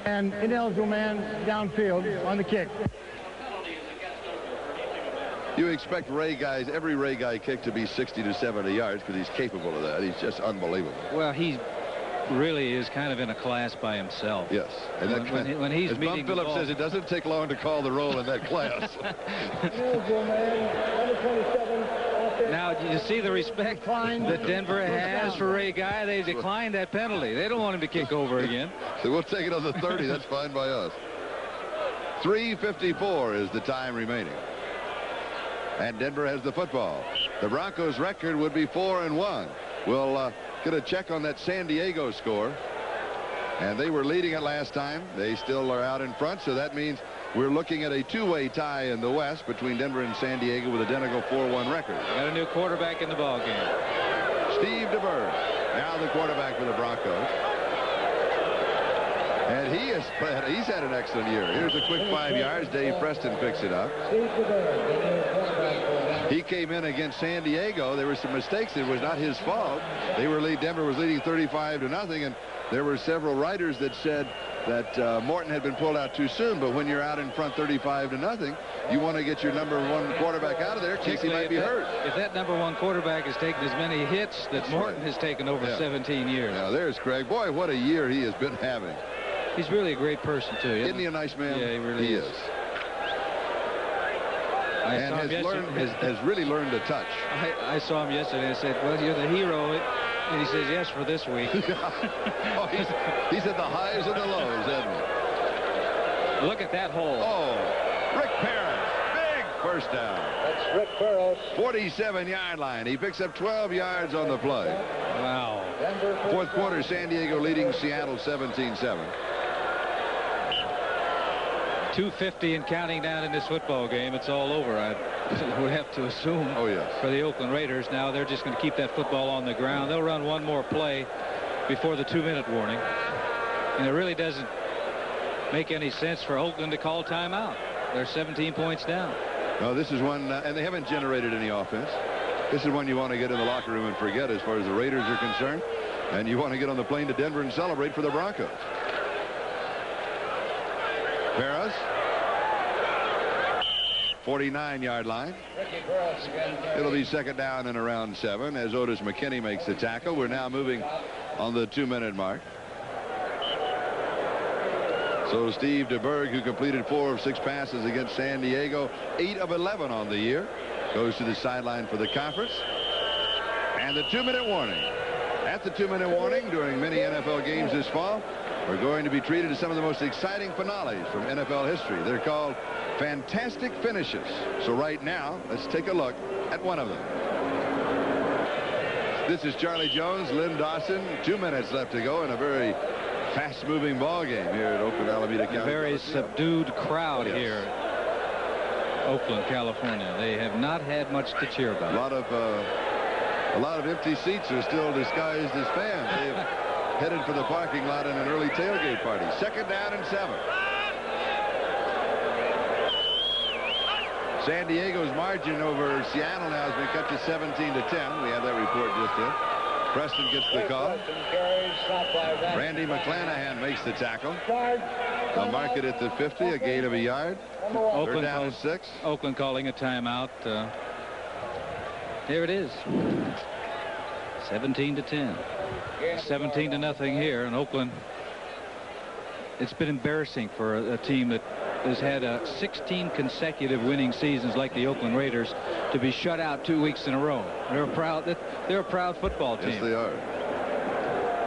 And ineligible man downfield on the kick. You expect every Ray Guy kick to be 60 to 70 yards because he's capable of that. He's just unbelievable. Well, he really is kind of in a class by himself. Yes. And when he's as meeting Bob Phillips says, it doesn't take long to call the roll in that class. Ineligible man, number 27. Now, you see the respect that Denver has for Ray Guy. They declined that penalty. They don't want him to kick over again. So we'll take it on the 30. That's fine by us. 3:54 is the time remaining. And Denver has the football. The Broncos' record would be 4-1. We'll get a check on that San Diego score. And they were leading it last time. They still are out in front, so that means we're looking at a two-way tie in the West between Denver and San Diego with identical 4-1 record. Got a new quarterback in the ballgame. Steve DeBerg, now the quarterback for the Broncos. And he's had an excellent year. Here's a quick 5 yards. Dave Preston picks it up. He came in against San Diego. There were some mistakes. It was not his fault. Denver was leading 35-0, and there were several writers that said that Morton had been pulled out too soon. But when you're out in front 35-0, you want to get your #1 quarterback out of there in case he might be hurt. If that #1 quarterback has taken as many hits that Morton has taken over 17 years. Now there's Craig. Boy, what a year he has been having. He's really a great person, too. Isn't he a nice man? Yeah, he really is. And has really learned to touch. I saw him yesterday. I said, well, you're the hero. And he says, yes, for this week. Oh, he's at the highs and the lows, hasn't he? Look at that hole. Oh, Rick Parris. Big first down. That's Rick Parris. 47-yard line. He picks up 12 yards on the play. Wow. Fourth quarter, San Diego leading Seattle 17-7. 2:50 and counting down in this football game. It's all over, I would have to assume. Oh, yes. For the Oakland Raiders. Now they're just going to keep that football on the ground. They'll run one more play before the 2-minute warning. And it really doesn't make any sense for Oakland to call timeout. They're 17 points down. No, this is one, and they haven't generated any offense. This is one you want to get in the locker room and forget as far as the Raiders are concerned. And you want to get on the plane to Denver and celebrate for the Broncos. Parris, 49-yard line. It'll be second down and around 7 as Otis McKinney makes the tackle. We're now moving on the 2-minute mark. So Steve DeBerg, who completed 4 of 6 passes against San Diego, 8 of 11 on the year, goes to the sideline for the conference. And the 2-minute warning. At the 2-minute warning, during many NFL games this fall, we're going to be treated to some of the most exciting finales from NFL history. They're called fantastic finishes. So right now, let's take a look at one of them. This is Charlie Jones, Lynn Dawson. 2 minutes left to go in a very fast-moving ball game here at Oakland, Alameda County. A very subdued crowd here. Oakland, California. They have not had much to cheer about. A lot of empty seats are still disguised as fans. They've headed for the parking lot in an early tailgate party. Second down and 7. San Diego's margin over Seattle now has been cut to 17-10. We have that report just in. Preston gets the call. Randy McClanahan makes the tackle. They'll mark it at the 50, a gain of a yard. Third down and 6. Oakland calling a timeout. Here it is. 17-10. 17-0 here in Oakland. It's been embarrassing for a team that has had 16 consecutive winning seasons like the Oakland Raiders to be shut out 2 weeks in a row. They're a proud football team. Yes, they are.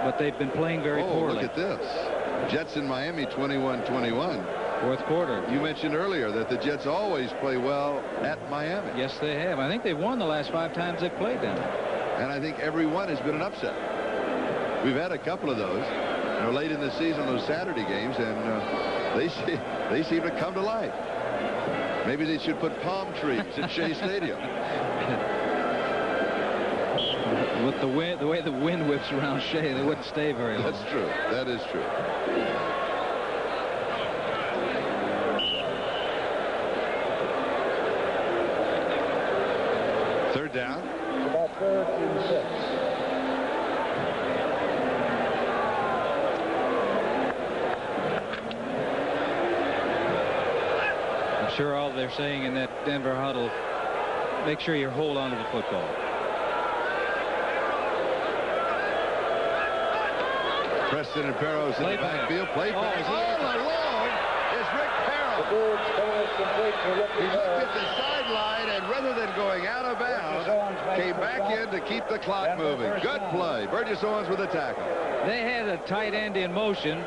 But they've been playing very poorly. Look at this. Jets in Miami 21-21. Fourth quarter. You mentioned earlier that the Jets always play well at Miami. Yes, they have. I think they've won the last 5 times they've played them. And I think every one has been an upset. We've had a couple of those, late in the season, those Saturday games, and they seem to come to life. Maybe they should put palm trees at Shea Stadium. With the way the wind whips around Shea, they wouldn't stay very long. That's true. That is true. Third down. About 4th and 6. I'm sure all they're saying in that Denver huddle, make sure you hold on to the football. Preston and Parris in the backfield. Play pass. All alone is Rick Parris. He looked at the sideline, and rather than going out of bounds, came back in to keep the clock moving. Good play. Burgess Owens with a tackle. They had a tight end in motion,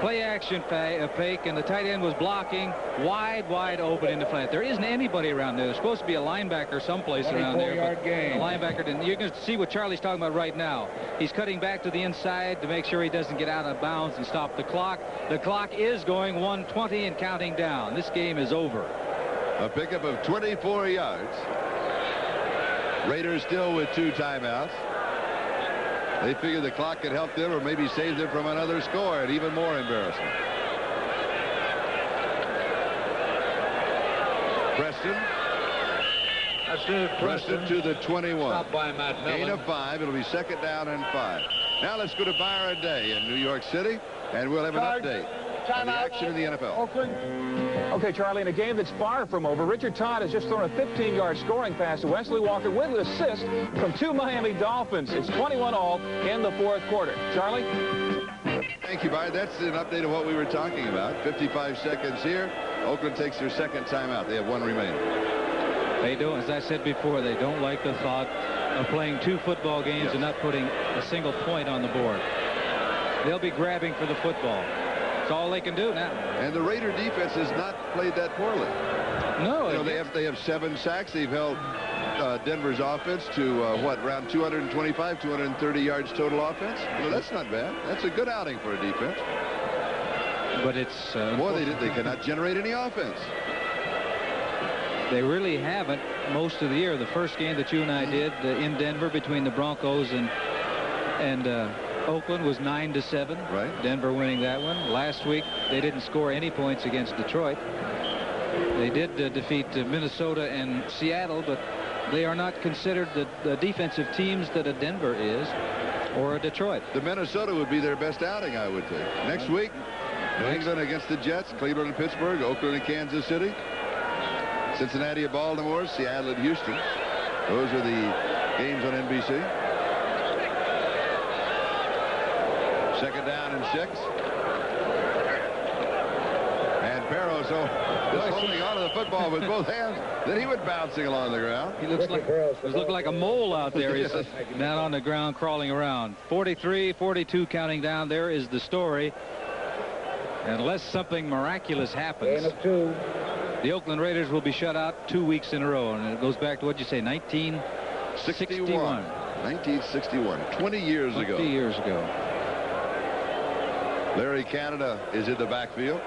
Play action fake, and the tight end was blocking wide open in the flat. There isn't anybody around there. There's supposed to be a linebacker someplace around there. But the linebacker didn't. You're going to see what Charlie's talking about right now. He's cutting back to the inside to make sure he doesn't get out of bounds and stop the clock. The clock is going 1:20 and counting down. This game is over. A pickup of 24 yards. Raiders still with 2 timeouts. They figured the clock could help them or maybe save them from another score, and even more embarrassment. Preston. Preston to the 21. Stopped by Matt Millen. Gain of 5. It'll be 2nd down and 5. Now let's go to Byron Day in New York City, and we'll have an update on the action in the NFL. Oakland. Okay, Charlie, in a game that's far from over, Richard Todd has just thrown a 15-yard scoring pass to Wesley Walker with an assist from 2 Miami Dolphins. It's 21-all in the 4th quarter. Charlie? Thank you, Byron. That's an update of what we were talking about. 55 seconds here. Oakland takes their 2nd timeout. They have 1 remaining. They don't, as I said before, they don't like the thought of playing 2 football games and not putting a single point on the board. They'll be grabbing for the football. That's all they can do now. And the Raider defense has not played that poorly. No. You know, they have 7 sacks. They've held Denver's offense to around 225, 230 yards total offense. Well, that's not bad. That's a good outing for a defense. But it's boy, they cannot generate any offense. They really haven't most of the year. The first game that you and I did in Denver between the Broncos and Oakland was 9-7. Right. Denver winning that one. Last week they didn't score any points against Detroit. They did defeat Minnesota and Seattle, but they are not considered the defensive teams that a Denver is or a Detroit. The Minnesota would be their best outing, I would think. Next week, New England against the Jets, Cleveland and Pittsburgh, Oakland and Kansas City, Cincinnati at Baltimore, Seattle at Houston. Those are the games on NBC. 2nd down and 6. And Perros just holding onto the football with both hands. Then he went bouncing along the ground. He looks like a mole out there. He's down on the ground crawling around. 43-42 counting down. There is the story. Unless something miraculous happens, the Oakland Raiders will be shut out 2 weeks in a row. And it goes back to what you say, 1961. 1961. 20 years ago. 20 years ago. Larry Canada is in the backfield.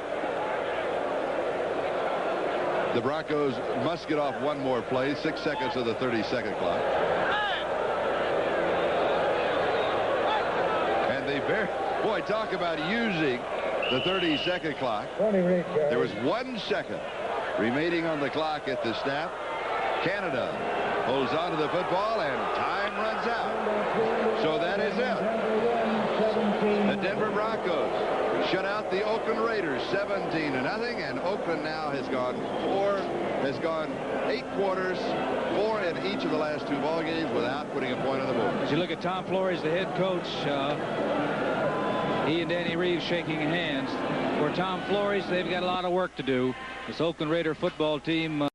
The Broncos must get off 1 more play. 6 seconds of the 30-second clock. And they boy, talk about using the 30-second clock. There was 1 second remaining on the clock at the snap. Canada holds on to the football and time runs out. So that is it. The Denver Broncos shut out the Oakland Raiders 17-0, and Oakland now has gone 8 quarters, 4 in each of the last 2 ball games without putting a point on the board. As you look at Tom Flores, the head coach, he and Danny Reeves shaking hands. For Tom Flores, they've got a lot of work to do. This Oakland Raider football team